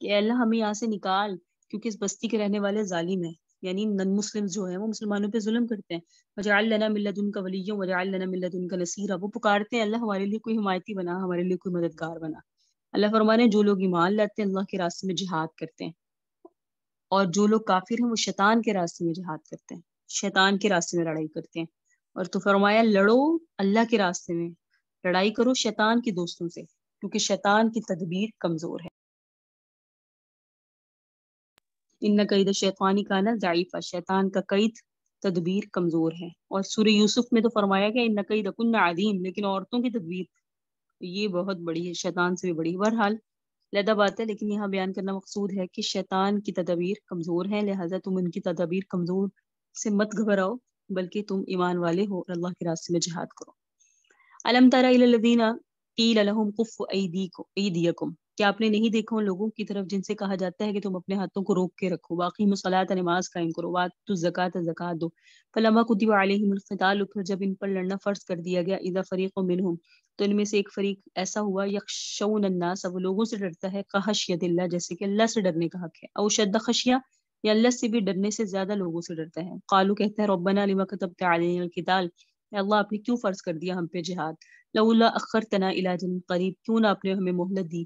کہ اے اللہ ہمیں یہاں سے نکال کیونکہ اس بستی کے رہنے والے ظالم ہیں، یعنی نن مسلم جو ہیں وہ مسلمانوں پہ ظلم کرتے ہیں۔ وجعل لنا من لدنک ولیا وجعل لنا من لدنک نصیرا، وہ پکارتے ہیں اللہ ہمارے لیے کوئی حمایتی بنا، ہمارے لیے کوئی مددگار بنا۔ اللہ فرمانے ہیں جو لوگ ایمان لاتے ہیں اللہ کے راستے میں جہاد کرتے ہیں، اور جو لوگ کافر ہیں وہ شیطان کے راستے میں جہاد کرتے ہیں، شیطان کے راستے میں لڑائی کرتے ہیں۔ اور تو فرمایا لڑو اللہ کے راستے میں، لڑائی کرو شیطان کے دوستوں سے، کیونکہ شیطان کی تدبیر کمزور ہے۔ ان قید شیطانی کانا ضعیفا، شیطان کا قید تدبیر کمزور ہے۔ اور سورہ یوسف میں تو فرمایا گیا ان قید کن عظیم، لیکن عورتوں کی تدبیر یہ بہت بڑی ہے، شیطان سے بھی بڑی۔ بہرحال لہذا بات ہے، لیکن یہاں بیان کرنا مقصود ہے کہ شیطان کی تدابیر کمزور ہیں، لہذا تم ان کی تدابیر کمزور سے مت گھبراؤ، بلکہ تم ایمان والے ہو اور اللہ کے راستے میں جہاد کرو۔ الم تر الی الذین قیل لهم کفوا ایدیکم، کیا آپ نے نہیں دیکھا ان لوگوں کی طرف جن سے کہا جاتا ہے کہ تم اپنے ہاتھوں کو روک کے رکھو، واقیموا الصلاۃ، نماز قائم کرو، واتوا الزکاۃ، زکات دو، فلما کتب علیہم القتال، پھر جب ان پر لڑنا فرض کر دیا گیا، اذا فریق منہم، تو ان میں سے ایک فریق ایسا ہوا، یخشون الناس، وہ لوگوں سے ڈرتا ہے، کخشیۃ اللہ، جیسے کہ اللہ سے ڈرنے کا حق ہے، او شد خشیہ، یا اللہ سے بھی ڈرنے سے زیادہ لوگوں سے ڈرتا ہے۔ قالوا، کہتے ہیں، ربنا لما كتبت علینا القتال، اے اللہ آپ نے کیوں فرض کر دیا ہم پہ جہاد، لولا اخرتنا الی اجل قریب، کیوں نہ آپ نے ہمیں مہلت دی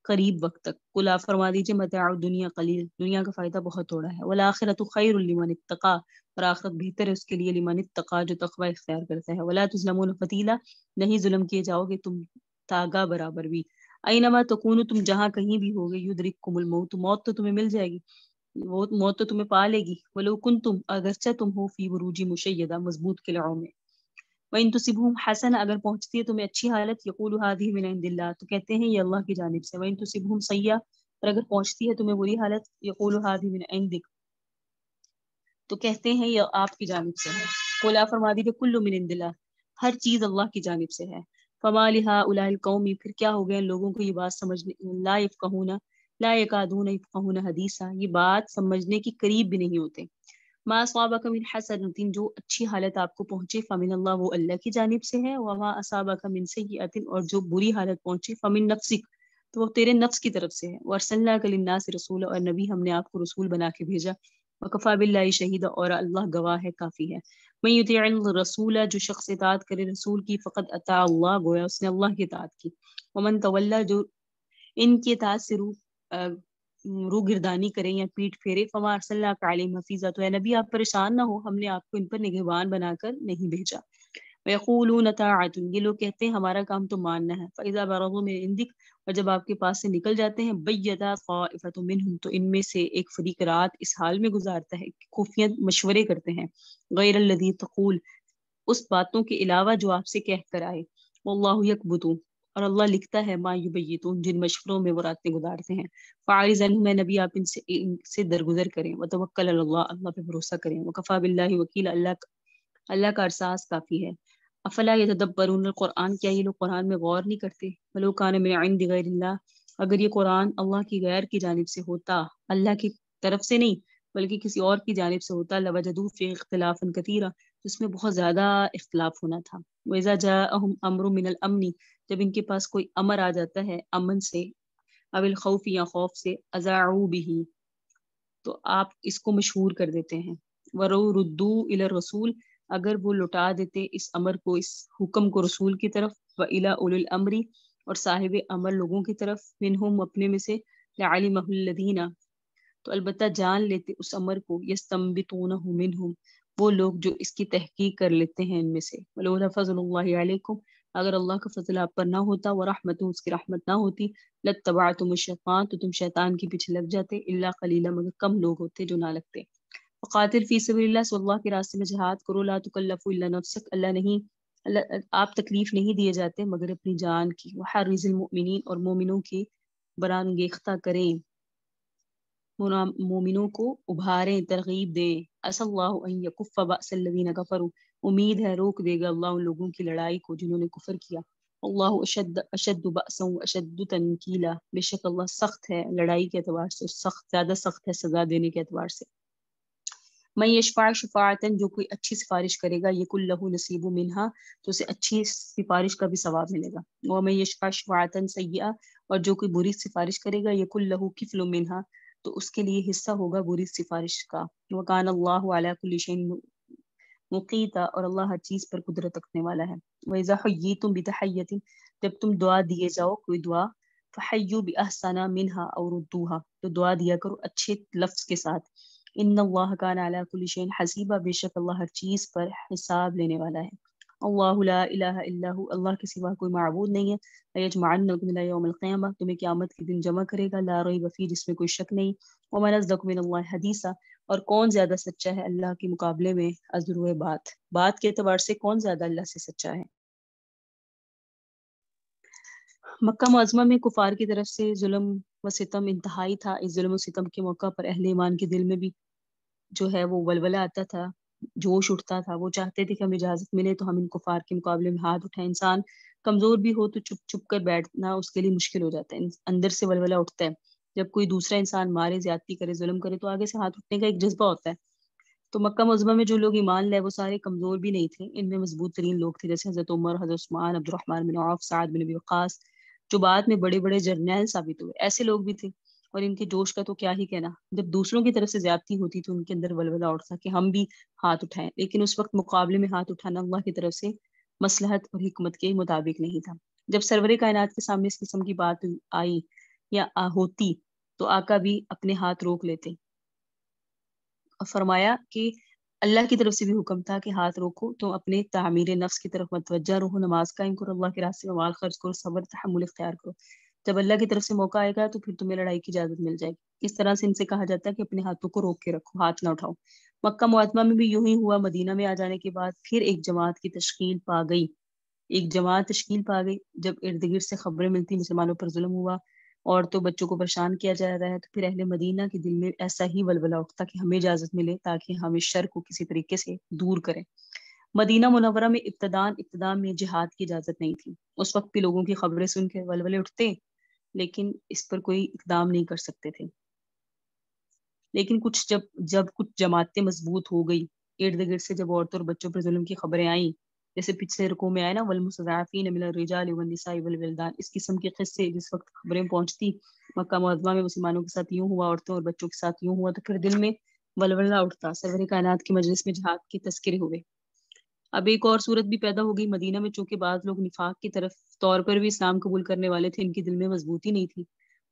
قریب وقت تک، قل آپ فرما دیجیے متاع الدنیا قلیل، دنیا کا فائدہ بہت تھوڑا ہے، والآخرۃ خیر لمن اتقی، اور آخرت بہتر ہے اس کے لیے لمن اتقی، جو تقوی اختیار کرتا ہے، ولا تظلمون فتیلا، نہیں ظلم کیے جاؤ گے تم تاگا برابر بھی، اینما تکونوا، تم جہاں کہیں بھی ہوگے، یدرککم الموت، موت تو تمہیں مل جائے گی، وہ موت تو تمہیں پا لے گی، ولو کنتم، اگرچہ تم ہو، فی بروج مشیدہ، مضبوط قلعوں میں، وَإِن تُصِبْهُمْ حَسَنَةٌ، اگر پہنچتی ہے تمہیں اچھی حالت، یقولوا هذه من عند اللہ، تو کہتے ہیں یہ اللہ کی جانب سے، وَإِن تُصِبْهُمْ سیئۃ، اور اگر پہنچتی ہے تمہیں بری حالت، یقولوا هذه من عندک، تو کہتے ہیں یہ آپ کی جانب سے ہے، قل آپ فرما دیجیے کل من عند اللہ، ہر چیز اللہ کی جانب سے ہے، فما لهؤلاء القوم، پھر کیا ہو گیا ان لوگوں کو یہ بات سمجھنے، لا يفقهون، لا يكادون يفقهون حدیثا، یہ بات سمجھنے کی قریب بھی نہیں ہوتے، ما اصابک من حسنۃ، جو اچھی حالت آپ کو پہنچے، فمن اللہ، وہ اللہ کی جانب سے ہے، وما اصابک من سیئۃ، اور جو بری حالت پہنچے، فمن نفسک، تو وہ تیرے نفس کی طرف سے ہے، وارسلناک للناس رسولا، اور نبی ہم نے آپ کو رسول بنا کے بھیجا، وکفی باللہ شہیدا، اور اللہ گواہ ہے، کافی ہے، من یطیع الرسول، جو شخص اطاعت کرے رسول کی، فقد اطاع اللہ، گویا اس نے اللہ کی اطاعت کی، ومن تولی، جو ان کی اطاعت سے روگردانی کریں یا پیٹ پھیرے، فما ارسلناک علیہم حفیظا، تو اے نبی آپ پریشان نہ ہو، ہم نے آپ کو ان پر نگہبان بنا کر نہیں بھیجا۔ وَيَقُولُونَ طَاعَةٌ، یہ لوگ کہتے ہیں ہمارا کام تو ماننا ہے، فَإِذَا بَرَزُوا مِنْ عِنْدِكَ، اور جب آپ کے پاس سے نکل جاتے ہیں، بَيَّتَا طَائِفَةٌ مِّنْهُمْ، تو ان میں سے ایک فریق رات اس حال میں گزارتا ہے کہ خفیہ مشورے کرتے ہیں، غیر الذی تقول، اس باتوں کے علاوہ جو آپ سے کہہ کر آئے، واللہ یکبت، اور اللہ لکھتا ہے، ما یبیتون، جن مشوروں میں وہ راتیں گزارتے ہیں، فاعرض عنہم، اے نبی آپ ان سے درگزر کریں، وتوکل علی اللہ، اللہ پہ بھروسہ کریں، وکفی باللہ وکیل، اللہ کا احساس کافی ہے۔ افلا یتدبرون القرآن، کیا یہ لوگ قرآن میں غور نہیں کرتے؟ ولو کان من عند غیر اللہ، اگر یہ قرآن اللہ کی غیر کی جانب سے ہوتا، اللہ کی طرف سے نہیں بلکہ کسی اور کی جانب سے ہوتا، لوجدوا فی اختلافا کثیرا، اس میں بہت زیادہ اختلاف ہونا تھا۔ وَإِذَا جَاءَهُمْ أَمْرٌ مِّنَ الْأَمْنِ، جب ان کے پاس کوئی امر آ جاتا ہے امن سے، او الخوف، یا خوف سے، اذاعوا بہ، تو آپ اس کو مشہور کر دیتے ہیں، ورو ردو الی الرسول، اگر وہ لوٹا دیتے اس امر کو، اس حکم کو رسول کی طرف، و الی اولی الامر، اور صاحب امر لوگوں کی طرف، منہم اپنے میں سے، لعلمہ الذین، تو البتہ جان لیتے اس امر کو، یستنبطونہ منہم، وہ لوگ جو اس کی تحقیق کر لیتے ہیں ان میں سے، ولولا فضل اللہ علیکم، اگر اللہ کا فضل آپ پر نہ ہوتا، ورحمتہ، اس کی رحمت نہ ہوتی، لتبعتم الشیطان، تو تم شیطان کے پیچھے لگ جاتے، الا قلیلا، مگر کم لوگ ہوتے جو نہ لگتے۔ وقاتل فی سبیل اللہ، سو اللہ کے راستے میں جہاد کرو، لا تکلف الا نفسک، اللہ آپ تکلیف نہیں دیے جاتے مگر اپنی جان کی، وحرز المؤمنین، اور مومنوں کی برانگیختہ کریں، مومنوں کو ابھاریں، ترغیب دیں، عسى اللہ ان یکف بأس الذین کفروا، امید ہے روک دے گا اللہ ان لوگوں کی لڑائی کو جنہوں نے کفر کیا، اللہ اشد بأسا واشد تنکیلا، بے شک اللہ سخت ہے لڑائی کے اعتبار سے، سخت، زیادہ سخت ہے سزا دینے کے اعتبار سے۔ من یشفع شفاعتن، جو کوئی اچھی سفارش کرے گا، یکن لہ نصیب منہا، تو اسے اچھی سفارش کا بھی ثواب ملے گا، ومن یشفع شفاعتن سیئہ، اور جو کوئی بری سفارش کرے گا، یکن لہ کفل منہا، تو اس کے لیے حصہ ہوگا بری سفارش کا، وکان اللہ علی کل شیء مقیتا، اور اللہ ہر چیز پر قدرت رکھنے والا ہے۔ وَإِذَا حُيِّيتُم بِتَحِيَّةٍ، جب تم دعا دیے جاؤ کوئی دعا، فحیوا بأحسن منہا او ردوہا، تو دعا دیا کرو اچھے لفظ کے ساتھ، ان اللہ کان علی کل شیء حسیبا، بے شک اللہ ہر چیز پر حساب لینے والا ہے۔ اللہ لا الہ الا ہو، اللہ کے سوا کوئی معبود نہیں ہے، لیجمعنکم الی یوم القیامہ، تمہیں قیامت کے دن جمع کرے گا، لا ریب فیہ، جس میں کوئی شک نہیں، ومن اصدق من اللہ حدیثا، اور کون زیادہ سچا ہے اللہ کے مقابلے میں عذر بات کے اعتبار سے کون زیادہ اللہ سے سچا ہے۔ مکہ معظمہ میں کفار کی طرف سے ظلم و ستم انتہائی تھا، اس ظلم و ستم کے موقع پر اہل ایمان کے دل میں بھی جو ہے وہ ولولہ آتا تھا، جوش اٹھتا تھا، وہ چاہتے تھے کہ ہمیں اجازت ملے تو ہم ان کفار کے مقابلے میں ہاتھ اٹھائیں۔ انسان کمزور بھی ہو تو چپ چپ کر بیٹھنا اس کے لیے مشکل ہو جاتا ہے، اندر سے ولولہ اٹھتا ہے، جب کوئی دوسرا انسان مارے، زیادتی کرے، ظلم کرے تو آگے سے ہاتھ اٹھنے کا ایک جذبہ ہوتا ہے۔ تو مکہ معظمہ میں جو لوگ ایمان لائے وہ سارے کمزور بھی نہیں تھے، ان میں مضبوط ترین لوگ تھے، جیسے حضرت عمر، حضرت عثمان، عبد الرحمن بن عوف، سعد بن ابی وقاص، جو بعد میں بڑے بڑے جرنیل ثابت ہوئے، ایسے لوگ بھی تھے، اور ان کے جوش کا تو کیا ہی کہنا، جب دوسروں کی طرف سے زیادتی ہوتی تو ان کے اندر ولولہ اٹھتا کہ ہم بھی ہاتھ اٹھائیں، لیکن اس وقت مقابلے میں ہاتھ اٹھانا اللہ کی طرف سے مصلحت اور حکمت کے مطابق نہیں تھا۔ جب سرور کائنات کے سامنے اس قسم کی بات آئی یا ہوتی تو آقا بھی اپنے ہاتھ روک لیتے، اور فرمایا کہ اللہ کی طرف سے بھی حکم تھا کہ ہاتھ روکو، تو اپنے تعمیر نفس کی طرف متوجہ رہو، نماز قائم کرو، اللہ کے راستے میں مال خرچ کرو، صبر تحمل اختیار کرو، جب اللہ کی طرف سے موقع آئے گا تو پھر تمہیں لڑائی کی اجازت مل جائے گی۔ اس طرح سے ان سے کہا جاتا ہے کہ اپنے ہاتھوں کو روک کے رکھو، ہاتھ نہ اٹھاؤ۔ مکہ معظمہ میں بھی یوں ہی ہوا، مدینہ میں آ جانے کے بعد پھر ایک جماعت کی تشکیل پا گئی، ایک جماعت تشکیل پا گئی، جب ارد گرد سے خبریں ملتی مسلمانوں پر ظلم ہوا، عورتوں بچوں کو پریشان کیا جا رہا ہے، تو پھر اہل مدینہ کے دل میں ایسا ہی ولولہ اٹھتا کہ ہمیں اجازت ملے تاکہ ہم اس شر کو کسی طریقے سے دور کریں۔ مدینہ منورہ میں ابتدا میں جہاد کی اجازت نہیں تھی، اس وقت بھی لوگوں کی خبریں سن کے ولولے اٹھتے، لیکن اس پر کوئی اقدام نہیں کر سکتے تھے۔ لیکن جب کچھ جماعتیں مضبوط ہو گئی، ارد گرد سے جب عورتوں اور بچوں پر ظلم کی خبریں آئیں، جیسے پچھلے رکوع میں آئے نا، والمستضعفین من الرجال والنساء والولدان، اس قسم کے قصے جس وقت خبریں پہنچتی مکہ معظمہ میں مسلمانوں کے ساتھ یوں ہوا، عورتوں اور بچوں کے ساتھ یوں ہوا، تو پھر دل میں ولولہ اٹھتا، سرور کائنات کی مجلس میں جہاد کے تذکرے ہوئے۔ اب ایک اور صورت بھی پیدا ہو گئی، مدینہ میں چونکہ بعض لوگ نفاق کی طرف طور پر بھی اسلام قبول کرنے والے تھے، ان کے دل میں مضبوطی نہیں تھی،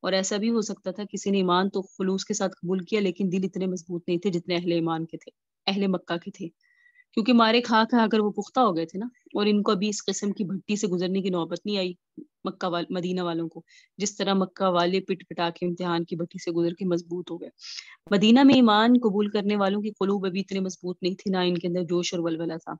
اور ایسا بھی ہو سکتا تھا کسی نے ایمان تو خلوص کے ساتھ قبول کیا لیکن دل اتنے مضبوط نہیں تھے جتنے اہل ایمان کے تھے، اہل مکہ کے تھے، کیونکہ مارے کھا کھا کر وہ پختہ ہو گئے تھے نا، اور ان کو ابھی اس قسم کی بھٹی سے گزرنے کی نوبت نہیں آئی مدینہ والوں کو، جس طرح مکہ والے پٹ پٹا کے امتحان کی بھٹی سے گزر کے مضبوط ہو گئے۔ مدینہ میں ایمان قبول کرنے والوں کی قلوب ابھی اتنے مضبوط نہیں تھی، نہ ان کے اندر جوش اور ولولہ تھا۔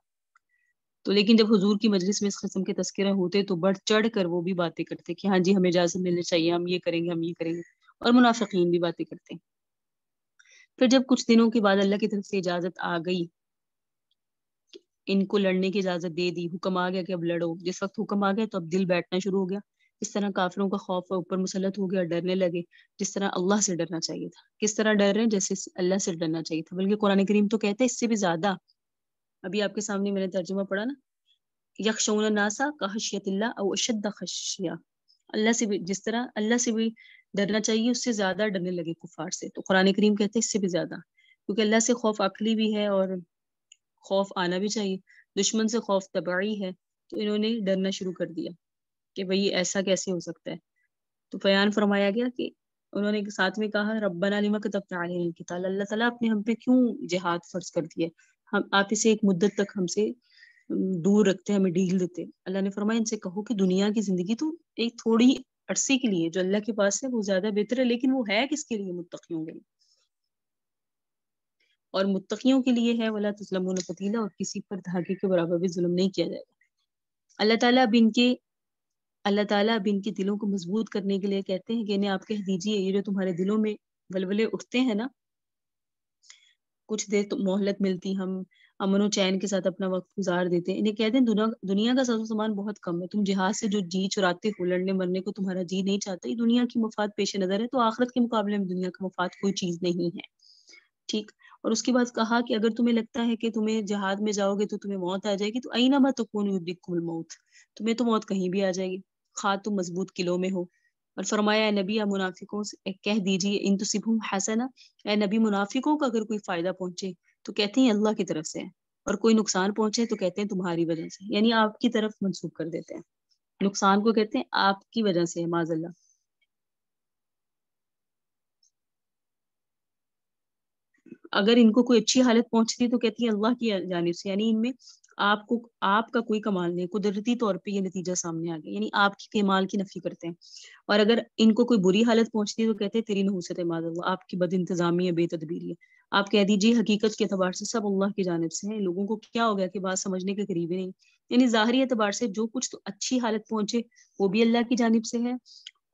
تو لیکن جب حضور کی مجلس میں اس قسم کے تذکرہ ہوتے تو بڑھ چڑھ کر وہ بھی باتیں کرتے کہ ہاں جی ہمیں اجازت ملنی چاہیے، ہم یہ کریں گے، ہم یہ کریں گے، اور منافقین بھی باتیں کرتے۔ پھر جب کچھ دنوں کے بعد اللہ کی طرف سے اجازت آ گئی، ان کو لڑنے کی اجازت دے دی، حکم آ گیا کہ اب لڑو، جس وقت حکم آ گیا تو اب دل بیٹھنا شروع ہو گیا، اس طرح کافروں کا خوف اوپر مسلط ہو گیا، ڈرنے لگے، جس طرح اللہ سے ڈرنا چاہیے تھا۔ کس طرح ڈر رہے ہیں؟ جیسے اللہ سے ڈرنا چاہیے تھا، بلکہ قرآن کریم تو کہتا ہے اس سے بھی زیادہ۔ ابھی آپ کے سامنے میں نے ترجمہ پڑھا نا، یخشون الناس کخشیۃ اللہ او اشد خشیہ، اللہ سے بھی جس طرح اللہ سے بھی ڈرنا چاہیے اس سے زیادہ ڈرنے لگے کفار سے۔ تو قرآن کریم کہتے ہیں اس سے بھی زیادہ، کیونکہ اللہ سے خوف عقلی بھی ہے اور خوف آنا بھی چاہیے، دشمن سے خوف طبعی ہے، تو انہوں نے ڈرنا شروع کر دیا کہ بھئی ایسا کیسے ہو سکتا ہے۔ تو بیان فرمایا گیا کہ انہوں نے ساتھ میں کہا ربنا لما کتبت علینا القتال، اللہ تعالیٰ آپ نے ہم پہ کیوں جہاد فرض کر دیا ہے، ہم آپ اسے ایک مدت تک ہم سے دور رکھتے، ہمیں ڈھیل دیتے۔ اللہ نے فرمایا ان سے کہو کہ دنیا کی زندگی تو ایک تھوڑی عرصے کے لیے جو اللہ کے پاس ہے وہ زیادہ بہتر ہے، لیکن وہ ہے کس کے لیے؟ متقیوں کے لیے، اور متقیوں کے لیے ہے ولا تظلمون فتیلا، اور کسی پر دھاگے کے برابر بھی ظلم نہیں کیا جائے گا۔ اللہ تعالیٰ اب ان کے دلوں کو مضبوط کرنے کے لیے کہتے ہیں کہ انہیں آپ کہہ دیجئے یہ جو تمہارے دلوں میں ولولے اٹھتے ہیں نا، کچھ دیر تو مہلت ملتی، ہم امن و چین کے ساتھ اپنا وقت گزار دیتے، انہیں کہتے ہیں دنیا کا ساز و سامان بہت کم ہے، تم جہاد سے جو جی چراتے ہو، لڑنے مرنے کو تمہارا جی نہیں چاہتا، یہ دنیا کی مفاد پیش نظر ہے، تو آخرت کے مقابلے میں دنیا کا مفاد کوئی چیز نہیں ہے، ٹھیک۔ اور اس کے بعد کہا کہ اگر تمہیں لگتا ہے کہ تمہیں جہاد میں جاؤ گے تو تمہیں موت آ جائے گی، تو اینما تکونوا یدرککم الموت، تمہیں تو موت کہیں بھی آ جائے گی، خواہ تم مضبوط قلعوں میں ہو۔ اور فرمایا اے نبی یا منافقوں سے کہہ دیجیے ان تصبہم حسنہ، اے نبی منافقوں کو اگر کوئی فائدہ پہنچے تو کہتے ہیں اللہ کی طرف سے ہے، اور کوئی نقصان پہنچے تو کہتے ہیں تمہاری وجہ سے، یعنی آپ کی طرف منسوب کر دیتے ہیں، نقصان کو کہتے ہیں آپ کی وجہ سے ہے، معاذ اللہ۔ اگر ان کو کوئی اچھی حالت پہنچتی تو کہتی ہے اللہ کی جانب سے، یعنی ان میں آپ کا کوئی کمال نہیں، قدرتی طور پہ یہ نتیجہ سامنے آ گیا، یعنی آپ کی کمال کی نفی کرتے ہیں۔ اور اگر ان کو کوئی بری حالت پہنچتی ہے تو کہتے ہیں تیری نحوست ہے معاذ اللہ، آپ کی بد انتظامی ہے، بے تدبیری ہے۔ آپ کہہ دیجیے حقیقت کے اعتبار سے سب اللہ کی جانب سے ہے، لوگوں کو کیا ہو گیا کہ بات سمجھنے کے قریب ہی نہیں، یعنی ظاہری اعتبار سے جو کچھ تو اچھی حالت پہنچے وہ بھی اللہ کی جانب سے ہے،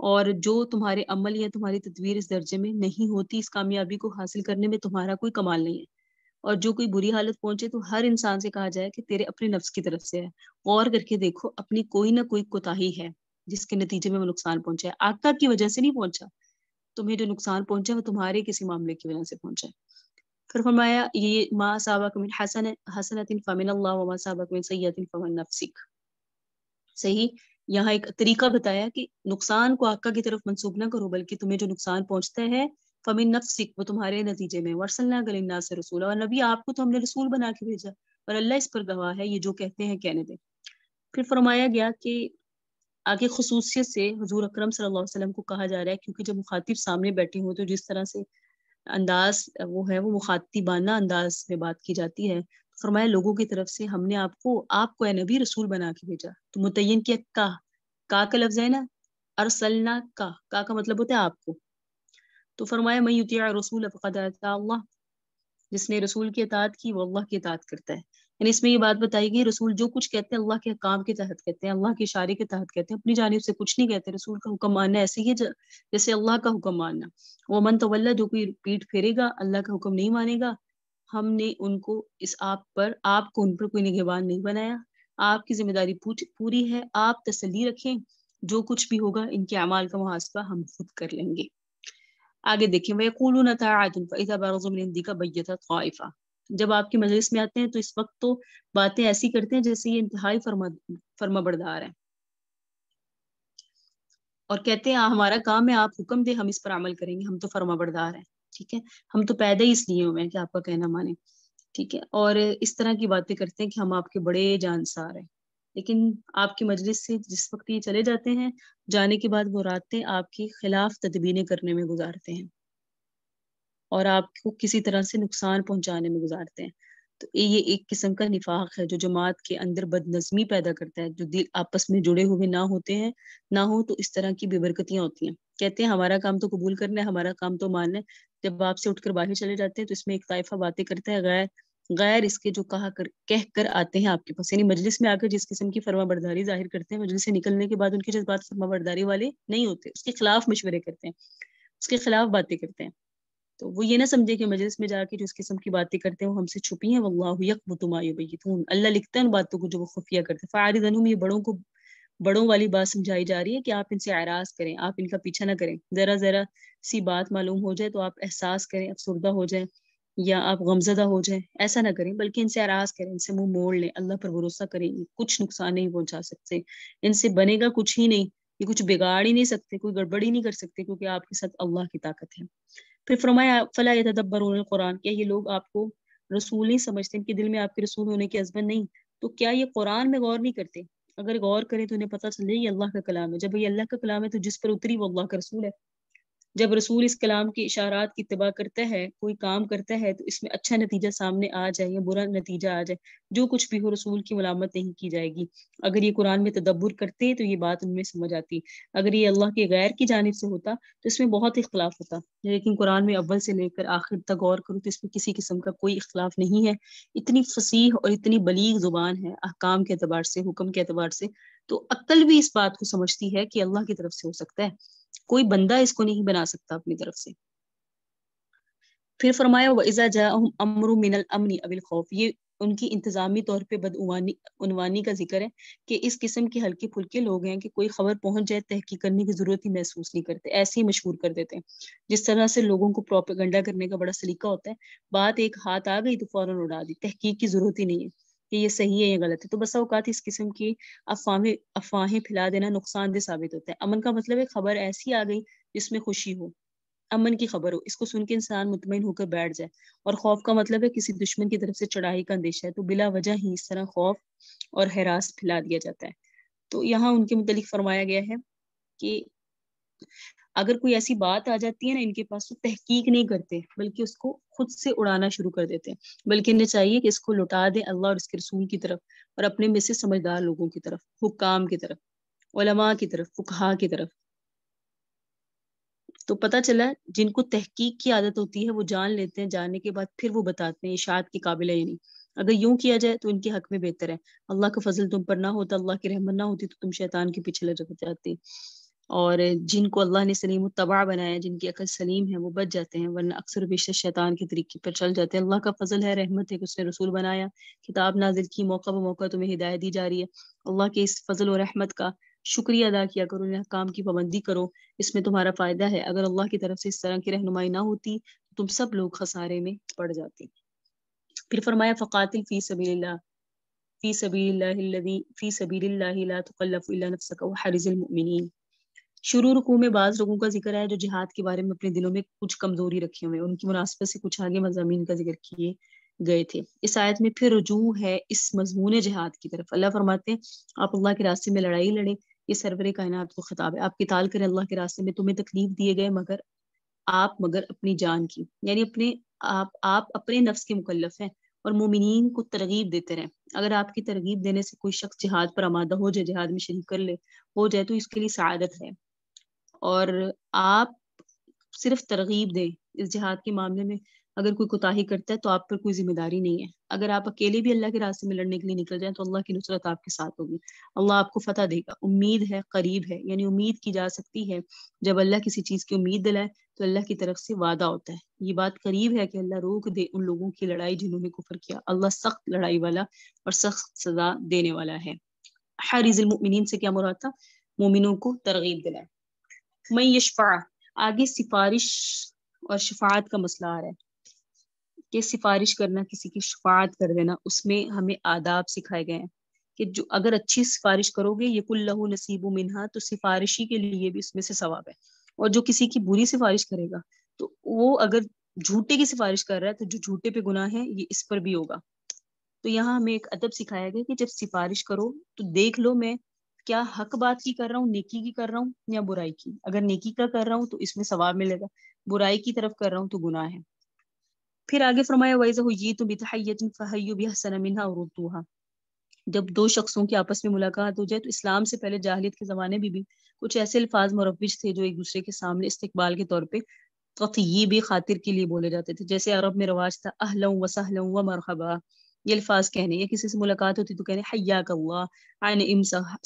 اور جو تمہارے عمل یا تمہاری تدبیر اس درجے میں نہیں ہوتی، اس کامیابی کو حاصل کرنے میں تمہارا کوئی کمال نہیں ہے، اور جو کوئی بری حالت پہنچے تو ہر انسان سے کہا جائے کہ تیرے اپنے نفس کی طرف سے ہے، غور کر کے دیکھو اپنی کوئی نہ کوئی کوتاہی ہے جس کے نتیجے میں وہ نقصان پہنچا ہے، آقا کی وجہ سے نہیں پہنچا، تمہیں جو نقصان پہنچا وہ تمہارے کسی معاملے کی وجہ سے پہنچا ہے۔ پھر فرمایا یہ ما اصابک من حسنۃ فمن اللہ وما اصابک من سیئۃ فمن نفسک، صحیح۔ یہاں ایک طریقہ بتایا کہ نقصان کو آقا کی طرف منسوب نہ کرو، بلکہ تمہیں جو نقصان پہنچتا ہے فمن نفسک، وہ تمہارے نتیجے میں، ورسلناک للناس رسولا، اور نبی آپ کو تو ہم نے رسول بنا کے بھیجا، اور اللہ اس پر گواہ ہے، یہ جو کہتے ہیں کہنے دیں۔ پھر فرمایا گیا کہ آگے خصوصیت سے حضور اکرم صلی اللہ علیہ وسلم کو کہا جا رہا ہے، کیونکہ جب مخاطب سامنے بیٹھے ہوں تو جس طرح سے انداز وہ ہے وہ مخاطبانہ انداز میں بات کی جاتی ہے، فرمایا لوگوں کی طرف سے ہم نے آپ کو اے نبی رسول بنا کے بھیجا، تو متعین کیا کا لفظ ہے نا، ارسلنا کا مطلب ہوتا ہے آپ کو، تو فرمایا من یطیع الرسول فقد اطاع اللہ، جس نے رسول کی اطاعت کی وہ اللہ کی اطاعت کرتا ہے، یعنی اس میں یہ بات بتائی گئی رسول جو کچھ کہتے ہیں اللہ کے حکام کے تحت کہتے ہیں، اللہ کے اشارے کے تحت کہتے ہیں، اپنی جانب سے کچھ نہیں کہتے، رسول کا حکم ماننا ایسے ہی ہے جیسے اللہ کا حکم ماننا۔ وہ من تولی، جو کوئی پیٹ پھیرے گا، اللہ کا حکم نہیں مانے گا، ہم نے ان کو آپ کو ان پر کوئی نگہبان نہیں بنایا، آپ کی ذمہ داری پوری ہے، آپ تسلی رکھیں، جو کچھ بھی ہوگا ان کے اعمال کا محاسبہ ہم خود کر لیں گے۔ آگے دیکھیں وَيَقُولُونَ طَاعَةٌ فَإِذَا بَرَزُوا مِنْ عِنْدِكَ بَيَّتَتْ طَائِفَةٌ، جب آپ کی مجلس میں آتے ہیں تو اس وقت تو باتیں ایسی کرتے ہیں جیسے یہ انتہائی فرما بردار ہیں، اور کہتے ہیں ہمارا کام ہے آپ حکم دیں ہم اس پر عمل کریں گے، ہم تو فرما بردار ہیں، ٹھیک ہے، ہم تو پیدا ہی اس لیے ہوئے ہیں کہ آپ کا کہنا مانیں، ٹھیک ہے، اور اس طرح کی باتیں کرتے ہیں کہ ہم آپ کے بڑے جانسار ہیں، لیکن آپ کی مجلس سے جس وقت یہ چلے جاتے ہیں، جانے کے بعد وہ راتیں آپ کے خلاف تدبیریں کرنے میں گزارتے ہیں اور آپ کو کسی طرح سے نقصان پہنچانے میں گزارتے ہیں. تو یہ ایک قسم کا نفاق ہے جو جماعت کے اندر بد نظمی پیدا کرتا ہے. جو دل آپس میں جڑے ہوئے نہ ہوتے ہیں، نہ ہو تو اس طرح کی بے برکتیاں ہوتی ہیں. کہتے ہیں ہمارا کام تو قبول کرنا ہے، ہمارا کام تو ماننا ہے. جب آپ سے اٹھ کر باہر چلے جاتے ہیں تو اس میں ایک طائفہ باتیں کرتا ہے غیر اس کے جو کہہ کر آتے ہیں آپ کے پاس. یعنی مجلس میں آ کر جس قسم کی فرما برداری ظاہر کرتے ہیں، مجلس سے نکلنے کے بعد ان کے جذبات فرما برداری والے نہیں ہوتے، اس کے خلاف مشورے کرتے ہیں، اس کے خلاف باتیں کرتے ہیں. تو وہ یہ نہ سمجھے کہ مجلس میں جا کے جو اس قسم کی باتیں کرتے ہیں وہ ہم سے چھپی ہیں. واللہ یکبت ما یبیتون، اللہ لکھتا ہے ان باتوں کو جو وہ خفیہ کرتے ہیں. فاعرض عنہم، یہ بڑوں والی بات سمجھائی جا رہی ہے کہ آپ ان سے اعراض کریں، آپ ان کا پیچھا نہ کریں. ذرا سی بات معلوم ہو جائے تو آپ احساس کریں، افسردہ ہو جائیں یا آپ غمزدہ ہو جائیں، ایسا نہ کریں، بلکہ ان سے اعراض کریں، ان سے منہ موڑ لیں، اللہ پر بھروسہ کریں. کچھ نقصان نہیں پہنچا سکتے، ان سے بنے گا کچھ ہی نہیں، یہ کچھ بگاڑ ہی نہیں سکتے، کوئی گڑبڑ ہی نہیں کر سکتے، کیونکہ آپ کے ساتھ اللہ کی طاقت ہے. پھر فرمایا فلا یتدبرون القرآن، کیا یہ لوگ آپ کو رسول نہیں سمجھتے، ان کے دل میں آپ کے رسول ہونے کی عظمت نہیں، تو کیا یہ قرآن میں غور نہیں کرتے؟ اگر غور کریں تو انہیں پتہ چل جائے یہ اللہ کا کلام ہے. جب یہ اللہ کا کلام ہے تو جس پر اتری وہ اللہ کا رسول ہے. جب رسول اس کلام کی اشارات کی اتباع کرتا ہے، کوئی کام کرتا ہے، تو اس میں اچھا نتیجہ سامنے آ جائے یا برا نتیجہ آ جائے، جو کچھ بھی ہو رسول کی ملامت نہیں کی جائے گی. اگر یہ قرآن میں تدبر کرتے تو یہ بات ان میں سمجھ آتی. اگر یہ اللہ کے غیر کی جانب سے ہوتا تو اس میں بہت اختلاف ہوتا. لیکن قرآن میں اول سے لے کر آخر تک غور کرو تو اس میں کسی قسم کا کوئی اختلاف نہیں ہے. اتنی فصیح اور اتنی بلیغ زبان ہے احکام کے اعتبار سے، حکم کے اعتبار سے. تو عقل بھی اس بات کو سمجھتی ہے کہ اللہ کی طرف سے ہو سکتا ہے، کوئی بندہ اس کو نہیں بنا سکتا اپنی طرف سے. پھر فرمایا وَإِذَا جَاءَهُمْ أَمْرٌ مِّنَ الْأَمْنِ أَوِ الْخَوْفِ، یہ ان کی انتظامی طور پہ بدعنوانی کا ذکر ہے کہ اس قسم کے ہلکے پھلکے لوگ ہیں کہ کوئی خبر پہنچ جائے تحقیق کرنے کی ضرورت ہی محسوس نہیں کرتے، ایسے ہی مشہور کر دیتے ہیں. جس طرح سے لوگوں کو پروپیگنڈا کرنے کا بڑا سلیقہ ہوتا ہے، بات ایک ہاتھ آ گئی تو فوراً اڑا دی، تحقیق کی ضرورت ہی نہیں ہے کہ یہ صحیح ہے یا غلط ہے. تو بسا اوقات اس قسم کی افواہیں پھیلا دینا نقصان دہ ثابت ہوتا ہے. امن کا مطلب ہے خبر ایسی آ گئی جس میں خوشی ہو، امن کی خبر ہو، اس کو سن کے انسان مطمئن ہو کر بیٹھ جائے. اور خوف کا مطلب ہے کسی دشمن کی طرف سے چڑھائی کا اندیشہ ہے، تو بلا وجہ ہی اس طرح خوف اور ہراس پھیلا دیا جاتا ہے. تو یہاں ان کے متعلق فرمایا گیا ہے کہ اگر کوئی ایسی بات آ جاتی ہے نا ان کے پاس، تو تحقیق نہیں کرتے بلکہ اس کو خود سے اڑانا شروع کر دیتے ہیں. بلکہ انہیں چاہیے کہ اس کو لوٹا دیں اللہ اور اس کے رسول کی طرف، اور اپنے میں سے سمجھدار لوگوں کی طرف، حکام کی طرف، علماء کی طرف، فقہا کی طرف. تو پتہ چلا جن کو تحقیق کی عادت ہوتی ہے وہ جان لیتے ہیں، جاننے کے بعد پھر وہ بتاتے ہیں اشاعت کے قابل ہے یا نہیں. اگر یوں کیا جائے تو ان کے حق میں بہتر ہے. اللہ کا فضل تم پر نہ ہوتا، اللہ کی رحمت نہ ہوتی تو تم شیطان کے پیچھے لگ جاتے. اور جن کو اللہ نے سلیم الطبع بنایا، جن کی عقل سلیم ہے، وہ بچ جاتے ہیں، ورنہ اکثر بیشتر شیطان کے طریقے پر چل جاتے ہیں. اللہ کا فضل ہے، رحمت ہے کہ اس نے رسول بنایا، کتاب نازل کی، موقع بہ موقع تمہیں ہدایت دی جا رہی ہے. اللہ کے اس فضل و رحمت کا شکریہ ادا کیا کرو، انہیں کام کی پابندی کرو، اس میں تمہارا فائدہ ہے. اگر اللہ کی طرف سے اس طرح کی رہنمائی نہ ہوتی تو تم سب لوگ خسارے میں پڑ جاتے. پھر فرمایا فقاتل فی سبیل اللہ، فی سبیل اللہ الذی فی سبیل اللہ لا تکلف الا نفسک وحرز المؤمنین. شروع رکوع میں بعض لوگوں کا ذکر ہے جو جہاد کے بارے میں اپنے دلوں میں کچھ کمزوری رکھے ہوئے، ان کی مناسبت سے کچھ آگے مضامین کا ذکر کیے گئے تھے. اس آیت میں پھر رجوع ہے اس مضمون جہاد کی طرف. اللہ فرماتے ہیں آپ اللہ کے راستے میں لڑائی لڑیں، یہ سرور کائنات کو خطاب ہے. آپ قتال کریں اللہ کے راستے میں، تمہیں تکلیف دیے گئے مگر اپنی جان کی، یعنی آپ اپنے نفس کے مکلف ہیں، اور مومنین کو ترغیب دیتے رہیں. اگر آپ کی ترغیب دینے سے کوئی شخص جہاد پر آمادہ ہو جائے، جہاد میں شریک کر لے ہو جائے، تو اس کے لیے سعادت ہے. اور آپ صرف ترغیب دیں اس جہاد کے معاملے میں. اگر کوئی کوتاہی کرتا ہے تو آپ پر کوئی ذمہ داری نہیں ہے. اگر آپ اکیلے بھی اللہ کے راستے میں لڑنے کے لیے نکل جائیں تو اللہ کی نصرت آپ کے ساتھ ہوگی، اللہ آپ کو فتح دے گا. امید ہے، قریب ہے، یعنی امید کی جا سکتی ہے. جب اللہ کسی چیز کی امید دلائے تو اللہ کی طرف سے وعدہ ہوتا ہے. یہ بات قریب ہے کہ اللہ روک دے ان لوگوں کی لڑائی جنہوں نے کفر کیا. اللہ سخت لڑائی والا اور سخت سزا دینے والا ہے. حارز المؤمنین سے کیا مراد تھا؟ مومنوں کو ترغیب دلائے. میں یشفع، آگے سفارش اور شفاعت کا مسئلہ آ رہا ہے کہ سفارش کرنا، کسی کی شفاعت کر دینا، اس میں ہمیں آداب سکھائے گئے ہیں کہ جو اگر اچھی سفارش کرو گے یکن لہ نصیب منہا، تو سفارشی کے لیے بھی اس میں سے ثواب ہے. اور جو کسی کی بری سفارش کرے گا تو وہ اگر جھوٹے کی سفارش کر رہا ہے تو جو جھوٹے پہ گناہ ہے یہ اس پر بھی ہوگا. تو یہاں ہمیں ایک ادب سکھایا گیا کہ جب سفارش کرو تو دیکھ لو میں کیا حق بات کی کر رہا ہوں، نیکی کی کر رہا ہوں یا برائی کی. اگر نیکی کا کر رہا ہوں تو اس میں ثواب ملے گا، برائی کی طرف کر رہا ہوں تو گناہ ہے. پھر آگے فرمایا وَإِذَا حُيِّيتُم بِتَحِيَّةٍ فَحَيُّوا بِأَحْسَنَ مِنْهَا أَوْ رُدُّوهَا. جب دو شخصوں کی آپس میں ملاقات ہو جائے تو اسلام سے پہلے جاہلیت کے زمانے میں بھی کچھ ایسے الفاظ مروج تھے جو ایک دوسرے کے سامنے استقبال کے طور پہ تطیب خاطر کے لیے بولے جاتے تھے. جیسے عرب میں رواج تھا اہلا و سہلا و مرحبا، یہ الفاظ کہنے، یا کسی سے ملاقات ہوتی تو کہنے حیاک اللہ عین ام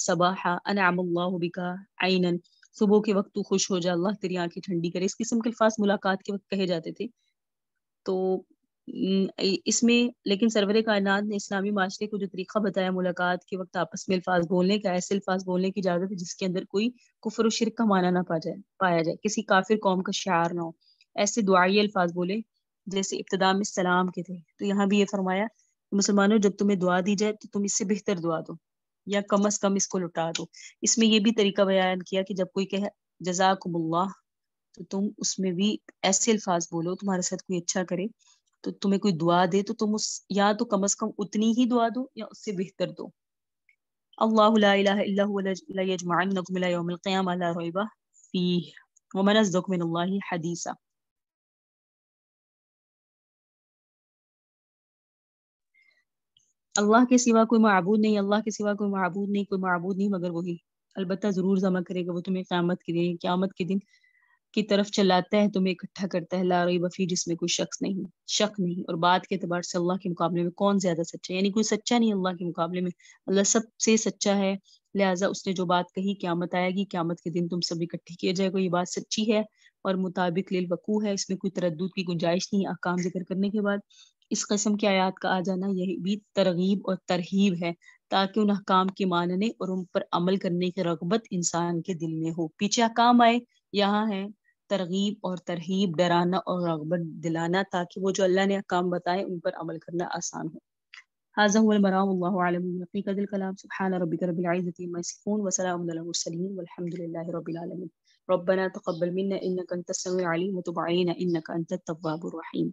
صباحا انعم اللہ بکا عینا، صبح کے وقت تو خوش ہو جا، اللہ تیری آنکھیں ٹھنڈی کرے. اس قسم کے الفاظ ملاقات کے وقت کہے جاتے تھے. تو اس میں لیکن سرور کائنات نے اسلامی معاشرے کو جو طریقہ بتایا ملاقات کے وقت آپس میں الفاظ بولنے کا، ایسے الفاظ بولنے کی اجازت ہے جس کے اندر کوئی کفر و شرک کا معنی نہ پایا جائے، کسی کافر قوم کا شعار نہ ہو. ایسے دعائی الفاظ بولے جیسے ابتدا میں سلام کے تھے. تو یہاں بھی یہ فرمایا مسلمانوں جب تمہیں دعا دی جائے تو تم اس سے بہتر دعا دو یا کم از کم اس کو لٹا دو. اس میں یہ بھی طریقہ بیان کیا کہ جب کوئی کہے جزاکم اللہ تو تم اس میں بھی ایسے الفاظ بولو، تمہارے ساتھ کوئی اچھا کرے تو تمہیں کوئی دعا دے تو تم اس یا تو کم از کم اتنی ہی دعا دو یا اس سے بہتر دو. اللہ لا الہ الا هو لیجمعنکم الی یوم القیامہ لا ریب فیہ ومن اصدق من اللہ حدیثا. اللہ کے سوا کوئی معبود نہیں، اللہ کے سوا کوئی معبود نہیں، کوئی معبود نہیں مگر وہی. البتہ ضرور جمع کرے گا وہ تمہیں قیامت کے دن کی طرف چلاتا ہے، تمہیں اکٹھا کرتا ہے. لا ریب فیہ، جس میں کوئی شک نہیں. اور بات کے اعتبار سے اللہ کے مقابلے میں کون زیادہ سچا ہے؟ یعنی کوئی سچا نہیں اللہ کے مقابلے میں، اللہ سب سے سچا ہے. لہٰذا اس نے جو بات کہی قیامت آئے گی، قیامت کے دن تم سب اکٹھے کیے جائے گا، یہ بات سچی ہے اور مطابق للوقوع ہے، اس میں کوئی تردد کی گنجائش نہیں. احکام ذکر کرنے کے بعد اس قسم کی آیات کا آ جانا یہ بھی ترغیب اور ترہیب ہے تاکہ ان احکام کے ماننے اور ان پر عمل کرنے کی رغبت انسان کے دل میں ہو. پیچھے احکام آئے، یہاں ہے ترغیب اور ترہیب، ڈرانا اور رغبت دلانا تاکہ وہ جو اللہ نے احکام بتائے ان پر عمل کرنا آسان ہو. هذا هو المرام والله اعلم بحقيقة الكلام. سبحان ربك رب العزة عما يصفون وسلام على المرسلين والحمد لله رب العالمين. ربنا تقبل منا انك انت السميع العليم وتب علينا انك انت التواب الرحيم.